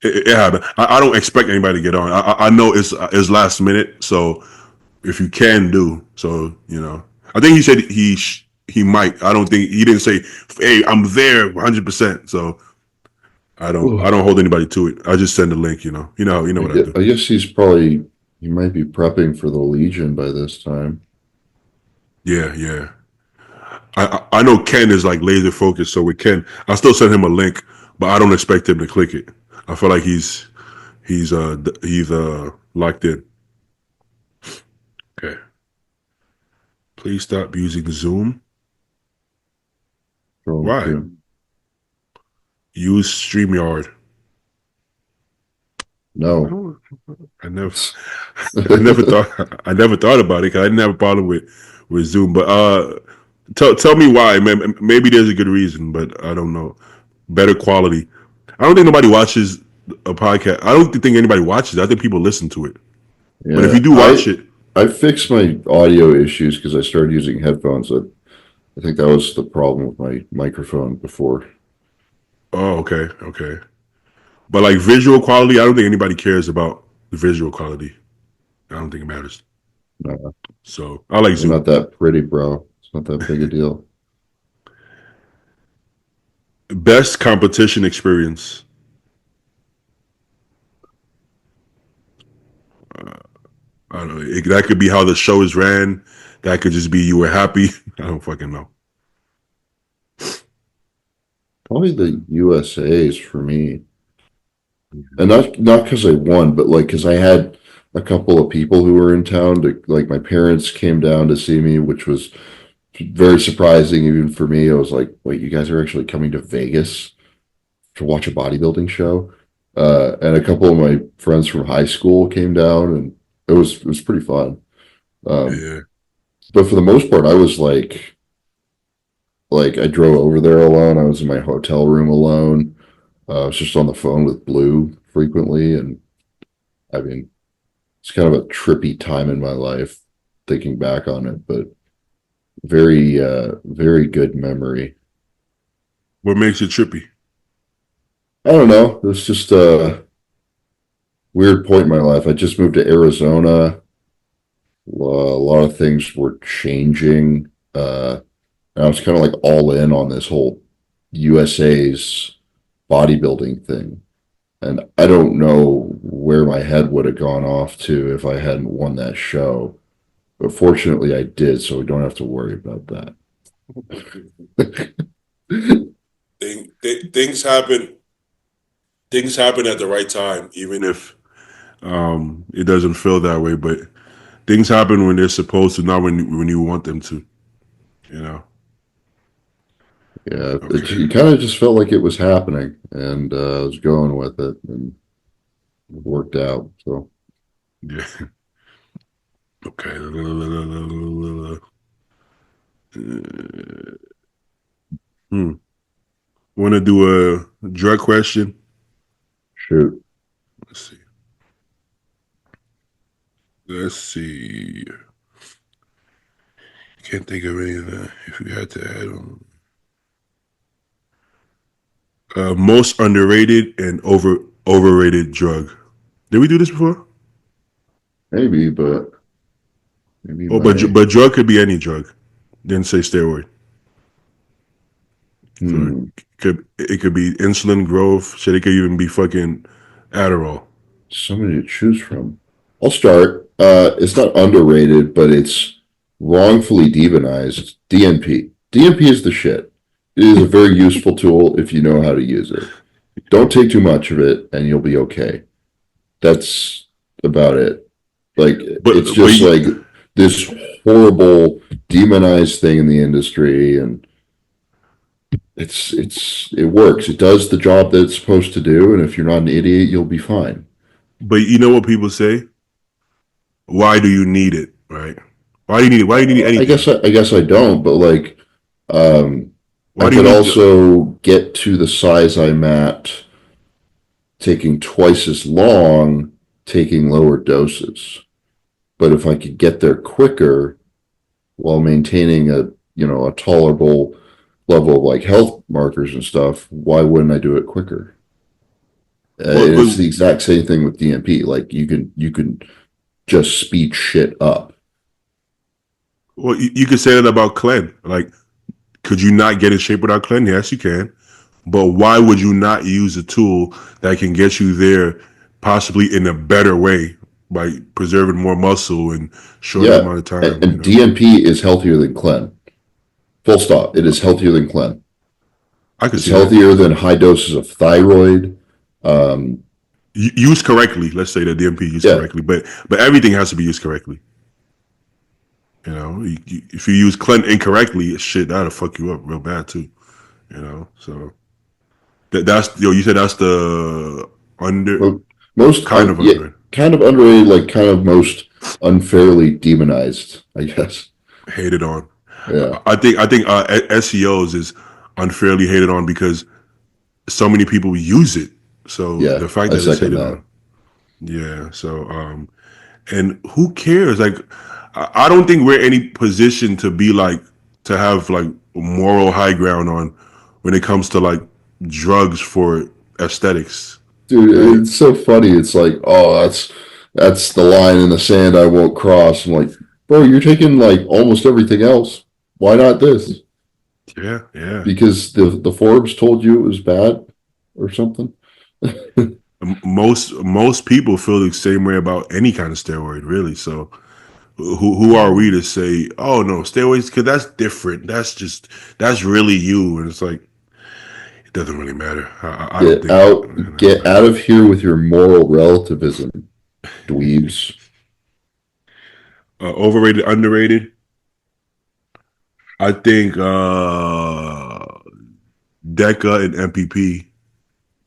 Speaker 1: It happened. I don't expect anybody to get on. I know it's last minute, so if you can do so, I think he said he might. I don't think he didn't say, "Hey, I'm there 100%." So I don't hold anybody to it. I just send a link. You know what I do.
Speaker 2: I guess he might be prepping for the Legion by this time.
Speaker 1: Yeah, yeah. I know Ken is like laser focused, so with Ken, I still send him a link, but I don't expect him to click it. I feel like he's locked in. Okay. Please stop using Zoom.
Speaker 2: Scrolling
Speaker 1: Why?
Speaker 2: through.
Speaker 1: Use StreamYard. I
Speaker 2: No.
Speaker 1: don't. I never. I never thought about it because I didn't have a problem with Zoom. But tell me why, man. Maybe there's a good reason, but I don't know. Better quality. I don't think nobody watches a podcast. I don't think anybody watches it. I think people listen to it. But if
Speaker 2: Yeah,
Speaker 1: you do watch it,
Speaker 2: I fixed my audio issues because I started using headphones. I think that was the problem with my microphone before.
Speaker 1: oh, okay, okay. But like visual quality, I don't think anybody cares about the visual quality. I don't think it matters.
Speaker 2: No,
Speaker 1: So I like
Speaker 2: they're not
Speaker 1: Zoom.
Speaker 2: that pretty, bro. It's not that big a deal.
Speaker 1: Best competition experience. I don't know. That could be how the show is ran. That could just be you were happy. I don't fucking know.
Speaker 2: Probably the USA's for me, and not because I won, but like because I had a couple of people who were in town. To like my parents came down to see me, which was very surprising even for me. I was like, "Wait, you guys are actually coming to Vegas to watch a bodybuilding show?" And a couple of my friends from high school came down, and it was pretty fun. Um,
Speaker 1: Yeah,
Speaker 2: but for the most part, I was like I drove over there alone. I was in my hotel room alone. I was just on the phone with Blue frequently, and I mean, it's kind of a trippy time in my life thinking back on it, but very good memory.
Speaker 1: what makes it trippy?
Speaker 2: I don't know. It was just a weird point in my life. I just moved to Arizona. A lot of things were changing. And I was kind of like all in on this whole USA's bodybuilding thing. And I don't know where my head would have gone off to if I hadn't won that show. But fortunately, I did, so we don't have to worry about that.
Speaker 1: Things happen. Things happen at the right time, even if it doesn't feel that way. But things happen when they're supposed to, not when you want them to. You know.
Speaker 2: Yeah,
Speaker 1: Okay.
Speaker 2: it kind of just felt like it was happening, and I was going with it, and it worked out. So,
Speaker 1: Yeah. Okay. Hmm. Want to do a drug question?
Speaker 2: shoot.
Speaker 1: Let's see. Let's see. Can't think of any of that. If you had to add on, most underrated and overrated drug. Did we do this before?
Speaker 2: Maybe, but maybe
Speaker 1: Oh,
Speaker 2: my
Speaker 1: drug could be any drug. Didn't say steroid. So
Speaker 2: hmm.
Speaker 1: it could be insulin growth. Shit, it could even be fucking Adderall.
Speaker 2: So many to choose from. I'll start. It's not underrated, but it's wrongfully demonized. DNP. DNP is the shit. It is a very useful tool if you know how to use it. Don't take too much of it, and you'll be okay. That's about it. Like it's
Speaker 1: But
Speaker 2: just like this horrible demonized thing in the industry, and it works. It does the job that it's supposed to do, and if you're not an idiot, you'll be fine.
Speaker 1: you know what people say? Why do you need it? Right? Why do you need it? Why do you need anything?
Speaker 2: I guess I don't, but like I
Speaker 1: Why do you
Speaker 2: could
Speaker 1: need the?
Speaker 2: also get to the size I'm at taking twice as long, taking lower doses. But if I could get there quicker while maintaining a tolerable level of like health markers and stuff, why wouldn't I do it quicker?
Speaker 1: Well,
Speaker 2: It's the exact same thing with DMP. Like you can just speed shit up.
Speaker 1: you could say that about Clen. Like, could you not get in shape without Clen? Yes, you can. But why would you not use a tool that can get you there possibly in a better way by preserving more muscle in shorter
Speaker 2: Yeah,
Speaker 1: amount of time,
Speaker 2: and DMP is healthier than Clen. Full stop. It is healthier than Clen.
Speaker 1: I could
Speaker 2: It's
Speaker 1: see that.
Speaker 2: healthier than high doses of thyroid.
Speaker 1: Used correctly, let's say that DMP used
Speaker 2: Yeah,
Speaker 1: correctly, but everything has to be used correctly. If you use Clint incorrectly, shit, that'll fuck you up real bad too. So that's you said that's the under
Speaker 2: most
Speaker 1: kind of
Speaker 2: yeah,
Speaker 1: under
Speaker 2: kind of underrated, like kind of most unfairly demonized, I guess.
Speaker 1: hated on.
Speaker 2: Yeah,
Speaker 1: I think SEOs is unfairly hated on because so many people use it. So
Speaker 2: yeah,
Speaker 1: the fact
Speaker 2: I
Speaker 1: that it's
Speaker 2: second
Speaker 1: hated
Speaker 2: that.
Speaker 1: on, yeah. So and who cares? Like, I don't think we're in any position to be like to have like moral high ground on when it comes to like drugs for aesthetics,
Speaker 2: Dude,
Speaker 1: right?
Speaker 2: it's so funny. It's like, oh, that's the line in the sand I won't cross. I'm like, bro, you're taking like almost everything else. Why not this?
Speaker 1: Yeah, yeah.
Speaker 2: Because the Forbes told you it was bad or something.
Speaker 1: Most people feel the same way about any kind of steroid, really. So who are we to say, oh no, steroids? Because that's different. That's really you. And it's like it doesn't really matter. I don't think it
Speaker 2: Get out
Speaker 1: matters.
Speaker 2: of here with your moral relativism, dweebs.
Speaker 1: Overrated, underrated. I think Deca and MPP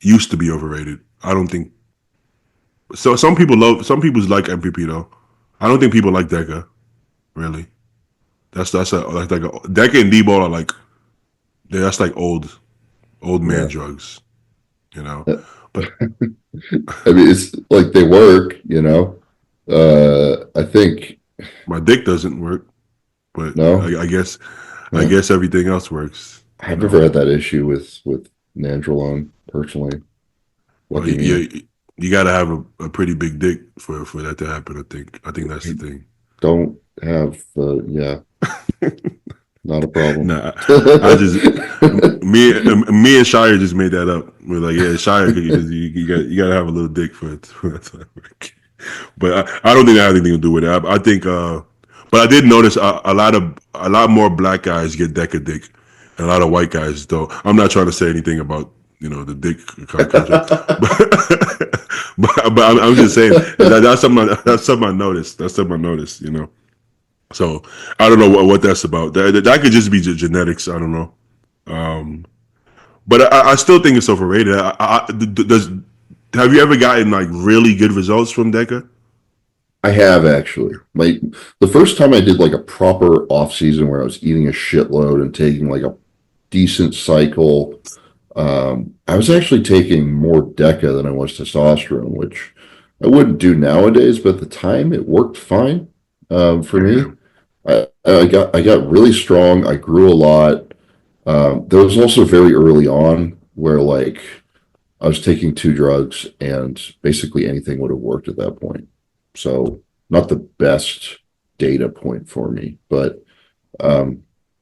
Speaker 1: used to be overrated. I don't think so. Some people like MPP though. I don't think people like Deca really. That's like a Deca and D-ball are like that's like old man
Speaker 2: Yeah.
Speaker 1: drugs, you know.
Speaker 2: I
Speaker 1: But
Speaker 2: mean, it's like they work, you know. I think
Speaker 1: my dick doesn't work. But
Speaker 2: no,
Speaker 1: I
Speaker 2: huh.
Speaker 1: guess everything else works.
Speaker 2: I've never had that issue with Nandrolone personally.
Speaker 1: Well,
Speaker 2: Lucky me.
Speaker 1: you got to have a pretty big dick for that to happen. I think that's
Speaker 2: I
Speaker 1: the thing.
Speaker 2: don't have yeah, not a problem.
Speaker 1: Nah, I just me and Shire just made that up. We're like, yeah, Shire, you got to have a little dick for that to work. But I don't think that has anything to do with it. I think, but I did notice a lot more black guys get Deca dick, and a lot of white guys don't. I'm not trying to say anything about the dick culture, but I'm just saying that's something I noticed. That's something I noticed. So I don't know what that's about. That could just be genetics. I don't know. But I still think it's overrated. Does have you ever gotten like really good results from Deca?
Speaker 2: I have actually. The first time I did like a proper off season where I was eating a shitload and taking like a decent cycle. I was actually taking more Deca than I was testosterone, which I wouldn't do nowadays, but at the time it worked fine for me.
Speaker 1: Damn.
Speaker 2: I got really strong. I grew a lot. There was also very early on where like I was taking two drugs and basically anything would have worked at that point. So not the best data point for me, but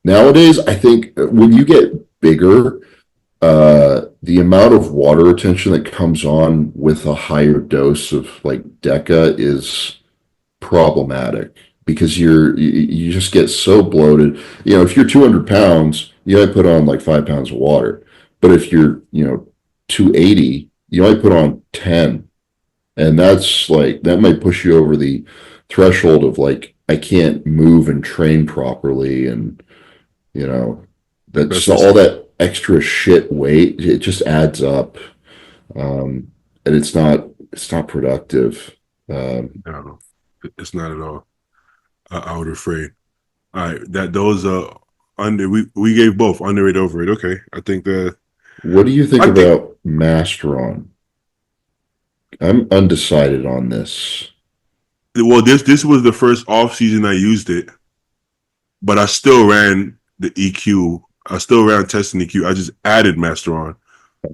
Speaker 2: nowadays I think when you get bigger, the amount of water retention that comes on with a higher dose of like Deca is problematic because you just get so bloated. If you're 200 pounds, you might put on like 5 pounds of water, but if you're 280, you might put on 10, and that's like that might push you over the threshold of like I can't move and train properly, and you know that's
Speaker 1: Especially
Speaker 2: all that extra shit weight. It just adds up, and it's not productive.
Speaker 1: I don't know. It's not at all. I would afraid. All right, that those under we gave both underrated overrated. Okay, I think that
Speaker 2: What do you think
Speaker 1: I think
Speaker 2: about Masteron? I'm undecided on this.
Speaker 1: well this was the first off season I used it, but I still ran the EQ. I still ran testing EQ. I just added Master on,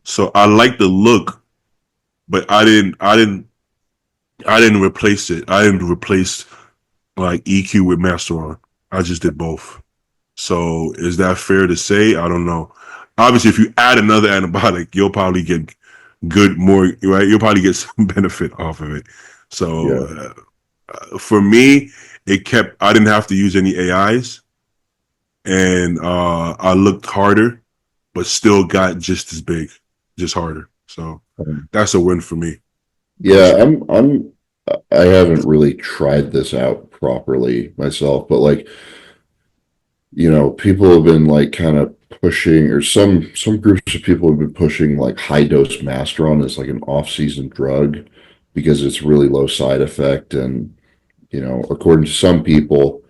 Speaker 1: so I like the look, but I didn't replace it. I didn't replace like EQ with Master on. I just did both. So is that fair to say? I don't know. Obviously, if you add another anabolic, you'll probably get right. You'll probably get some benefit off of it. So
Speaker 2: Yeah.
Speaker 1: for me, it kept. I didn't have to use any AIs, and I looked harder, but still got just as big, just harder. So that's a win for me,
Speaker 2: Yeah,
Speaker 1: personally.
Speaker 2: I haven't really tried this out properly myself, but like, people have been like kind of pushing, or some groups of people have been pushing like high dose Masteron as like an off-season drug because it's really low side effect. And, according to some people,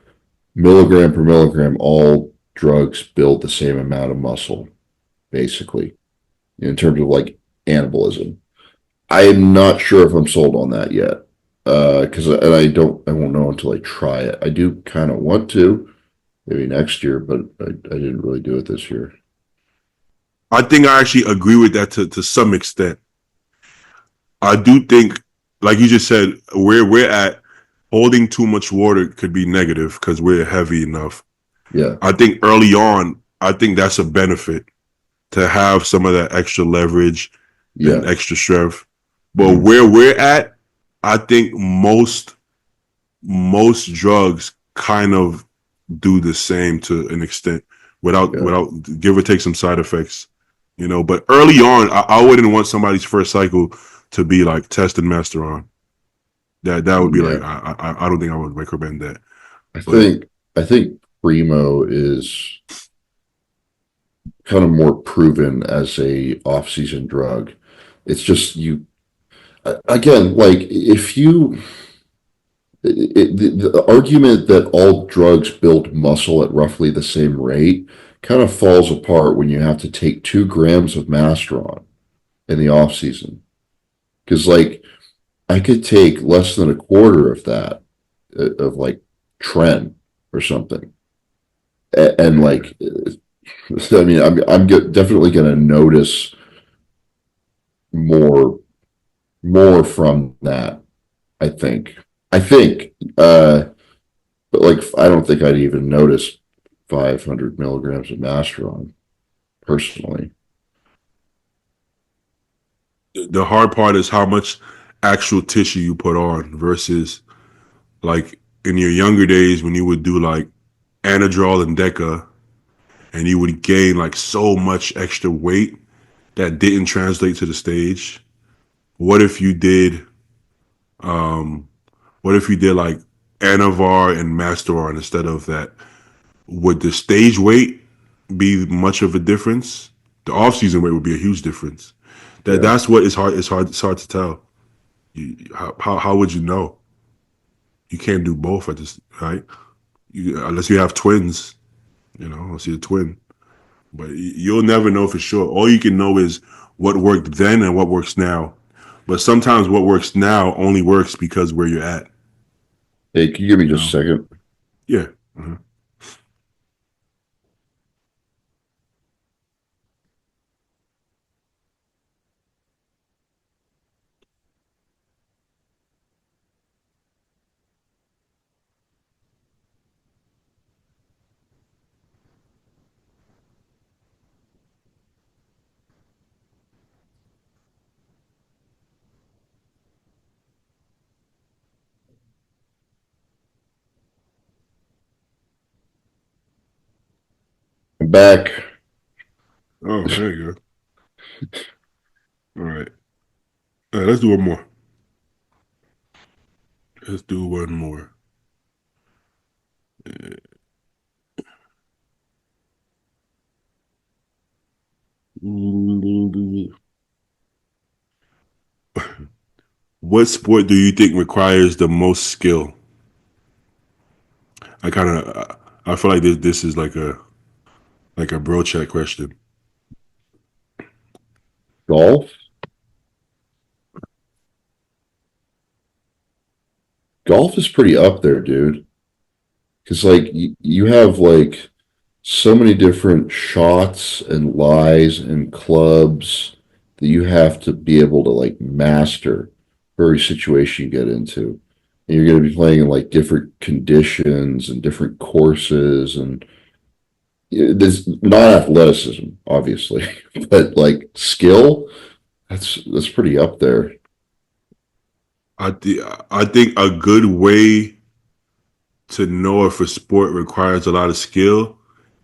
Speaker 2: milligram per milligram, all drugs build the same amount of muscle, basically, in terms of like anabolism. I'm not sure if I'm sold on that yet. Because and I won't know until I try it. I do kind of want to, maybe next year, but I didn't really do it this year.
Speaker 1: I think I actually agree with that to some extent. I do think, like you just said, where we're at, holding too much water could be negative because we're heavy enough.
Speaker 2: Yeah,
Speaker 1: I think early on, I think that's a benefit to have some of that extra leverage and
Speaker 2: yeah,
Speaker 1: extra strength. But
Speaker 2: mhm,
Speaker 1: where we're at, I think most drugs kind of do the same to an extent
Speaker 2: yeah.
Speaker 1: without give or take some side effects. But early on, I wouldn't want somebody's first cycle to be like tested master on. That would be like
Speaker 2: Yeah.
Speaker 1: I don't think I would recommend that.
Speaker 2: I
Speaker 1: But
Speaker 2: think I think Primo is kind of more proven as a off-season drug. It's just you again, like if you the argument that all drugs build muscle at roughly the same rate kind of falls apart when you have to take 2 grams of Masteron in the off season. Because like I could take less than a quarter of that of like Tren or something, and like I mean I'm definitely going to notice more from that. I think I think, but like I don't think I'd even notice 500 milligrams of Masteron personally.
Speaker 1: the hard part is how much actual tissue you put on versus like in your younger days when you would do like Anadrol and Deca and you would gain like so much extra weight that didn't translate to the stage. What if you did um what if you did like Anavar and Masteron instead of that? Would the stage weight be much of a difference? The off season weight would be a huge difference.
Speaker 2: Yeah.
Speaker 1: That's what is hard. It's hard to tell. How would you know? You can't do both at this right. Unless you have twins, unless you're a twin. But you'll never know for sure. All you can know is what worked then and what works now. But sometimes what works now only works because where you're at.
Speaker 2: Hey, can you give me
Speaker 1: You
Speaker 2: just
Speaker 1: know.
Speaker 2: a second?
Speaker 1: Yeah. Uh-huh.
Speaker 2: I'm back.
Speaker 1: Oh, there you go. All right. All right. Let's do one more. Let's do one more. What sport do you think requires the most skill? I kind of, I feel like this is like a bro check question.
Speaker 2: Golf? Golf is pretty up there, dude. Because like you have like so many different shots and lies and clubs that you have to be able to like master for every situation you get into. And you're going to be playing in like different conditions and different courses, and there's not athleticism, obviously, but like skill, that's pretty up there.
Speaker 1: I think a good way to know if a sport requires a lot of skill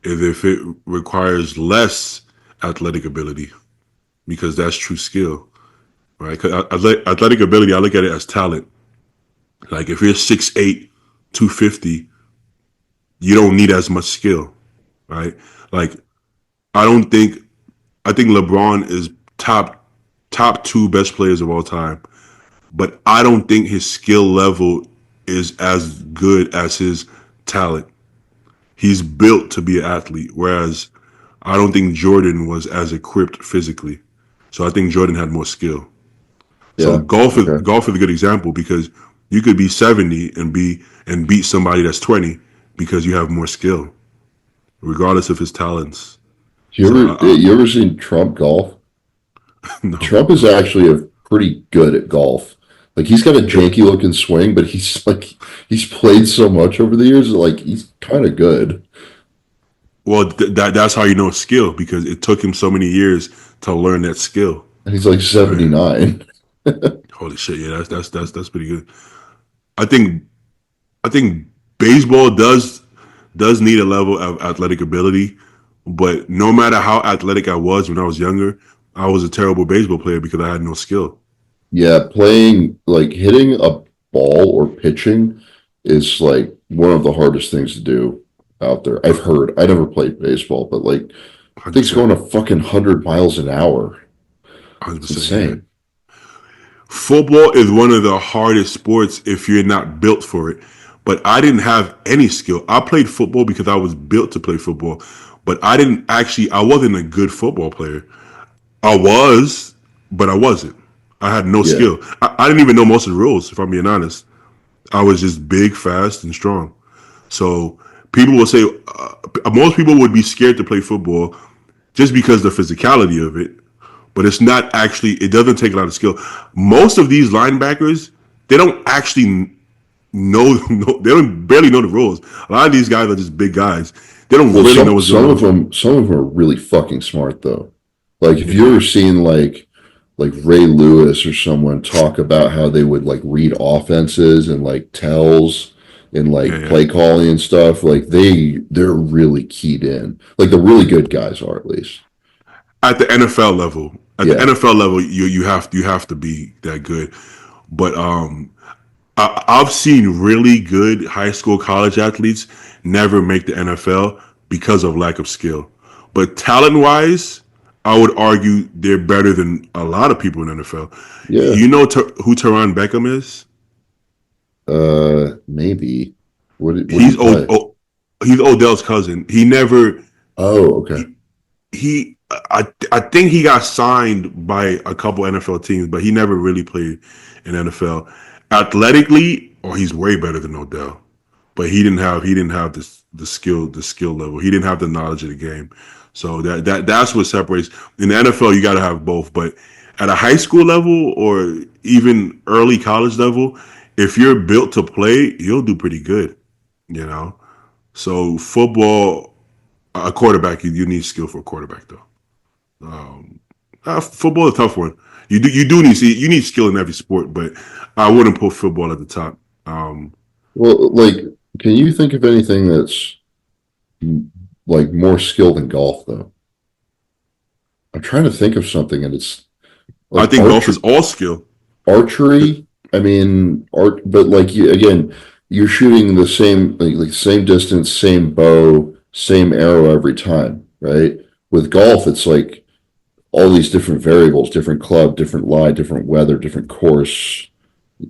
Speaker 1: is if it requires less athletic ability, because that's true skill, right? 'Cause athletic ability, I look at it as talent. Like if you're 6'8", 250, you don't need as much skill, right? Like I don't think I think LeBron is top two best players of all time, but I don't think his skill level is as good as his talent. He's built to be an athlete, whereas I don't think Jordan was as equipped physically. So I think Jordan had more skill. So
Speaker 2: Yeah. Okay.
Speaker 1: golf is a good example because you could be 70 and beat somebody that's 20 because you have more skill, regardless of his talents. So
Speaker 2: You ever seen Trump golf?
Speaker 1: no,
Speaker 2: Trump is
Speaker 1: no.
Speaker 2: actually a pretty good at golf. Like he's got a
Speaker 1: Yeah.
Speaker 2: janky looking swing, but he's played so much over the years, that, like he's kind of good.
Speaker 1: Well, that's how you know skill because it took him so many years to learn that skill.
Speaker 2: And he's like
Speaker 1: Right?
Speaker 2: 79.
Speaker 1: Holy shit! Yeah, that's pretty good. I think I think baseball does need a level of athletic ability, but no matter how athletic I was when I was younger, I was a terrible baseball player because I had no skill.
Speaker 2: Yeah, playing like hitting a ball or pitching is like one of the hardest things to do out there. I've heard. I never played baseball, but like
Speaker 1: 100%,
Speaker 2: things going a fucking 100 miles an hour. It's
Speaker 1: 100%. Yeah.
Speaker 2: insane.
Speaker 1: Football is one of the hardest sports if you're not built for it. But I didn't have any skill. I played football because I was built to play football. But I wasn't a good football player. I was, but I wasn't. I had no
Speaker 2: Yeah.
Speaker 1: skill. I didn't even know most of the rules, if I'm being honest. I was just big, fast, and strong. So people will say, most people would be scared to play football just because of the physicality of it. But it's not actually, it doesn't take a lot of skill. Most of these linebackers, they don't actually they don't barely know the rules. A lot of these guys are just big guys. They don't
Speaker 2: Well,
Speaker 1: really know what's going on.
Speaker 2: some of them are really fucking smart though. Like if you ever
Speaker 1: Yeah,
Speaker 2: seen like Ray Lewis or someone talk about how they would like read offenses and like tells and
Speaker 1: yeah,
Speaker 2: like
Speaker 1: yeah.
Speaker 2: play calling and stuff, like they're really keyed in. Like the really good guys are at least.
Speaker 1: At the NFL level,
Speaker 2: Yeah.
Speaker 1: you have to be that good. But I've seen really good high school, college athletes never make the NFL because of lack of skill. But talent wise, I would argue they're better than a lot of people in the NFL.
Speaker 2: Yeah.
Speaker 1: You know who Teron Beckham is?
Speaker 2: Maybe. What do
Speaker 1: He's
Speaker 2: you play?
Speaker 1: he's Odell's cousin. He never
Speaker 2: Oh, okay.
Speaker 1: he I think he got signed by a couple NFL teams, but he never really played in NFL. Athletically, or he's way better than Odell. But he didn't have the skill level. He didn't have the knowledge of the game. So that's what separates. In the NFL, you got to have both. But at a high school level or even early college level, if you're built to play, you'll do pretty good. You know. So football, a quarterback, you need skill for a quarterback though. Football is a tough one. You need skill in every sport, but I wouldn't put football at the top.
Speaker 2: Well, like, can you think of anything that's like more skill than golf though? I'm trying to think of something, and it's
Speaker 1: I
Speaker 2: like
Speaker 1: think golf is all skill.
Speaker 2: archery. I mean, but like you again, you're shooting the same like same distance, same bow, same arrow every time, right? With golf, it's like all these different variables, different club, different lie, different weather, different course.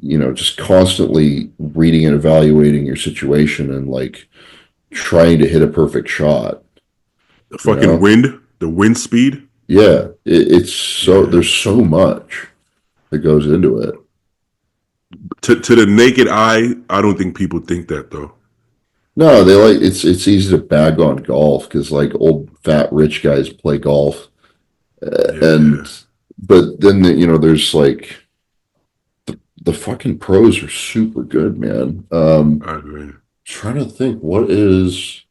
Speaker 2: Just constantly reading and evaluating your situation and like trying to hit a perfect shot.
Speaker 1: The
Speaker 2: You
Speaker 1: fucking
Speaker 2: know,
Speaker 1: wind, the wind speed.
Speaker 2: yeah, it's so
Speaker 1: Yeah.
Speaker 2: there's so much that goes into it.
Speaker 1: To the naked eye, I don't think people think that though.
Speaker 2: No, they like it's easy to bag on golf because like old fat rich guys play golf,
Speaker 1: Yeah,
Speaker 2: and but then there's like the fucking pros are super good, man.
Speaker 1: I agree.
Speaker 2: Trying to think what is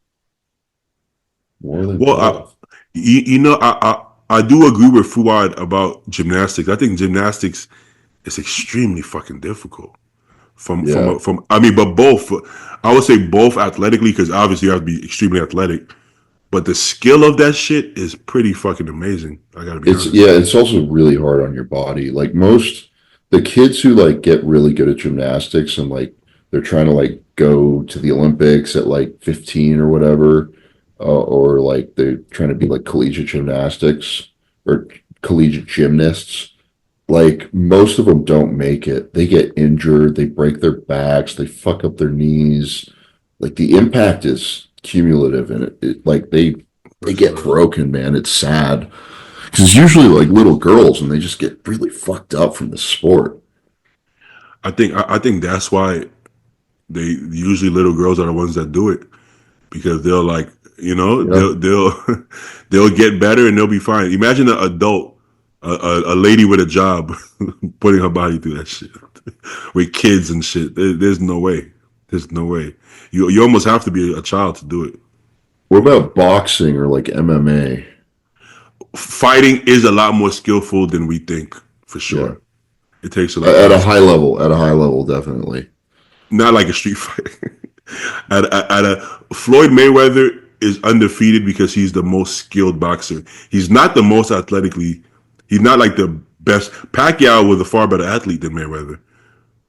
Speaker 2: More than
Speaker 1: Well,
Speaker 2: golf.
Speaker 1: I do agree with Fuad about gymnastics. I think gymnastics is extremely fucking difficult.
Speaker 2: Yeah.
Speaker 1: I mean, but both. I would say both athletically because obviously you have to be extremely athletic. But the skill of that shit is pretty fucking amazing. I gotta be
Speaker 2: It's
Speaker 1: honest.
Speaker 2: yeah, it's also really hard on your body. Like most the kids who like get really good at gymnastics and like they're trying to like go to the Olympics at like 15 or whatever, or like they're trying to be like collegiate gymnastics or collegiate gymnasts. Like most of them don't make it. They get injured, they break their backs, they fuck up their knees. Like the impact is cumulative and like
Speaker 1: For
Speaker 2: they get
Speaker 1: sure.
Speaker 2: broken, man. It's sad. Because it's usually like little girls and they just get really fucked up from the sport.
Speaker 1: I think that's why they usually little girls are the ones that do it because they'll like
Speaker 2: Yeah.
Speaker 1: they'll get better and they'll be fine. Imagine an adult, a lady with a job, putting her body through that shit with kids and shit. There's no way. There's no way. You almost have to be a child to do it.
Speaker 2: What about boxing or like MMA?
Speaker 1: Fighting is a lot more skillful than we think, for
Speaker 2: Yeah.
Speaker 1: sure. It takes a lot of skill.
Speaker 2: At a high level, definitely.
Speaker 1: Not like a street fight. At a Floyd Mayweather is undefeated because he's the most skilled boxer. He's not the most athletically. He's not like the best. Pacquiao was a far better athlete than Mayweather,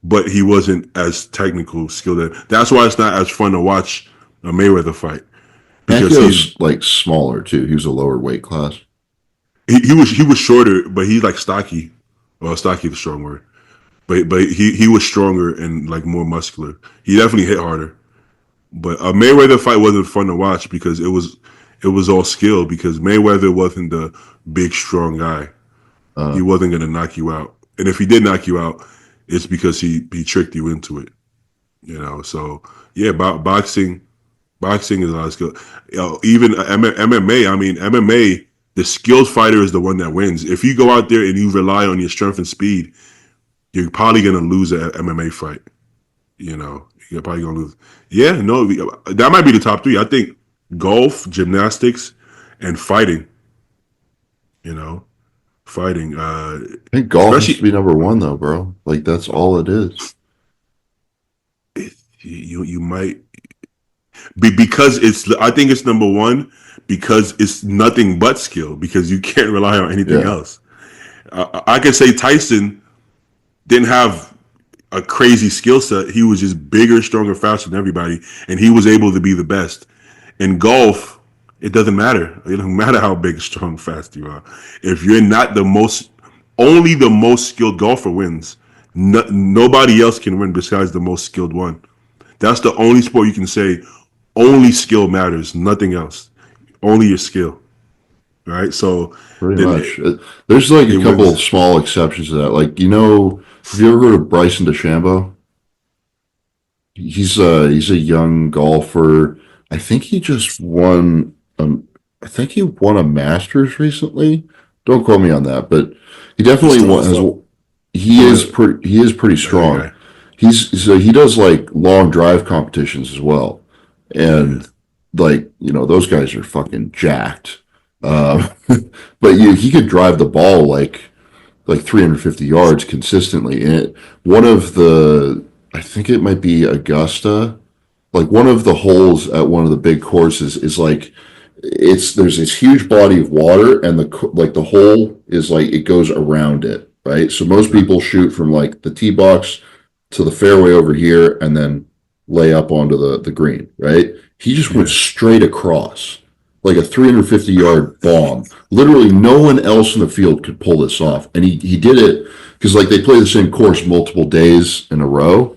Speaker 1: but he wasn't as technical skilled. That's why it's not as fun to watch a Mayweather fight because
Speaker 2: Pacquiao's like smaller too. He was a lower weight class.
Speaker 1: he was shorter, but he's like stocky. Well, stocky is a strong word, but he was stronger and like more muscular. He definitely hit harder. But a Mayweather fight wasn't fun to watch because it was all skill because Mayweather wasn't the big strong guy. He
Speaker 2: Uh,
Speaker 1: wasn't gonna knock you out. And if he did knock you out, it's because he tricked you into it. So yeah, boxing is a lot of skill. Even MMA. I mean, MMA. The skilled fighter is the one that wins. If you go out there and you rely on your strength and speed, you're probably gonna lose an MMA fight. You're probably gonna lose. Yeah, no, that might be the top three. I think golf, gymnastics, and fighting. You know, fighting.
Speaker 2: I think golf has to
Speaker 1: Especially
Speaker 2: be number one though, bro. Like that's all it is.
Speaker 1: you might be because it's. I think it's number one because it's nothing but skill because you can't rely on anything
Speaker 2: Yeah.
Speaker 1: else. I could say Tyson didn't have a crazy skill set. He was just bigger, stronger, faster than everybody, and he was able to be the best. In golf, it doesn't matter. It doesn't matter how big, strong, fast you are. If you're not the most, only the most skilled golfer wins. Nobody else can win besides the most skilled one. That's the only sport you can say only skill matters, nothing else. Only your skill, right? So
Speaker 2: Pretty
Speaker 1: then
Speaker 2: much. There's like
Speaker 1: it
Speaker 2: a couple of
Speaker 1: wins.
Speaker 2: small exceptions to that. Like, have you ever heard of Bryson DeChambeau? He's a young golfer. I think he just won I think he won a Masters recently. Don't quote me on that, but he
Speaker 1: He's
Speaker 2: definitely
Speaker 1: strong
Speaker 2: won
Speaker 1: as
Speaker 2: has
Speaker 1: fuck.
Speaker 2: he is pretty
Speaker 1: That
Speaker 2: strong.
Speaker 1: guy.
Speaker 2: He does like long drive competitions as well.
Speaker 1: Yeah.
Speaker 2: And like, those guys are fucking jacked. Um, but he could drive the ball like 350 yards consistently. And one of the, I think it might be Augusta, like one of the holes at one of the big courses is like, there's this huge body of water and the hole is like, it goes around it, right? So most
Speaker 1: Okay.
Speaker 2: people shoot from like the tee box to the fairway over here and then lay up onto the green, right? He just went
Speaker 1: Yeah.
Speaker 2: straight across like a 350-yard bomb. Literally, no one else in the field could pull this off, and he did it because like they play the same course multiple days in a row,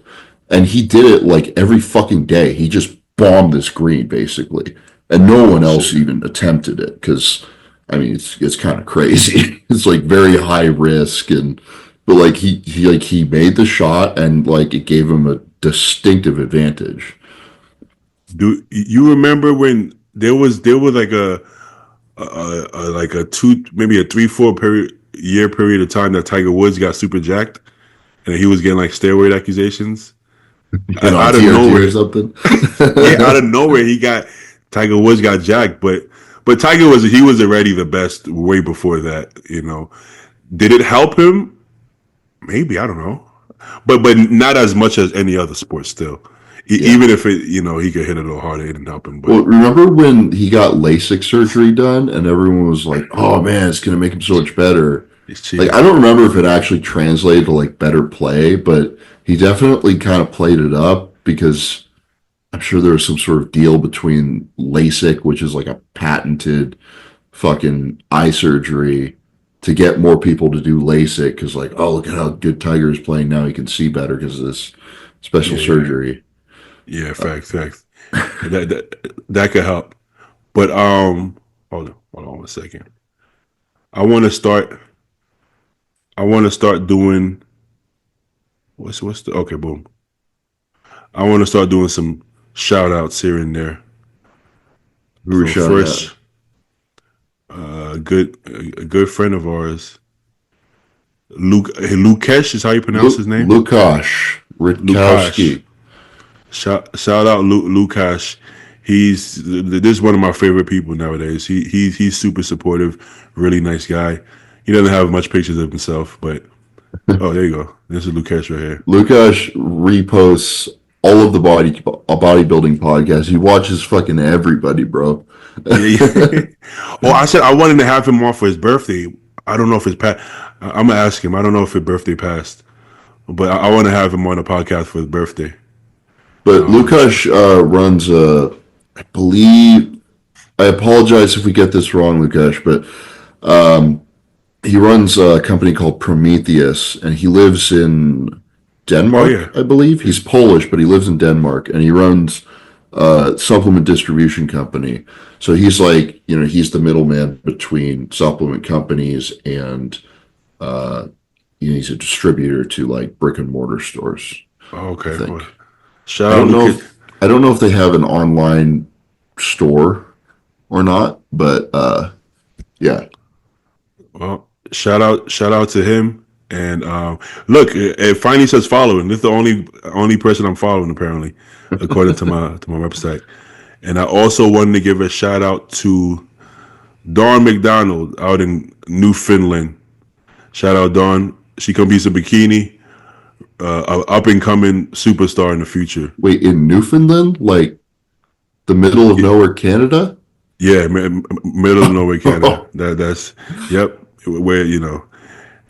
Speaker 2: and he did it like every fucking day. He just bombed this green basically, and no one else
Speaker 1: Shit.
Speaker 2: even attempted it because I mean it's kind of crazy. It's like very high risk and but like he made the shot and like it gave him a distinctive advantage.
Speaker 1: Do you remember when there was like like a two maybe a 3 4 year period of time that Tiger Woods got super jacked and he was getting like steroid accusations
Speaker 2: And on
Speaker 1: out of
Speaker 2: TRT or
Speaker 1: nowhere.
Speaker 2: something.
Speaker 1: Yeah, out of nowhere he got Tiger Woods got jacked, but But Tiger was already the best way before that. You know, did it help him? Maybe, I don't know, but not as much as any other sport. Still,
Speaker 2: Yeah.
Speaker 1: even if it he could hit it a little harder, it didn't help him. But
Speaker 2: Well, remember when he got LASIK surgery done and everyone was like, "Oh man, it's gonna make him so much better."
Speaker 1: it's
Speaker 2: Like
Speaker 1: cheating.
Speaker 2: I don't remember if it actually translated to like better play, but he definitely kind of played it up because I'm sure there was some sort of deal between LASIK, which is like a patented fucking eye surgery, to get more people to do LASIK because like, oh, look at how good Tiger is playing now. He can see better because of this special
Speaker 1: Yeah,
Speaker 2: surgery.
Speaker 1: yeah, facts. That could help. But hold on 1 second. I want to start. I want to start doing what's the okay boom. I want to start doing some shout outs here and there.
Speaker 2: Who were
Speaker 1: So
Speaker 2: shouting at?
Speaker 1: first, a good friend of ours, Lukesh is how you pronounce his name.
Speaker 2: Lukash
Speaker 1: Lukash.
Speaker 2: Rutkowski.
Speaker 1: Shout out Lukash. This is one of my favorite people nowadays. He's super supportive, really nice guy. He doesn't have much pictures of himself, but oh, there you go. This is Lukesh right here.
Speaker 2: Lukash reposts all of the bodybuilding podcasts. He watches fucking everybody, bro.
Speaker 1: Yeah. Well, I said I wanted to have him on for his birthday. I don't know if it's past. I'm gonna ask him. I don't know if his birthday passed, but I want to have him on the podcast for his birthday.
Speaker 2: But Lukash runs I believe, I apologize if we get this wrong, Lukash, but he runs a company called Prometheus, and he lives in
Speaker 1: Oh
Speaker 2: Denmark,
Speaker 1: yeah,
Speaker 2: I believe. He's Polish, but he lives in Denmark, and he runs a supplement distribution company. So he's like, he's the middleman between supplement companies and he's a distributor to like brick and mortar stores, I
Speaker 1: okay. Well,
Speaker 2: think.
Speaker 1: shout
Speaker 2: I
Speaker 1: out
Speaker 2: don't know
Speaker 1: Lucas.
Speaker 2: if I don't know if they have an online store or not, but yeah.
Speaker 1: Well, shout out to him. And look, it finally says following. This is the only person I'm following apparently, according to my website. And I also wanted to give a shout out to Dawn McDonald out in Newfoundland. Shout out Dawn. She can be some bikini, up and coming superstar in the future.
Speaker 2: Wait, in Newfoundland, like the middle of nowhere, Canada?
Speaker 1: Yeah, middle of nowhere, Canada. That's yep. Where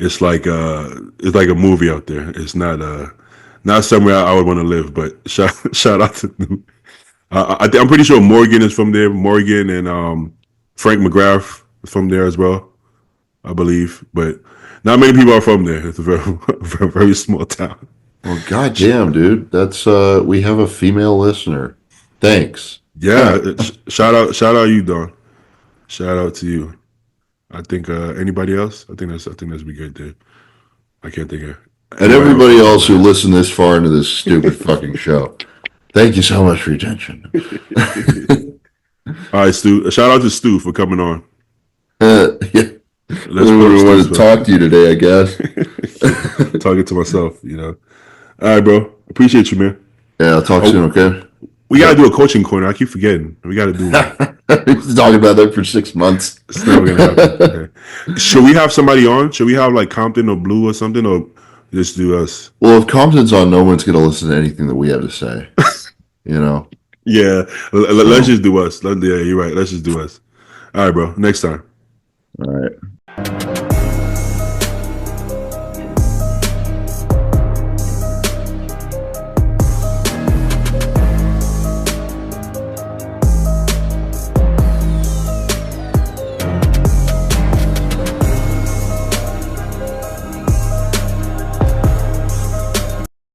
Speaker 1: it's like a movie out there. It's not somewhere I would want to live. But shout out to I'm pretty sure Morgan is from there. Morgan and Frank McGrath is from there as well, I believe. But not many people are from there. It's a very small town.
Speaker 2: Well, goddamn, dude, that's we have a female listener. Thanks.
Speaker 1: Yeah, shout out you, Don. Shout out to you. I think anybody else? I think that's be good there. I can't think of
Speaker 2: And
Speaker 1: anybody else.
Speaker 2: everybody else who listened this far into this stupid fucking show, thank you so much for your attention.
Speaker 1: All right, Stu. Shout out to Stu for coming on.
Speaker 2: Yeah.
Speaker 1: Let's
Speaker 2: I
Speaker 1: put
Speaker 2: wanted
Speaker 1: Stu
Speaker 2: to talk to you today, I guess.
Speaker 1: talking to myself. All right, bro. Appreciate you, man.
Speaker 2: Yeah, I'll talk soon, okay?
Speaker 1: We gotta do a coaching corner. I keep forgetting. We gotta do one.
Speaker 2: He's talking about that for 6 months.
Speaker 1: It's never gonna happen. Okay. Should we have somebody on? Should we have like Compton or Blue or something, or just do us?
Speaker 2: Well, if Compton's on, no one's going to listen to anything that we have to say.
Speaker 1: Yeah, let's just do us. Yeah, you're right. Let's just do us. All right, bro. Next time.
Speaker 2: All right.